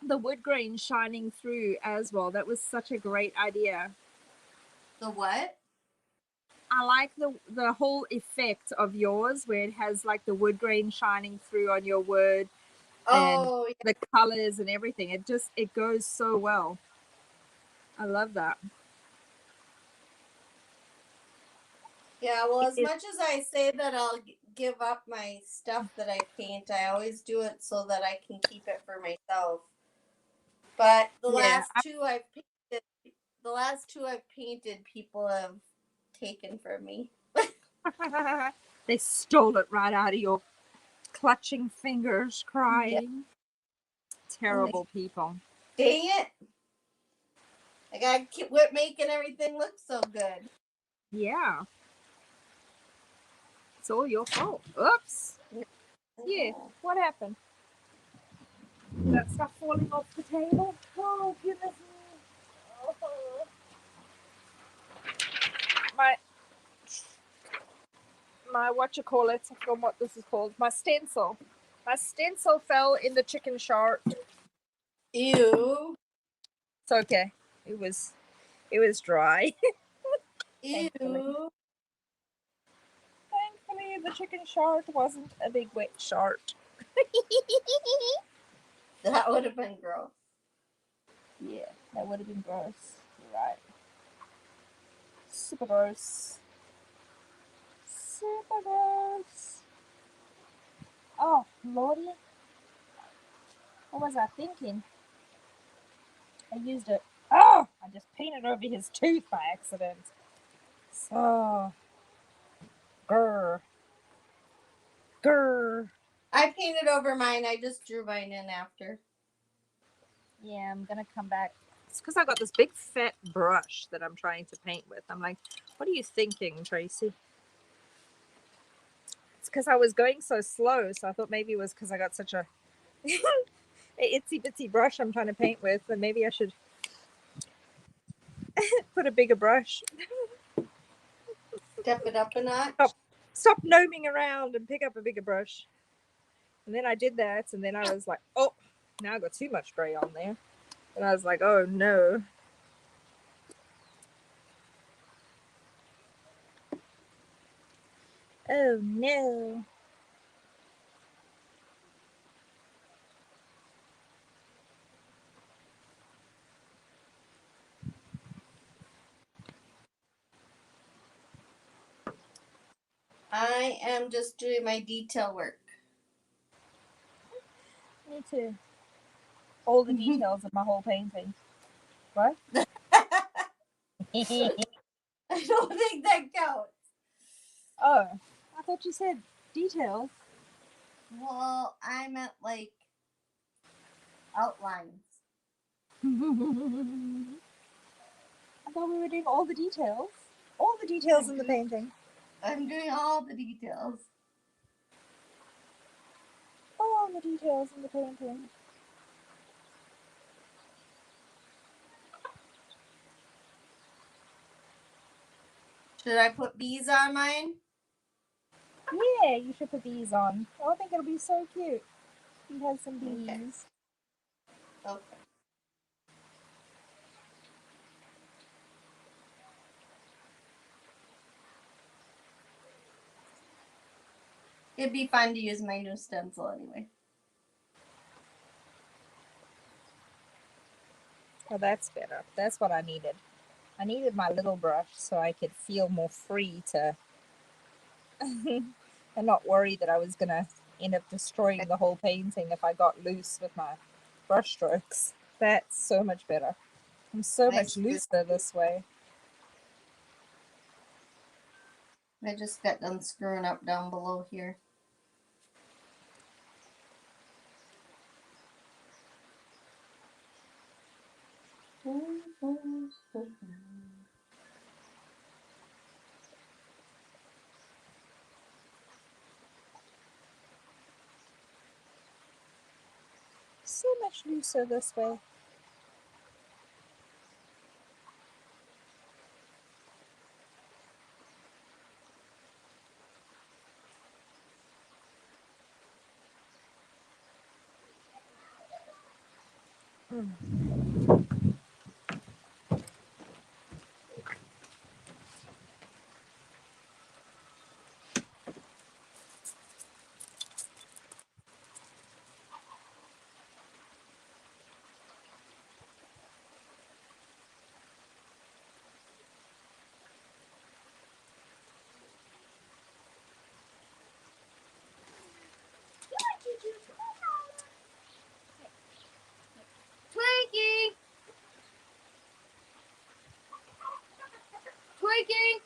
the wood grain shining through as well. That was such a great idea. The what? I like the whole effect of yours where it has like the wood grain shining through on your wood. Oh, and the colors and everything. It goes so well. I love that. yeah. Well, as much as I say that I'll give up my stuff that I paint, I always do it so that I can keep it for myself. But the last two I've painted, people have taken from me. They stole it right out of your clutching fingers, crying. Yeah. Terrible people. Dang it! I gotta keep making everything look so good. Yeah. It's all your fault. Oops. Yeah. What happened? That stuff falling off the table? Oh, goodness me. Oh. My whatchamacallit, I forgot what this is called. My stencil. My stencil fell in the chicken short. Ew. It's okay. It was dry. Ew. Thankfully, the chicken short wasn't a big wet short. That would have been gross. Yeah, that would have been gross. You're right. Super gross. Super gross. Oh, Lordy. What was I thinking? I used it. Oh, I just painted over his tooth by accident. So, grr. Grr. I painted over mine. I just drew mine in after. Yeah, I'm going to come back. It's because I got this big fat brush that I'm trying to paint with. I'm like, what are you thinking, Tracy? It's because I was going so slow, so I thought maybe it was because I got such a itsy bitsy brush I'm trying to paint with, and maybe I should put a bigger brush. Step it up a notch. Stop gnoming around and pick up a bigger brush. And then I did that, and then I was like, oh, now I got too much gray on there. And I was like, oh no. Oh no. I am just doing my detail work. Me too. All the details of my whole painting. What? I don't think that counts. Oh, I thought you said details. Well, I meant like outlines. I thought we were doing all the details. All the details in the painting. I'm doing all the details. the details in the painting. Should I put bees on mine? Yeah, you should put bees on. I think it'll be so cute. He has some bees. Okay. It'd be fun to use my new stencil anyway. Oh, that's better. That's what I needed. I needed my little brush so I could feel more free to and not worry that I was going to end up destroying the whole painting if I got loose with my brush strokes. That's so much better. I'm so much looser this way. I just got done screwing up down below here. So much looser this way. Twinkie! Twinkie!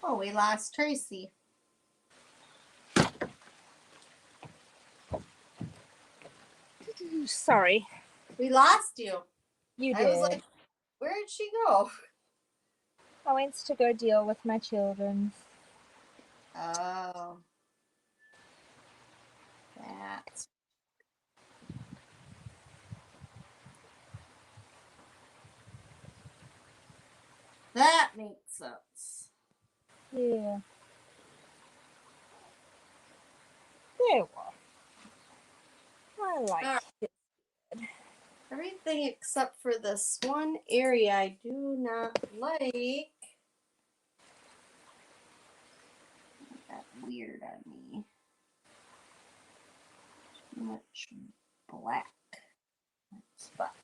Oh, we lost Tracy. Sorry. We lost you. You I did. was like, where did she go? I went to go deal with my children. Oh. That makes sense. Yeah. There we are. I like it. Everything except for this one area I do not like. That weird on me. Too much black spot.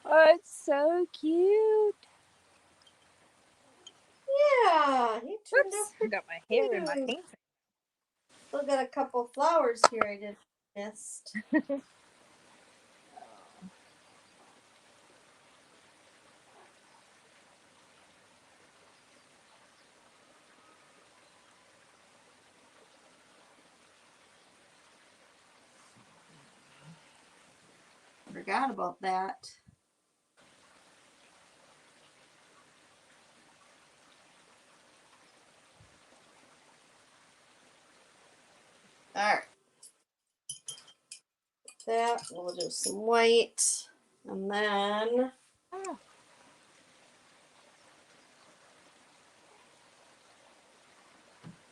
Oh, it's so cute. Yeah, he turned Oops, out I pretty got my hair in my cute. painting. Still got a couple flowers here I just missed. Forgot about that. All right. That we'll do some white, and then Oh.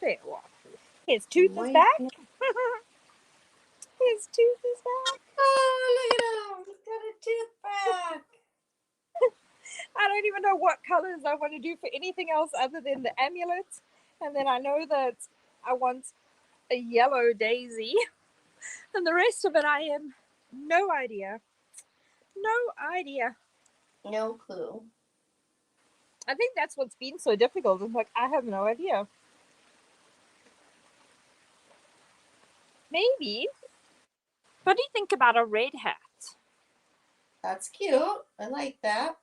There we are. His tooth is white. back. His tooth is back. Oh, look at him! He's got a tooth back. I don't even know what colors I want to do for anything else other than the amulet. And then I know that I want a yellow daisy. And the rest of it, I have no idea. No idea. No clue. I think that's what's been so difficult. It's like, I have no idea. Maybe. What do you think about a red hat? That's cute. I like that.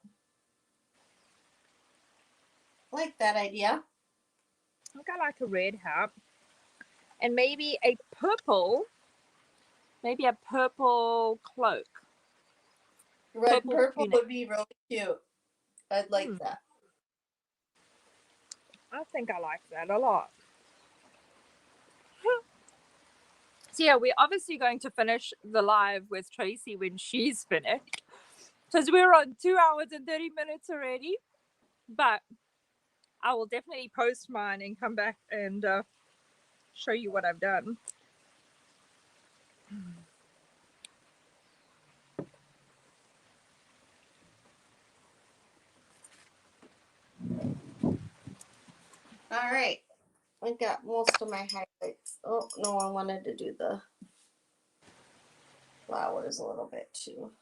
like that idea. I think I like a red hat. And maybe a purple cloak. Red and Purple purple tunic. would be really cute. I'd like that. I think I like that a lot. So yeah, we're obviously going to finish the live with Tracy when she's finished. Because we're on 2 hours and 30 minutes already. But I will definitely post mine and come back and show you what I've done. All right. I got most of my highlights. Oh, no, I wanted to do the flowers a little bit too.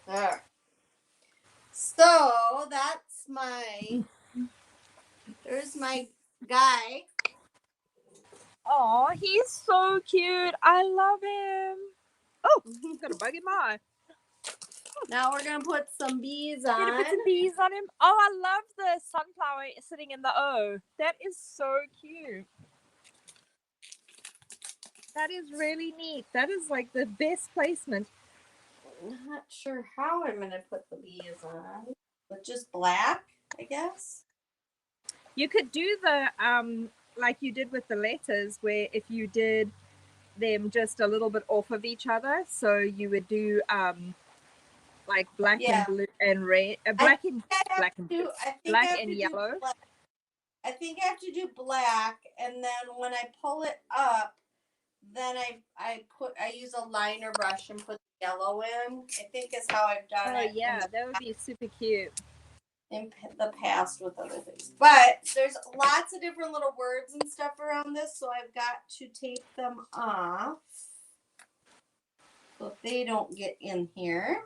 All right. So that's there's my guy. Oh, he's so cute. I love him. Oh, he's got a bug in my eye. Now we're going to put some bees Gonna on. put some bees on him. Oh, I love the sunflower sitting in the O. That is so cute. That is really neat. That is like the best placement. I'm not sure how I'm going to put the bees on. But just black, I guess. You could do the like you did with the letters, where if you did them just a little bit off of each other, so you would do like black and blue and red, black and yellow. I think I have to do black, and then when I pull it up, then I use a liner brush and put the yellow in. I think is how I've done it. Oh yeah, that would be super cute. In the past with other things, but there's lots of different little words and stuff around this, so I've got to take them off so they don't get in here.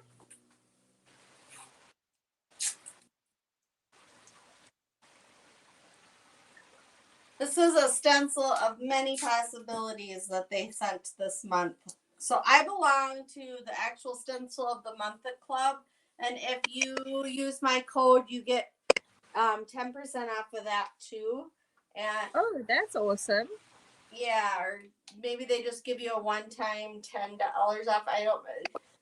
This is a stencil of many possibilities that they sent this month. So I belong to the actual stencil of the month at club, and if you use my code, you get 10% off of that too. And oh, that's awesome. Yeah, or maybe they just give you a one-time $10 off. I don't.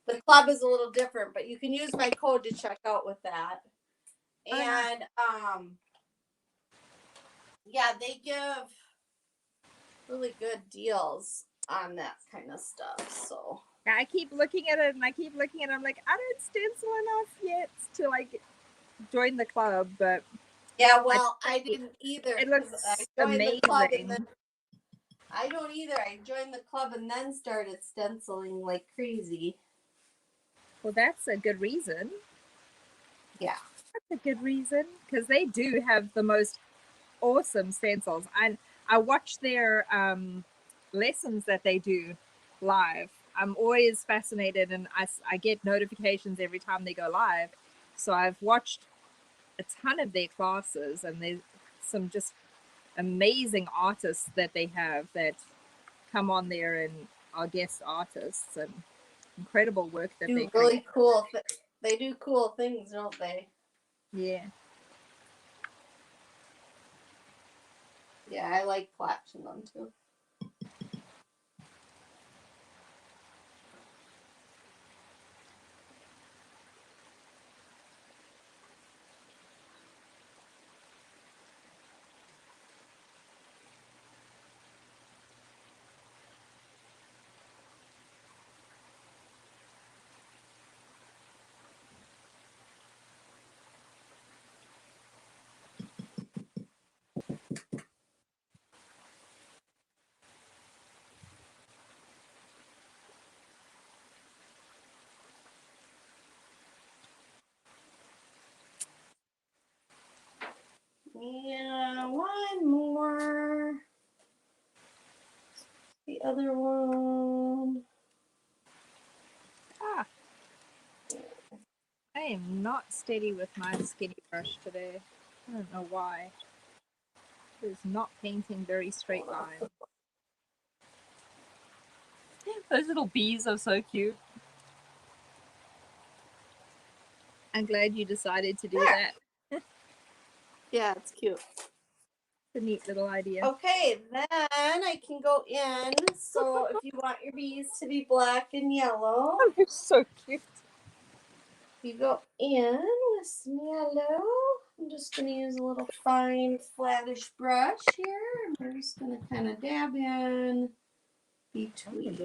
The club is a little different, but you can use my code to check out with that. And yeah, they give really good deals on that kind of stuff. So I keep looking at it, and I keep looking at it. I'm like, I don't stencil enough yet to like join the club, but yeah, well, I didn't either. It looks I joined amazing. the club and then I don't either. I joined the club and then started stenciling like crazy. Well, that's a good reason. Yeah, that's a good reason, because they do have the most awesome stencils. I watch their lessons that they do live. I'm always fascinated, and I get notifications every time they go live. So I've watched a ton of their classes, and there's some just amazing artists that they have that come on there and are guest artists, and incredible work that they really create. cool. They do cool things, don't they? Yeah. Yeah, I like watching them too. Yeah, one more. The other one. am not steady with my skinny brush today. I don't know why. It is not painting very straight lines. Those little bees are so cute. I'm glad you decided to do that. Yeah, it's cute. It's a neat little idea. Okay, then I can go in. So if you want your bees to be black and yellow, They're so cute. you go in with some yellow. I'm just going to use a little fine, flattish brush here. And we're just going to kind of dab in between.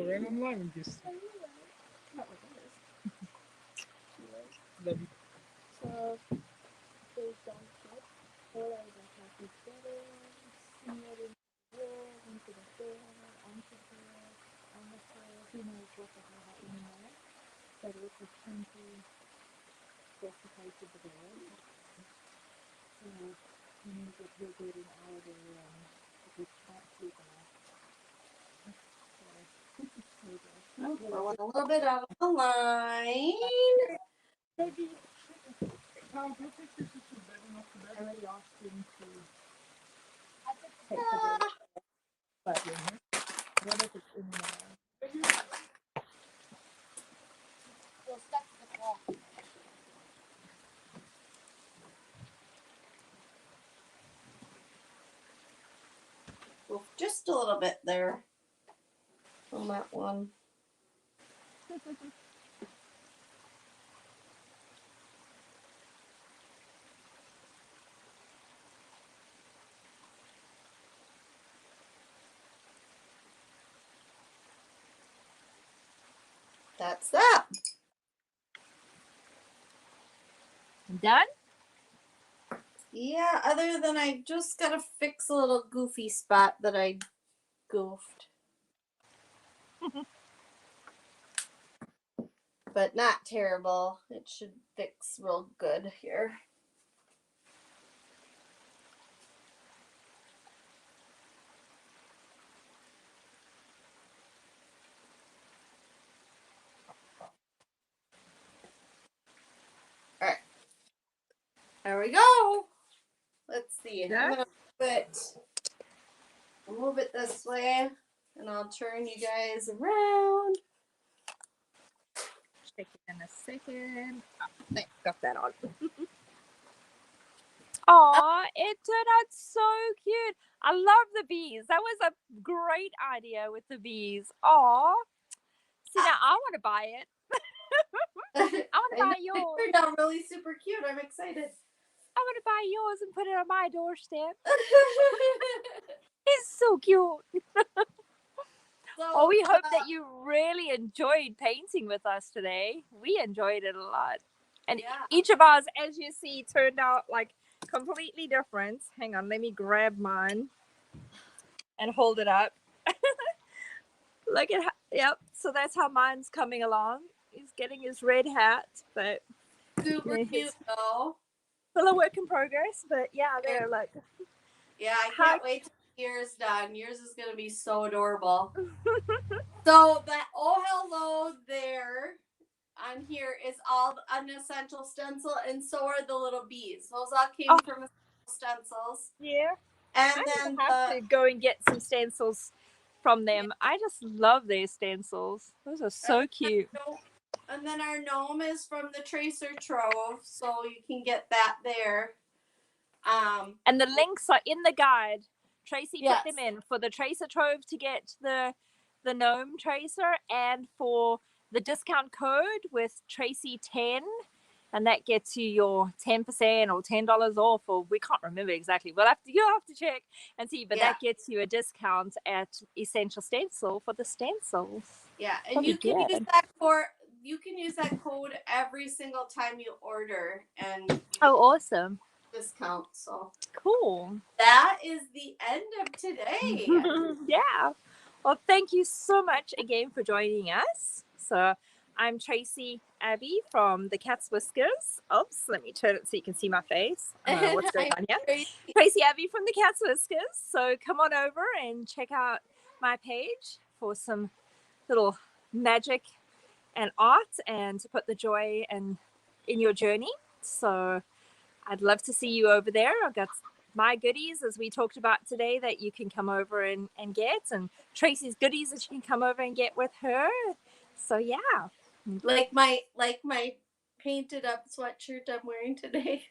Throwing a little bit out of the line. Well, just a little bit there on that one. That's that. Done? Yeah, other than I just got to fix a little goofy spot that I goofed. But not terrible. It should fix real good here. All right. There we go. Let's see. Yeah. I'm going to move it this way, and I'll turn you guys around. Check it in a second. Oh, there, got that on. Aw, it turned out so cute. I love the bees. That was a great idea with the bees. Aw. See, now I want to buy it. I want to buy It yours. turned out really super cute. I'm excited. I want to buy yours and put it on my doorstep. It's so cute. So, We hope that you really enjoyed painting with us today. We enjoyed it a lot. And yeah. each of us, as you see, turned out like completely different. Hang on, let me grab mine and hold it up. Look at how, yep. So that's how mine's coming along. He's getting his red hat, but Super cute though. still a work in progress. But yeah, there, look. Yeah, I can't wait till yours done. Yours is gonna be so adorable. So that oh hello there on here is all an essential stencil, and so are the little bees. Those all came from stencils. Yeah. And I then have to go and get some stencils from them. Yeah. I just love their stencils. Those are so cute. And then our gnome is from the Tracer Trove, so you can get that there. And the links are in the guide. Tracy yes. put them in for the Tracer Trove to get the GNOME tracer, and for the discount code with Tracy10, and that gets you your 10% or $10 off, or we can't remember exactly. You'll have to check and see, but that gets you a discount at Essential Stencil for the stencils. Yeah, and you can use that code every single time you order, and awesome discount. So cool. That is the end of today. Yeah. Well, thank you so much again for joining us. So I'm Tracy Abbey from the Cat's Whiskers. Oops, let me turn it so you can see my face. I don't know what's going on here. Tracy Abbey from the Cat's Whiskers. So come on over and check out my page for some little magic and art, and to put the joy and in your journey. So I'd love to see you over there. I've got my goodies, as we talked about today, that you can come over and get, and Tracy's goodies that you can come over and get with her. So yeah. Like my painted up sweatshirt I'm wearing today.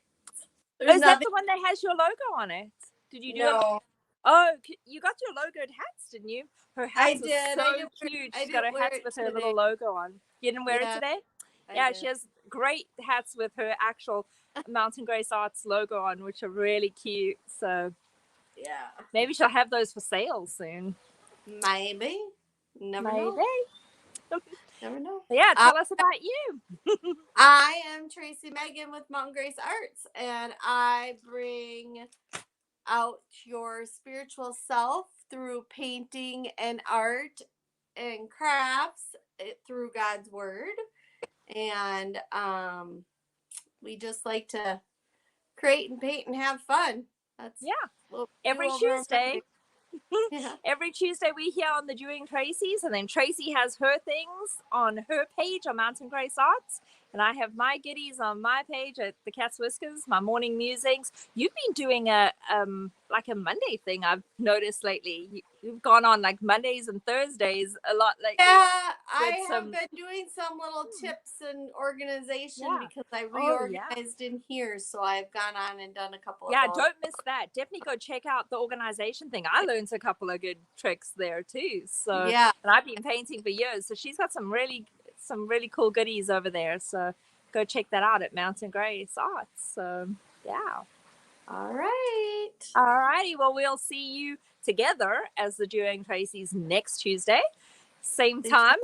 There's Is that nothing. the one that has your logo on it? Did you do it? No, Oh, you got your logoed hats, didn't you? Her I hats are did. so I didn't wear, cute. I She's got didn't her wear hats it with her today. little logo on. You didn't wear it Yeah, today? I Yeah, did. she has great hats with her actual Mountain Grace Arts logo on, which are really cute. So Yeah, maybe she'll have those for sale soon. maybe. Never know. Never know. Yeah, tell us about you. I am Tracy Megan with Mountain Grace Arts, and I bring out your spiritual self through painting and art and crafts through God's word. And we just like to create and paint and have fun. That's Yeah. what we Every do over on Tuesday. Yeah. Every Tuesday we here on the Doing Tracy's, and then Tracy has her things on her page on Mountain Grace Arts, and I have my goodies on my page at the Cat's Whiskers, my morning musings. You've been doing a like a Monday thing, I've noticed lately. You've gone on like Mondays and Thursdays a lot lately. Yeah, I with have some- been doing some little tips and organization Yeah. because I Oh, yeah. reorganized in here. So I've gone on and done a couple Yeah, of those. don't miss that. Definitely go check out the organization thing. I learned a couple of good tricks there too. So Yeah. and I've been painting for years. So she's got some really cool goodies over there. So go check that out at Mountain Grace Arts. So yeah. All right. All righty. Well, we'll see you together as the Doing Tracy's next Tuesday. Same time.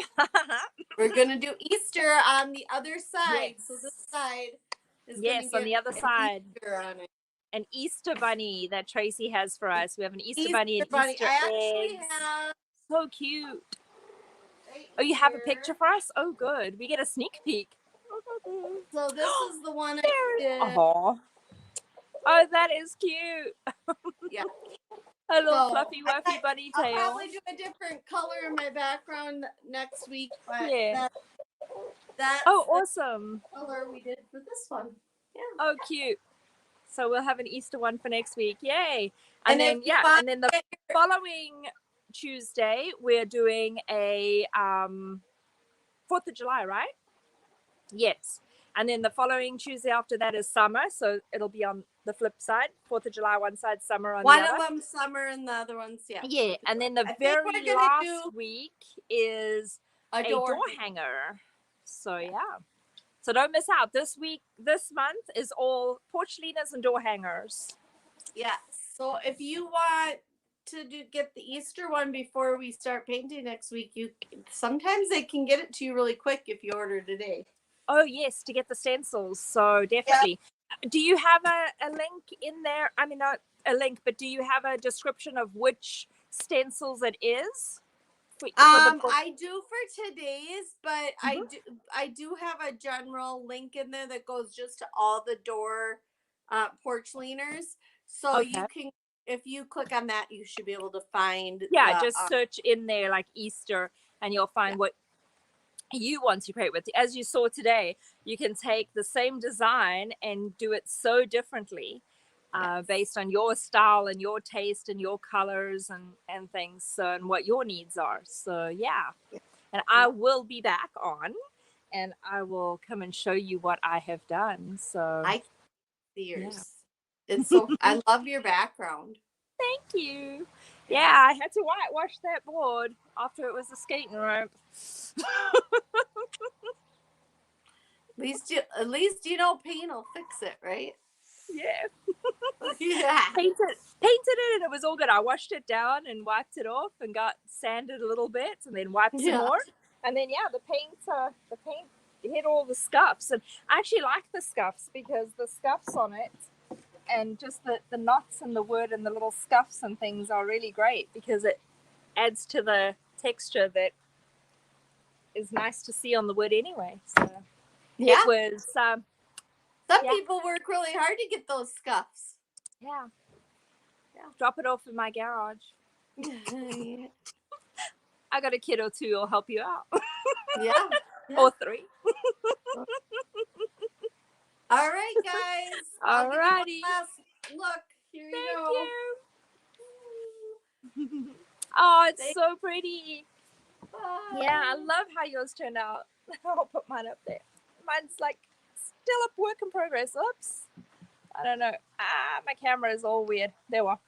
We're gonna do Easter on the other side. Yes. So this side is Yes, gonna on the get other an side. Easter on it. An Easter bunny that Tracy has for us. We have an Easter bunny and bunny. Easter I actually eggs. have So cute. right Oh, you have a here. picture for us? Oh, good. We get a sneak peek. So this is the one I did. Oh, that is cute. Yeah. A little So, fluffy, wuffy bunny I'll tail. probably do a different color in my background next week, but Yeah. that's Oh, the awesome. color we did for this one. Yeah. Oh, cute. So we'll have an Easter one for next week. Yay. And if then, you yeah, want and then the following Tuesday, we're doing a 4th of July, right? Yes. And then the following Tuesday after that is summer. So it'll be on the flip side. 4th of July, one side, summer on one the other. of them summer and the other one's Yeah. And then the I think very we're gonna last do week is a door hanger. So yeah. So don't miss out. This month is all porch leaners and door hangers. Yes. So if you want to get the Easter one before we start painting next week, sometimes they can get it to you really quick if you order today. Oh yes, to get the stencils. So definitely. Yep. Do you have a link in there? I mean, not a link, but do you have a description of which stencils it is? I do for today's, but I do have a general link in there that goes just to all the door porch leaners. So you can, if you click on that, you should be able to find. Yeah, just search in there like Easter, and you'll find what you want to create with. As you saw today, you can take the same design and do it so differently. Based on your style and your taste and your colors and things, so, and what your needs are. So yeah. And I will be back on and I will come and show you what I have done. So I see yours. Yeah. It's so I love your background. Thank you. Yeah, I had to whitewash that board after it was a skating rope. At least you know paint will fix it, right? Yeah. Yeah. Painted it and it was all good. I washed it down and wiped it off and got sanded a little bit and then wiped some more. And then the paint hit all the scuffs. And I actually like the scuffs because the scuffs on it and just the knots and the wood and the little scuffs and things are really great because it adds to the texture that is nice to see on the wood anyway. So it was some people work really hard to get those scuffs. Yeah. Drop it off in my garage. I got a kid or two who'll help you out. Yeah. Or 3. All right, guys. I'll give you one Alrighty. last look. Here you Thank go. you. Oh, it's Thank- so pretty. Bye. Yeah, I love how yours turned out. I'll put mine up there. Mine's like still a work in progress. Oops. I don't know. My camera is all weird. There we are.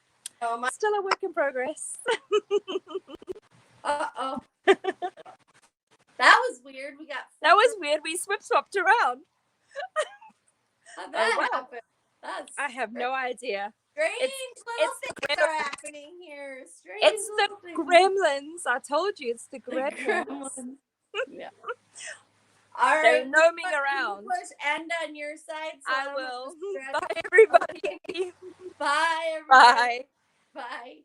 Oh, my. Still a work in progress. Uh-oh. That was weird. We got. That was weird. We swapped around. How'd that well. happen? That's I have no idea. strange little it's things are happening here. Strange It's the little things. gremlins. I told you, it's the The gremlins. gremlins. Yeah. All They're right. gnoming around. Push end on your side. So I don't will. have to stretch. Bye, everybody. Bye, everybody. Bye. Bye.